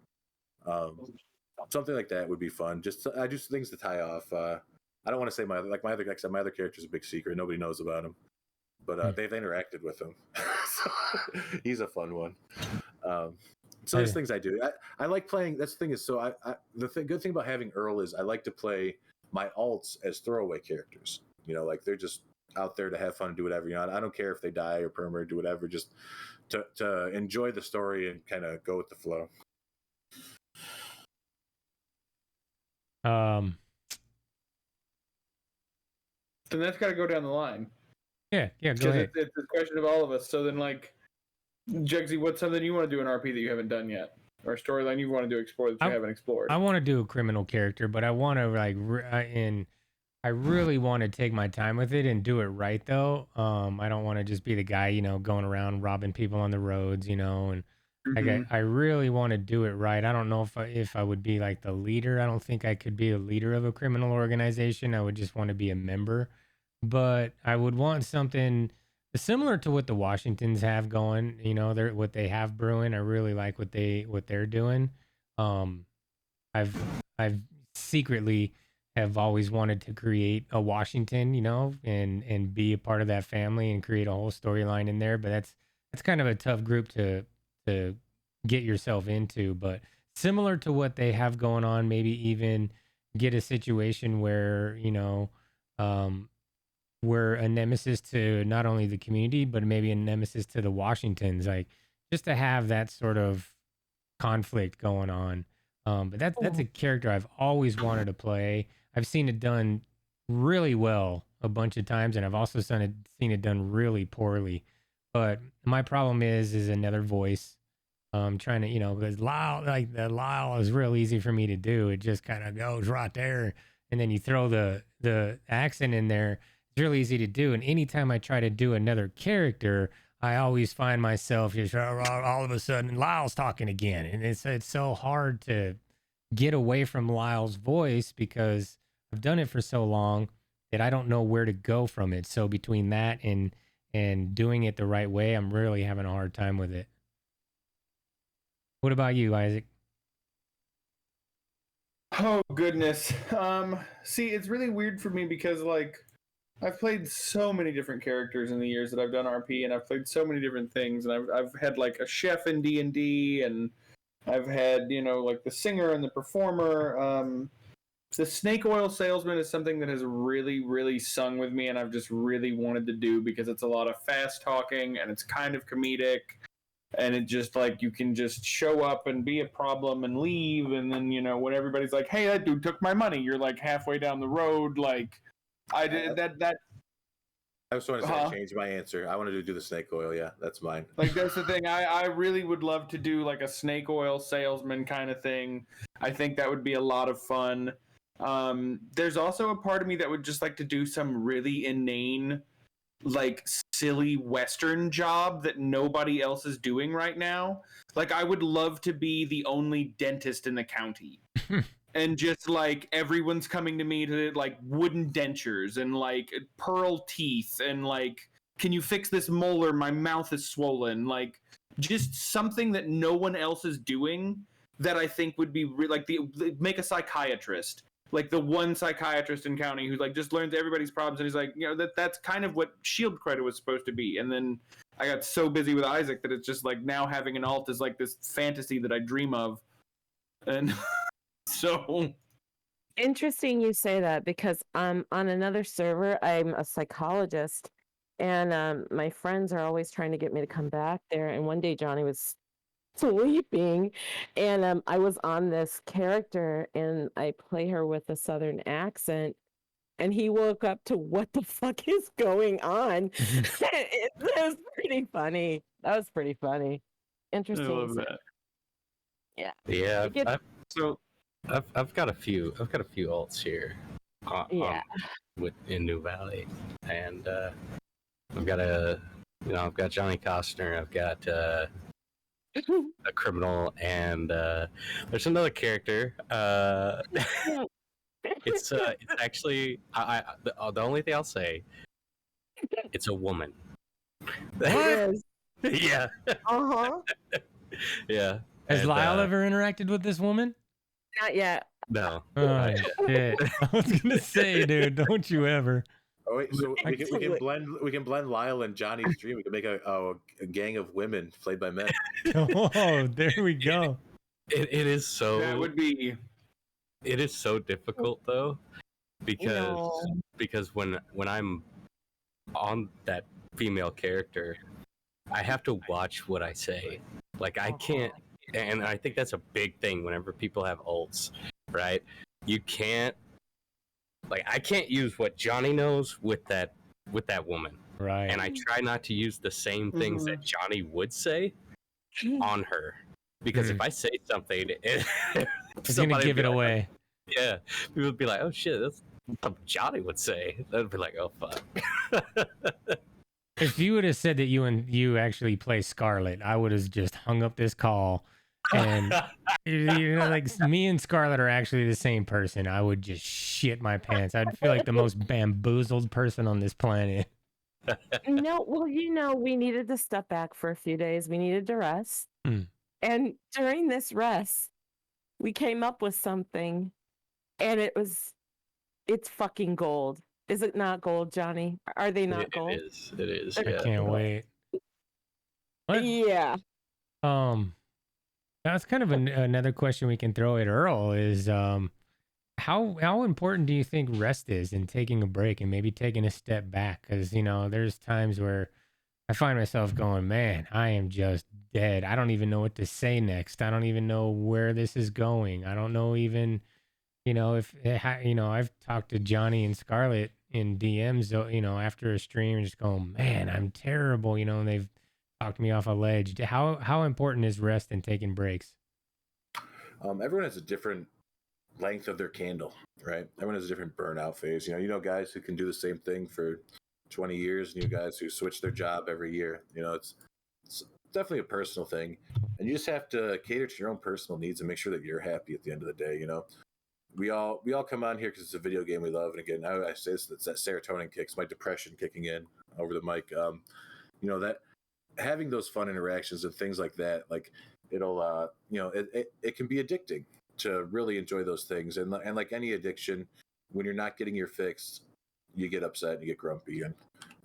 D: something like that would be fun. I do things to tie off. I don't want to say my other character's a big secret. Nobody knows about him, but they've interacted with him. So he's a fun one. So there's things I do. I like playing. That's the thing is, so good thing about having Earl is I like to play my alts as throwaway characters. They're just out there to have fun and do whatever. I don't care if they die or perma or do whatever, just to enjoy the story and kind of go with the flow.
A: Um,
E: Then that's got to go down the line.
A: yeah, go
E: Because
A: ahead.
E: it's a question of all of us. So then, like, Jugsy, what's something you want to do in RP that you haven't done yet? Or a storyline you want to explore that you haven't explored?
A: I want to do a criminal character, but I want to like, I really want to take my time with it and do it right though. I don't want to just be the guy, you know, going around robbing people on the roads, you know, and
E: Mhm.
A: I really want to do it right. I don't know if I would be like the leader. I don't think I could be a leader of a criminal organization. I would just want to be a member, but I would want something similar to what the Washingtons have going. You know, they're what they have brewing. I really like what they're doing. Um, I've I've secretly have always wanted to create a Washington, you know, and be a part of that family and create a whole storyline in there. But that's kind of a tough group to get yourself into. But similar to what they have going on, maybe even get a situation where, you know, um, we're a nemesis to not only the community, but maybe a nemesis to the Washingtons, like just to have that sort of conflict going on. But that's a character I've always wanted to play. I've seen it done really well a bunch of times, and I've also seen it done really poorly. But my problem is another voice. Trying to, you know, because Lyle is real easy for me to do. It just kind of goes right there, and then you throw the accent in there. It's really easy to do. And anytime I try to do another character, I always find myself just all of a sudden Lyle's talking again, and it's so hard to get away from Lyle's voice because I've done it for so long that I don't know where to go from it. So between that and doing it the right way, I'm really having a hard time with it. What about you, Isaac?
E: Oh goodness. See, it's really weird for me because like I've played so many different characters in the years that I've done RP, and I've played so many different things, and I've had like a chef in D&D, and I've had, you know, like the singer and the performer. The snake oil salesman is something that has really, really sung with me, and I've just really wanted to do because it's a lot of fast talking and it's kind of comedic, and it just like you can just show up and be a problem and leave, and then, you know, when everybody's like, "Hey, that dude took my money," you're like halfway down the road, like I did that.
D: I was trying to say I changed my answer. I wanted to do the snake oil. Yeah, that's mine.
E: Like that's the thing. I really would love to do like a snake oil salesman kind of thing. I think that would be a lot of fun. There's also a part of me that would just like to do some really inane, like silly Western job that nobody else is doing right now. Like I would love to be the only dentist in the county. And just like everyone's coming to me to like wooden dentures and like pearl teeth and like, can you fix this molar? My mouth is swollen. Like just something that no one else is doing that I think would be like make a psychiatrist, like the one psychiatrist in county who like just learns everybody's problems, and he's like, you know, that's kind of what Shield Credit was supposed to be. And then I got so busy with Isaac that it's just like now having an alt is like this fantasy that I dream of, and so
C: Interesting you say that because on another server, I'm a psychologist, and my friends are always trying to get me to come back there. And one day Johnny was sleeping, and I was on this character, and I play her with a southern accent, and he woke up to what the fuck is going on. It was pretty funny. That was pretty funny.
E: I
C: Interesting.
E: love that.
C: Yeah.
B: Yeah,
C: It gets-
B: I've got a few alts here.
C: Yeah.
B: In New Valley, and I've got Johnny Costner. I've got a criminal, and there's another character. It's actually the only thing I'll say. It's a woman.
C: It is.
B: Yeah.
C: Uh-huh.
B: Yeah.
A: Has
B: And,
A: Lyle ever interacted with this woman?
C: Not yet.
B: No.
A: Oh shit! I was gonna say, dude, don't you ever?
D: Oh wait, so we can
C: Actually-
D: blend Lyle and Johnny's dream. We can make a gang of women played by men.
A: Oh, there we go.
B: It is so.
E: That would be.
B: It is so difficult though, because
C: No.
B: because when I'm on that female character, I have to watch what I say. Like I can't, and I think that's a big thing whenever people have ults, right? you can't, like, I can't use what Johnny knows with that woman,
A: Right.
B: and I try not to use the same things that Johnny would say on her, because if I say something,
A: It's gonna
B: somebody
A: give
B: would
A: it
B: be like,
A: away.
B: yeah, people would be like, "Oh shit, that's what Johnny would say." That'd be like, "Oh fuck."
A: If you would have said that you actually play Scarlet, I would have just hung up this call. And like me and Scarlet are actually the same person. I would just shit my pants. I'd feel like the most bamboozled person on this planet.
C: No, well, we needed to step back for a few days. We needed to rest.
A: Hmm.
C: And during this rest, we came up with something, and it's fucking gold. Is it not gold, Johnny? Are they not gold?
B: It is.
A: I
B: Yeah.
A: can't wait. What?
C: Yeah.
A: That's kind of another question we can throw at Earl is how important do you think rest is in taking a break and maybe taking a step back? Because there's times where I find myself going, man, I am just dead. I don't even know what to say next. I don't even know where this is going. I don't know even if I've talked to Johnny and Scarlett in DMs, after a stream, and just going, man, I'm terrible. And they've talked me off a ledge. How important is rest and taking breaks?
D: Everyone has a different length of their candle, right? Everyone has a different burnout phase. Guys who can do the same thing for 20 years, and you guys who switch their job every year. It's definitely a personal thing, and you just have to cater to your own personal needs and make sure that you're happy at the end of the day. We all come on here because it's a video game we love, and again, I say this, it's that serotonin kicks, my depression kicking in over the mic. That having those fun interactions and things like that, like it'll it can be addicting to really enjoy those things, and like any addiction, when you're not getting your fix, you get upset and you get grumpy and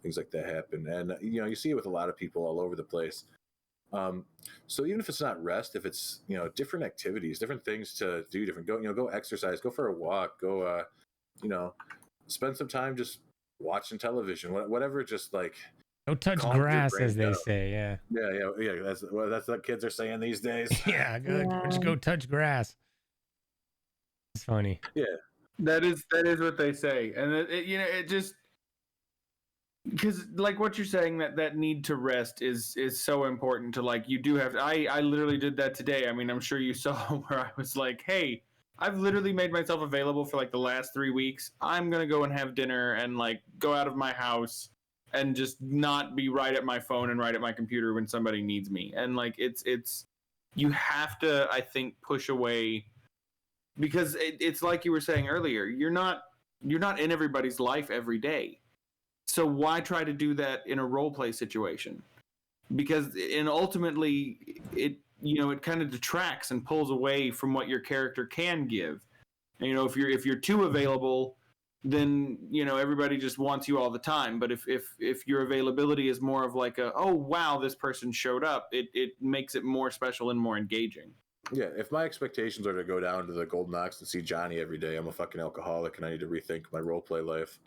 D: things like that happen. And you see it with a lot of people all over the place. So even if it's not rest, if it's different activities, different things to do, go exercise, go for a walk, go spend some time just watching television, whatever, just like
A: Go touch grass, as they say. Yeah.
D: Yeah. That's what kids are saying these days.
A: Yeah. Just go touch grass. It's funny.
D: Yeah.
E: That is what they say, and it just, because like what you're saying, that need to rest is so important. To, like, you do have to, I literally did that today. I mean, I'm sure you saw where I was like, hey, I've literally made myself available for like the last 3 weeks. I'm gonna go and have dinner and like go out of my house and just not be right at my phone and right at my computer when somebody needs me. And like it's you have to, I think, push away, because it's like you were saying earlier, you're not in everybody's life every day. So why try to do that in a role play situation? Because ultimately it kind of detracts and pulls away from what your character can give. And, if you're too available, then everybody just wants you all the time. But if your availability is more of like oh wow, this person showed up, it makes it more special and more engaging.
D: Yeah, if my expectations are to go down to the Golden Ox and see Johnny every day, I'm a fucking alcoholic and I need to rethink my role play life.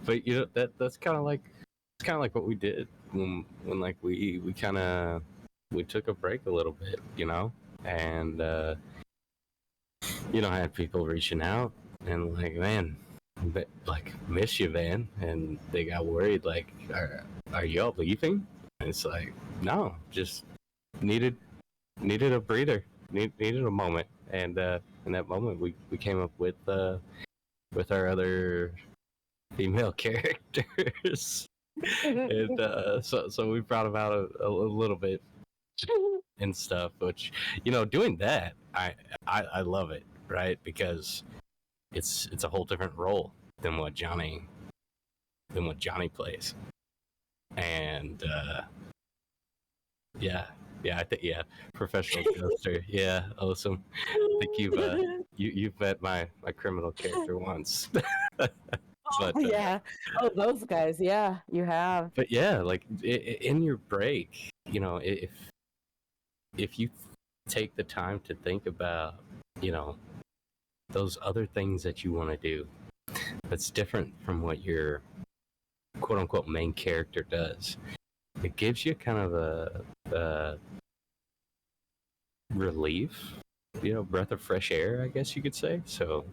B: But that's kind of like what we did when like we took a break a little bit, and I had people reaching out and like, man, like, miss you, man, and they got worried, like, are y'all leaving? And it's like, no, just needed a breather, needed a moment, and in that moment we came up with our other female characters, and so we brought them out a little bit and stuff. Which doing that, I love it, right? Because it's a whole different role than what Johnny plays. And I think professional ghoster. Yeah, awesome. I think you've met my criminal character once. But
C: yeah. Oh, those guys. Yeah, you have.
B: But yeah, like in your break, if you take the time to think about, those other things that you want to do, that's different from what your quote unquote main character does. It gives you kind of a relief breath of fresh air, I guess you could say. So,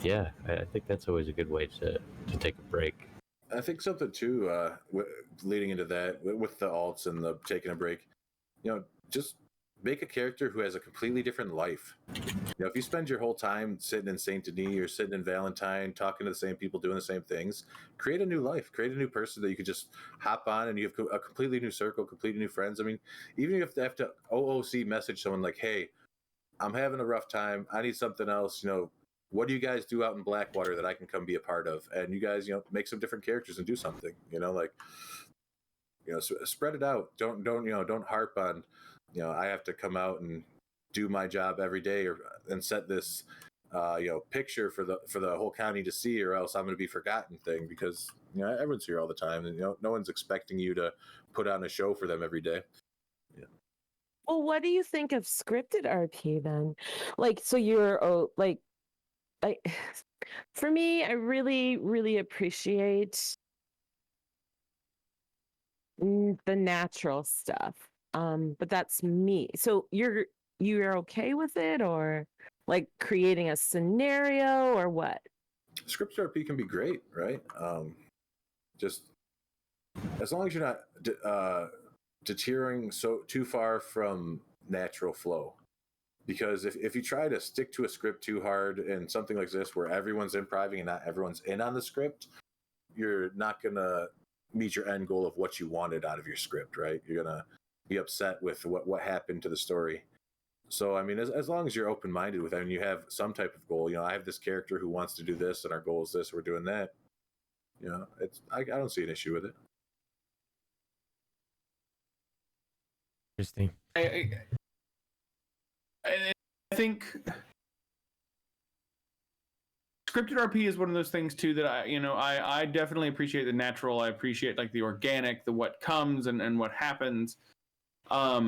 B: yeah, I think that's always a good way to take a break.
D: I think something too, leading into that with the alts and the taking a break, just make a character who has a completely different life. If you spend your whole time sitting in Saint Denis or sitting in Valentine, talking to the same people, doing the same things, create a new life, create a new person that you could just hop on and you have a completely new circle, completely new friends. I mean, even if you have to OOC message someone like, hey, I'm having a rough time. I need something else. What do you guys do out in Blackwater that I can come be a part of? And you guys, make some different characters and do something. Spread it out. Don't harp on. I have to come out and do my job every day and set this, picture for the whole county to see, or else I'm going to be forgotten thing, because everyone's here all the time, and no one's expecting you to put on a show for them every day. Yeah.
C: Well, what do you think of scripted RP then? Like, so you're like, for me, I really, really appreciate the natural stuff. But that's me. So you're okay with it, or like creating a scenario, or what?
D: Scripted RP can be great, right? Just as long as you're not deterring too far from natural flow. Because if you try to stick to a script too hard and something like this where everyone's improvising and not everyone's in on the script, you're not going to meet your end goal of what you wanted out of your script, right? You're going to be upset with what happened to the story. So, I mean, as long as you're open-minded with it and you have some type of goal, I have this character who wants to do this and our goal is this, we're doing that. I don't see an issue with it.
A: Interesting.
E: I think scripted RP is one of those things too that I definitely appreciate the natural. I appreciate like the organic, the what comes and what happens. I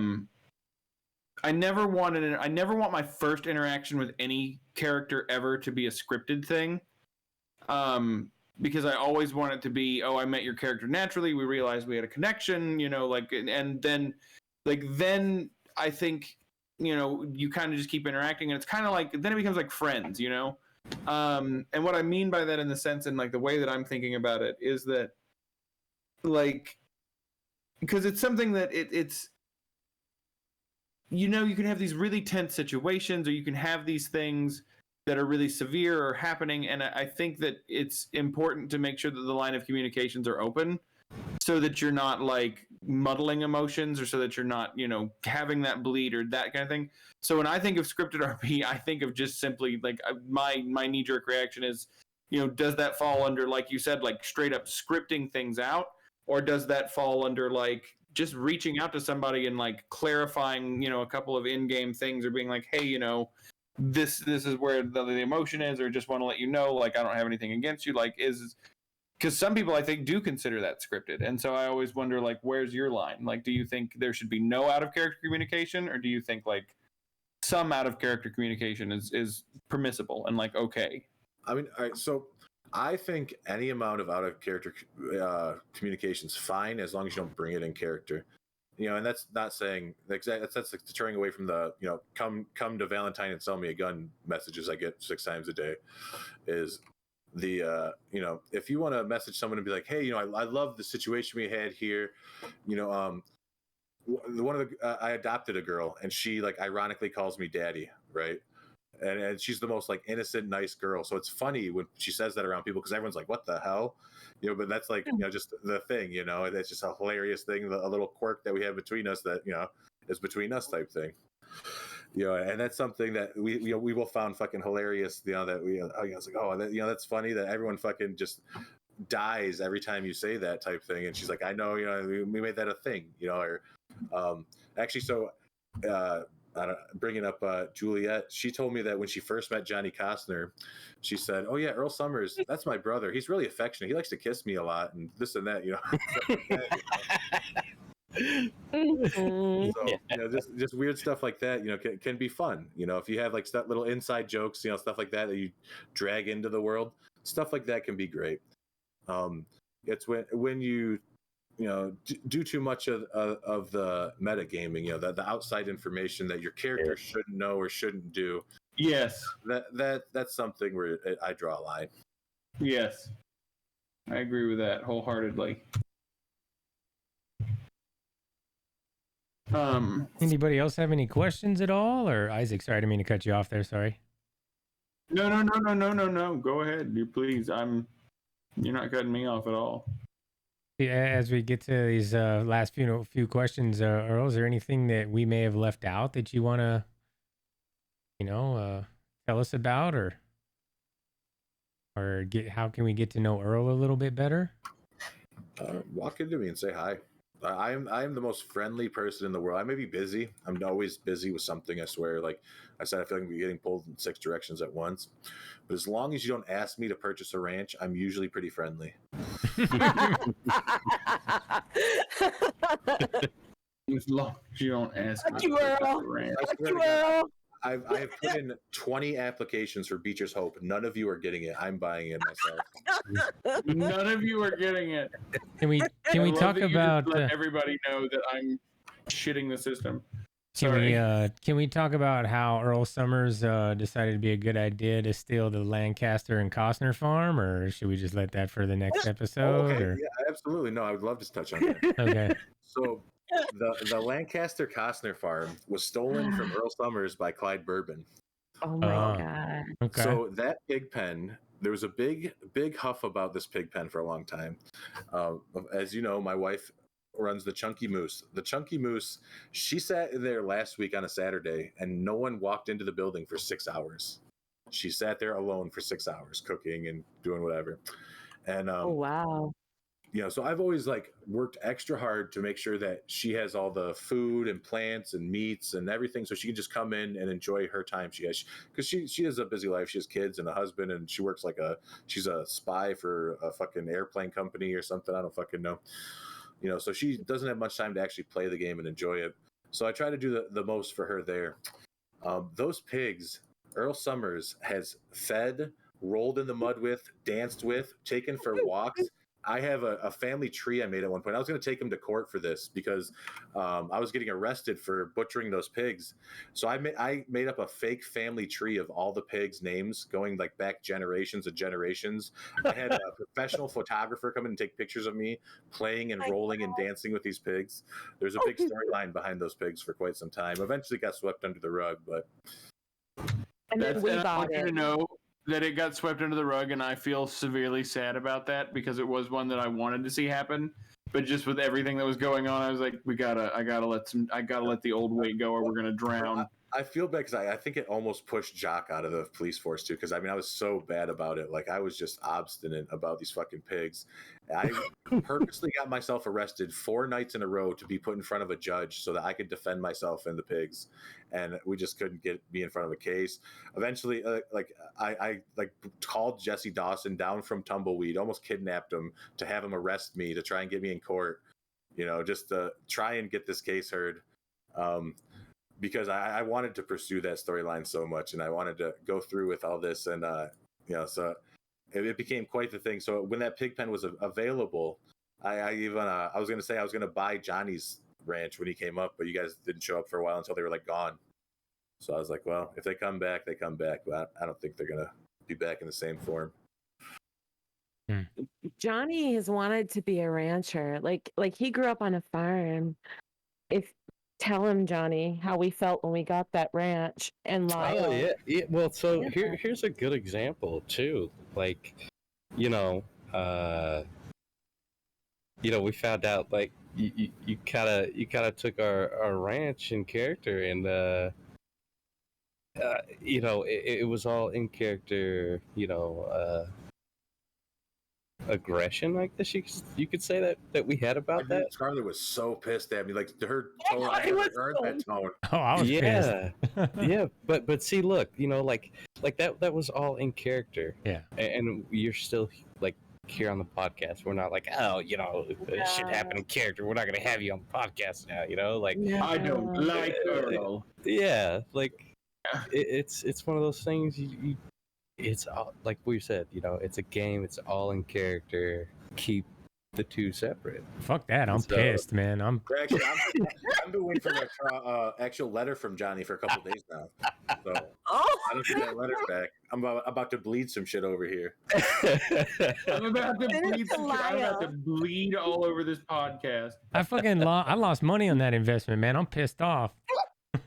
E: never want my first interaction with any character ever to be a scripted thing. Because I always want it to be, oh, I met your character naturally. We realized we had a connection, and then I think, you kind of just keep interacting, and it's kind of like, then it becomes like friends, and what I mean by that in the sense and like the way that I'm thinking about it is that, like, because it's something that it's, you can have these really tense situations, or you can have these things that are really severe or happening, and I think that it's important to make sure that the line of communications are open, so that you're not like muddling emotions, or so that you're not, having that bleed or that kind of thing. So when I think of scripted RP, I think of just simply like my knee-jerk reaction is, does that fall under, like you said, like straight up scripting things out, or does that fall under like just reaching out to somebody and like clarifying, a couple of in-game things, or being like, hey, this is where the emotion is, or just want to let you know, like, I don't have anything against you, like, because some people I think do consider that scripted, and so I always wonder, like, where's your line? Like, do you think there should be no out of character communication, or do you think like some out of character communication is permissible and like okay?
D: I mean, all right, so I think any amount of out of character communication is fine, as long as you don't bring it in character. And that's not saying that's like deterring away from the come to Valentine and sell me a gun messages I get 6 times a day. Is the if you want to message someone and be like, hey, I love the situation we had here, one of the I adopted a girl, and she like ironically calls me daddy, right? And she's the most like innocent, nice girl. So it's funny when she says that around people, because everyone's like, what the hell? But that's like, just the thing, it's just a hilarious thing, a little quirk that we have between us that, is between us type thing. And that's something that we will found fucking hilarious, that it's like, oh, that's funny that everyone fucking just dies every time you say that type thing. And she's like, I know, we made that a thing, or actually, so bringing up Juliet, she told me that when she first met Johnny Costner, she said, oh yeah, Earl Summers, that's my brother, he's really affectionate, he likes to kiss me a lot and this and that, So just weird stuff like that, can be fun, if you have like little inside jokes, stuff like that you drag into the world, stuff like that can be great. It's when you do too much of the metagaming, the outside information that your character shouldn't know or shouldn't do.
E: Yes.
D: That's something where I draw a line.
E: Yes. I agree with that wholeheartedly.
A: Anybody else have any questions at all? Or Isaac, sorry, I didn't mean to cut you off there. Sorry.
E: No. Go ahead, you please. You're not cutting me off at all.
A: Yeah, as we get to these last few questions, Earl, is there anything that we may have left out that you want to, tell us about, or how can we get to know Earl a little bit better?
D: Walk into me and say hi. I am the most friendly person in the world. I may be busy. I'm always busy with something, I swear. Like I said, I feel like I'm getting pulled in 6 directions at once. But as long as you don't ask me to purchase a ranch, I'm usually pretty friendly.
E: As long as you don't ask me.
D: I have put in 20 applications for Beecher's Hope. None of you are getting it. I'm buying it myself.
E: None of you are getting it.
A: Can we talk about?
E: Let everybody know that I'm shitting the system.
A: Can we talk about how Irl Summers decided it'd be a good idea to steal the Lancaster and Costner farm, or should we just let that for the next episode?
D: Okay.
A: Or?
D: Yeah, absolutely. No, I would love to touch on that.
A: Okay.
D: So the Lancaster Costner farm was stolen from Irl Summers by Clyde Bourbon.
C: Oh my god.
A: Okay.
D: So that pig pen, there was a big huff about this pig pen for a long time. As you know, my wife runs the Chunky Moose. The Chunky Moose, she sat there last week on a Saturday and no one walked into the building for 6 hours. She sat there alone for 6 hours cooking and doing whatever. And
C: Oh wow.
D: so I've always worked extra hard to make sure that she has all the food and plants and meats and everything, so she can just come in and enjoy her time. Because she has a busy life. She has kids and a husband, and she works she's a spy for a fucking airplane company or something. I don't fucking know. So she doesn't have much time to actually play the game and enjoy it. So I try to do the most for her there. Those pigs, Irl Summers has fed, rolled in the mud with, danced with, taken for walks. I have a family tree I made at one point. I was going to take him to court for this because I was getting arrested for butchering those pigs. So I made up a fake family tree of all the pigs' names going back generations and generations. I had a professional photographer come in and take pictures of me playing and rolling and dancing with these pigs. There's a big storyline behind those pigs for quite some time. Eventually got swept under the rug, but...
C: And then we
E: I
C: bought
E: want you to
C: it.
E: know that it got swept under the rug, and I feel severely sad about that because it was one that I wanted to see happen. But just with everything that was going on, I was like, I gotta let the old weight go, or we're gonna drown.
D: I feel bad because I think it almost pushed Jock out of the police force too. Because I was so bad about it. I was just obstinate about these fucking pigs. I purposely got myself arrested 4 nights in a row to be put in front of a judge so that I could defend myself and the pigs, and we just couldn't get me in front of a case. Eventually, I called Jesse Dawson down from Tumbleweed, almost kidnapped him to have him arrest me to try and get me in court. Just to try and get this case heard. Because I wanted to pursue that storyline so much, and I wanted to go through with all this, and so it became quite the thing. So when that pig pen was available, I was going to say I was going to buy Johnny's ranch when he came up, but you guys didn't show up for a while until they were gone. So I was like, well, if they come back, they come back, but I don't think they're going to be back in the same form.
C: Johnny has wanted to be a rancher. Like he grew up on a farm. Tell him, Johnny, how we felt when we got that ranch and Lyle.
F: Oh yeah. Well, so here's a good example too. We found out you kind of took our ranch in character, and it was all in character. Aggression, I guess you could say that we had about that.
D: Scarlett was so pissed at me, her tone. I never heard that tone.
A: Oh, I was pissed.
F: Yeah, but see, look, that was all in character.
A: Yeah,
F: and you're still here on the podcast. We're not shit happened in character. We're not gonna have you on the podcast now.
E: I don't like Earl.
F: Yeah, it's one of those things it's all like we said, it's a game, it's all in character. Keep the two separate.
A: Fuck that. I'm
F: So-
A: pissed, man.
D: Actually, I've been waiting for an actual letter from Johnny for a couple days now. So
C: Oh,
D: I don't get that letter back. I'm about to bleed some shit over here.
E: I'm about to
C: Send it
E: bleed
C: to
E: some shit. I'm about to
C: Lyle.
E: bleed all over this podcast.
A: I lost money on that investment, man. I'm pissed off.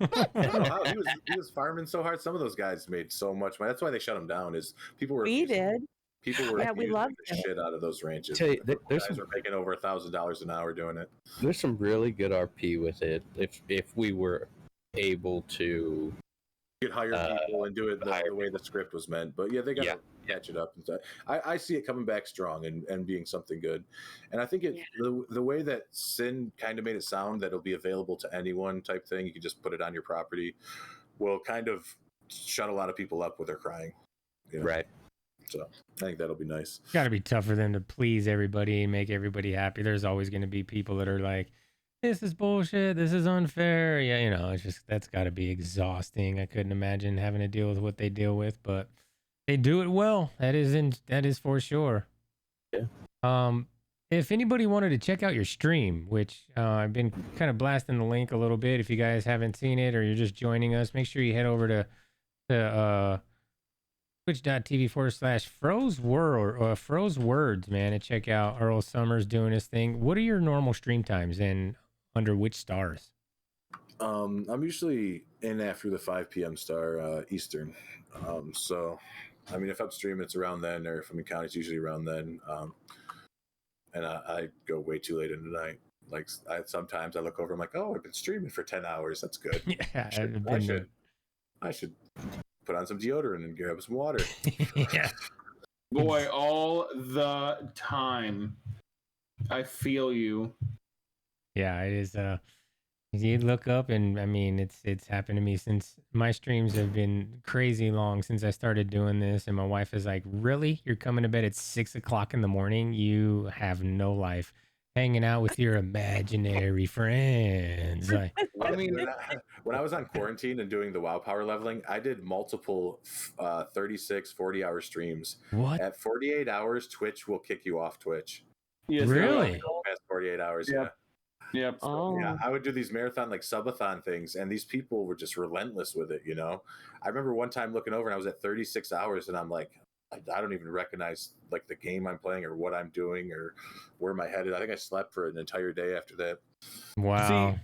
D: I don't know how he was farming so hard. Some of those guys made so much money. That's why they shut him down. Is people were
C: we
D: abusing-
C: did.
D: People were
C: Yeah, we
D: abusing
C: loved
D: the
C: it.
D: shit out of those ranches.
F: Tell you, there's
D: Guys
F: some
D: were making over $1,000 an hour doing it.
F: there's some really good RP with it. If we were able to,
D: You could hire people and do it the way the script was meant. But yeah, they got to catch it up. And stuff. I see it coming back strong and being something good. And I think the way that Sin kind of made it sound that it'll be available to anyone type thing, you can just put it on your property, will kind of shut a lot of people up with their crying. You know?
F: right?
D: So I think that'll be nice.
A: Got to be tough for them to please everybody and make everybody happy. There's always going to be people that are like, this is bullshit. This is unfair. Yeah, you know, it's just, that's got to be exhausting. I couldn't imagine having to deal with what they deal with, but they do it well. That is for sure.
F: Yeah.
A: If anybody wanted to check out your stream, which I've been kind of blasting the link a little bit, if you guys haven't seen it or you're just joining us, make sure you head over to twitch.tv/Froze Words, man, and check out Irl Summers doing his thing. What are your normal stream times and under which stars?
D: I'm usually in after the 5 p.m. star Eastern. So, I mean, if I'm streaming, it's around then, or if I'm in county, it's usually around then. And I go way too late into the night. Like sometimes I look over, I'm like, oh, I've been streaming for 10 hours. That's good.
A: Yeah,
D: I should put on some deodorant and grab some water.
A: yeah.
E: Boy, all the time. I feel you.
A: Yeah, it is. You look up, and I mean, it's happened to me since my streams have been crazy long since I started doing this, and my wife is like, "Really? You're coming to bed at 6 o'clock in the morning? You have no life, hanging out with your imaginary friends." Like,
E: I mean,
D: when I was on quarantine and doing the WoW power leveling, I did multiple 36, 40-hour streams.
A: what?
D: At 48 hours, Twitch will kick you off Twitch.
E: yes,
A: Really?
D: Past 48 hours,
E: Yep. Yep.
C: Oh,
D: Yeah, I would do these marathon like subathon things, and these people were just relentless with it. You know, I remember one time looking over and I was at 36 hours, and I'm like, I don't even recognize like the game I'm playing or what I'm doing or where my head is. I think I slept for an entire day after that.
A: Wow.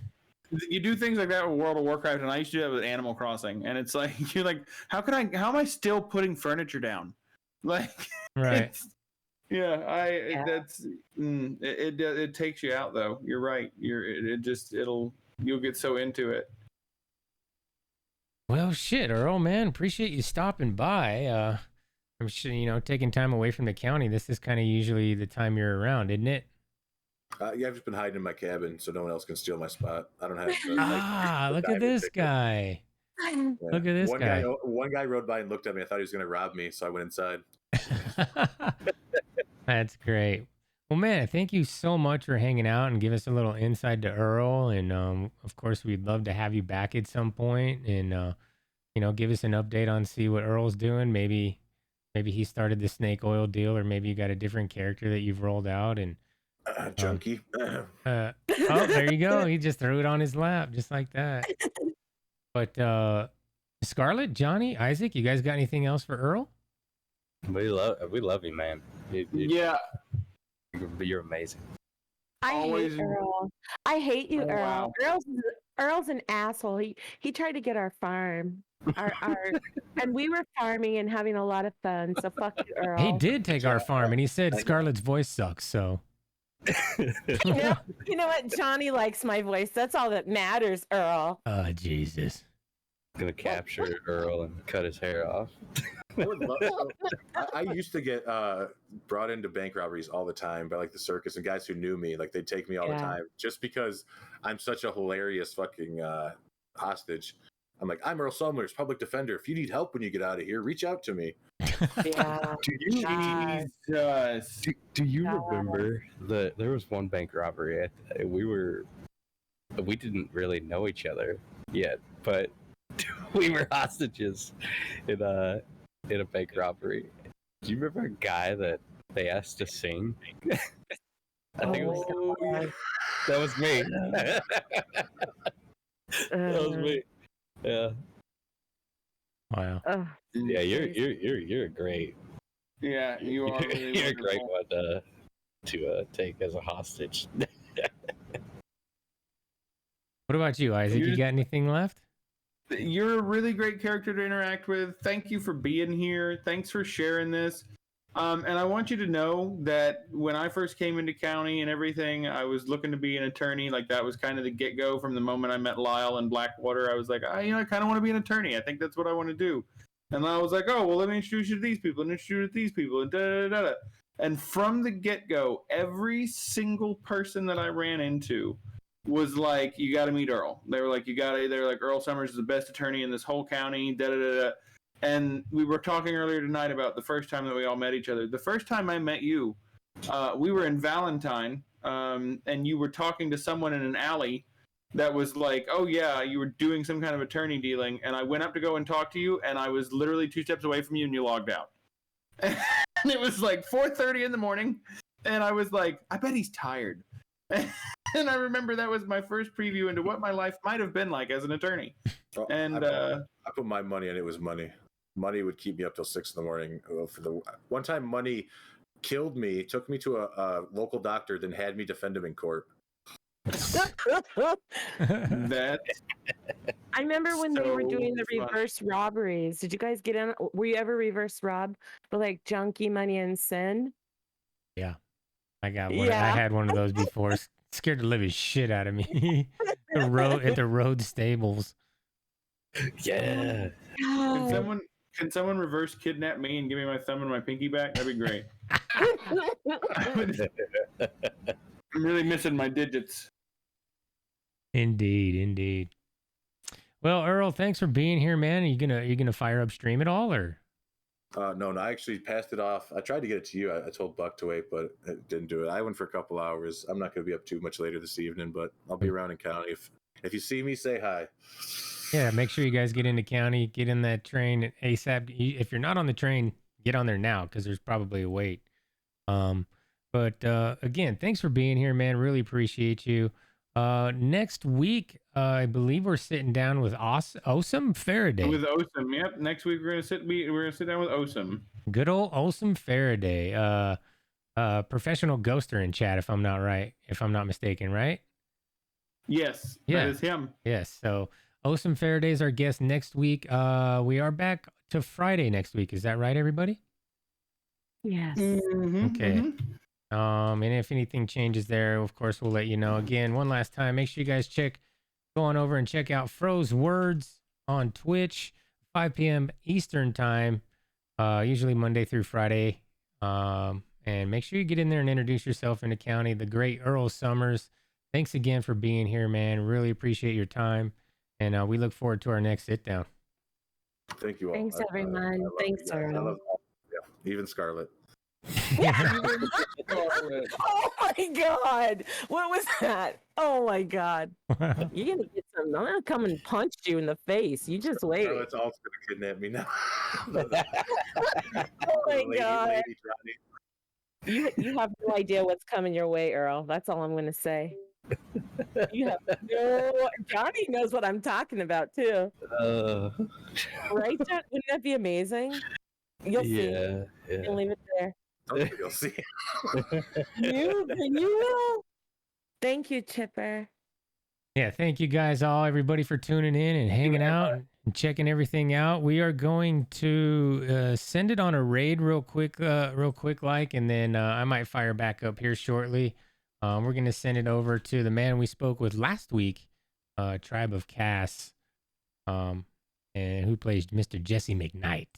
E: You do things like that with World of Warcraft, and I used to do that with Animal Crossing, and it's like you're like, how am I still putting furniture down? Like,
A: Right.
E: it's- yeah, that's it takes you out though. You're right. You'll get so into it.
A: Well, shit, Earl, man, appreciate you stopping by. I'm sure, taking time away from the county. This is kind of usually the time you're around, isn't it?
D: Yeah, I've just been hiding in my cabin so no one else can steal my spot. I don't have.
A: Look at this guy.
D: Yeah.
A: Look at this guy.
D: One guy rode by and looked at me. I thought he was going to rob me, so I went inside.
A: That's great. Well, man, thank you so much for hanging out and give us a little insight to Earl. And of course, we'd love to have you back at some point and give us an update on see what Earl's doing. Maybe he started the snake oil deal, or maybe you got a different character that you've rolled out. And
D: Junkie.
A: oh, there you go. He just threw it on his lap just like that. But Scarlett, Johnny, Isaac, you guys got anything else for Earl?
F: We love you, man.
E: Yeah.
F: You're amazing.
C: I
E: Always-
C: hate Earl. I hate you,
E: Oh,
C: Earl.
E: wow.
C: Earl's an asshole. He tried to get our farm, and we were farming and having a lot of fun. So fuck you, Earl.
A: He did take our farm, and he said Scarlett's voice sucks. So
C: You know what? Johnny likes my voice. That's all that matters, Earl.
A: oh, Jesus.
F: Gonna capture Earl and cut his hair off.
D: I used to get brought into bank robberies all the time by like the circus and guys who knew me. Like they'd take me all the
C: Yeah.
D: time just because I'm such a hilarious fucking hostage. I'm like, I'm Irl Summers, public defender. If you need help when you get out of here, reach out to me.
C: Yeah.
E: Jesus.
F: Do you
C: God.
F: remember there was one bank robbery? We didn't really know each other yet, but we were hostages in a bank robbery. Do you remember a guy that they asked to sing? I think it was,
C: Oh my God.
F: that was me. That was me. Yeah.
A: Wow.
F: Yeah,
C: Jeez.
F: you're great.
E: Yeah, you are really
F: You're a great
E: wonderful.
F: one to take as a hostage.
A: What about you, Isaac? You
E: You're-
A: got anything left?
E: You're a really great character to interact with. Thank you for being here. Thanks for sharing this. And I want you to know that when I first came into county and everything, I was looking to be an attorney. Like that was kind of the get go from the moment I met Lyle in Blackwater. I was like, I kind of want to be an attorney. I think that's what I want to do. And Lyle was like, oh, well, let me introduce you to these people and introduce you to these people and da da da da. And from the get go, every single person that I ran into was like, you got to meet Earl. They were like, they're like, Earl Summers is the best attorney in this whole county, da da da da. And we were talking earlier tonight about the first time that we all met each other. The first time I met you, we were in Valentine, and you were talking to someone in an alley that was like, oh yeah, you were doing some kind of attorney dealing. And I went up to go and talk to you, and I was literally 2 steps away from you, and you logged out. And it was like 4:30 in the morning, and I was like, I bet he's tired. And I remember that was my first preview into what my life might have been like as an attorney.
D: Oh,
E: And
D: I put my money on it was money. Money would keep me up till 6 in the morning. For the one time, money killed me, took me to a local doctor, then had me defend him in court.
E: that
C: I remember when they were doing the
E: So funny.
C: reverse robberies. Did you guys get in? Were you ever reverse robbed for like junkie money and sin?
A: Yeah, I got one. I
C: Yeah.
A: had one of those before. Scared the living shit out of me. At the road stables.
F: Yeah.
E: Can someone reverse kidnap me and give me my thumb and my pinky back? That'd be great. I'm really missing my digits.
A: Indeed. Well, Earl, thanks for being here, man. Are you gonna fire up stream at all, or?
D: No, I actually passed it off. I tried to get it to you. I told Buck to wait, but it didn't do it. I went for a couple hours. I'm not going to be up too much later this evening, but I'll be around in county. If you see me, say hi.
A: Yeah, make sure you guys get into county, get in that train ASAP. If you're not on the train, get on there now because there's probably a wait. But again, thanks for being here, man. Really appreciate you. Next week, I believe we're sitting down with Awesome Faraday.
E: With Osam, yep. Next week we're gonna sit down with Osam.
A: Good old Awesome Faraday. Professional ghoster in chat, if I'm not mistaken, right?
E: Yes,
A: Yeah.
E: that is him.
A: Yes. So Awesome Faraday is our guest next week. We are back to Friday next week. Is that right, everybody?
C: Yes.
E: Mm-hmm,
A: Okay.
E: mm-hmm.
A: And if anything changes there, of course, we'll let you know. Again, one last time, make sure you guys go on over and check out Froze Words on Twitch, 5 p.m. Eastern time, usually Monday through Friday. And make sure you get in there and introduce yourself in the county. The great Irl Summers. Thanks again for being here, man. Really appreciate your time. And we look forward to our next sit down.
D: Thank you all.
C: Thanks,
D: I
C: everyone.
D: love
C: Thanks,
D: you guys.
C: Earl.
D: Yeah, even Scarlett.
C: Oh my God. What was that? Oh my God. You're gonna get some. I'm gonna come and punch you in the face. You just wait.
D: Scarlett's also gonna kidnap me now.
C: Oh my God.
D: Lady Johnny.
C: You have no idea what's coming your way, Earl. That's all I'm gonna say. You have no. Johnny knows what I'm talking about too, right? John? Wouldn't that be amazing? You'll see.
F: Yeah.
C: You'll leave it there.
D: Okay, you'll see.
C: You will. Thank you, Chipper.
A: Yeah, thank you guys all, everybody, for tuning in and hanging out and checking everything out. We are going to send it on a raid real quick, and then I might fire back up here shortly. We're going to send it over to the man we spoke with last week, Tribe of Cass, and who plays Mr. Jesse McKnight.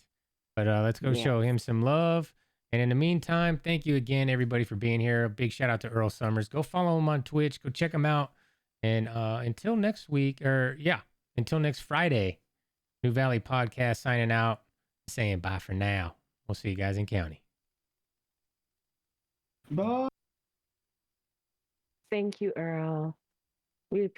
A: But let's go show him some love. And in the meantime, thank you again, everybody, for being here. A big shout out to Irl Summers. Go follow him on Twitch. Go check him out. And until next week, until next Friday, New Valley Podcast signing out, saying bye for now. We'll see you guys in county.
E: Bye.
C: Thank you, Earl. We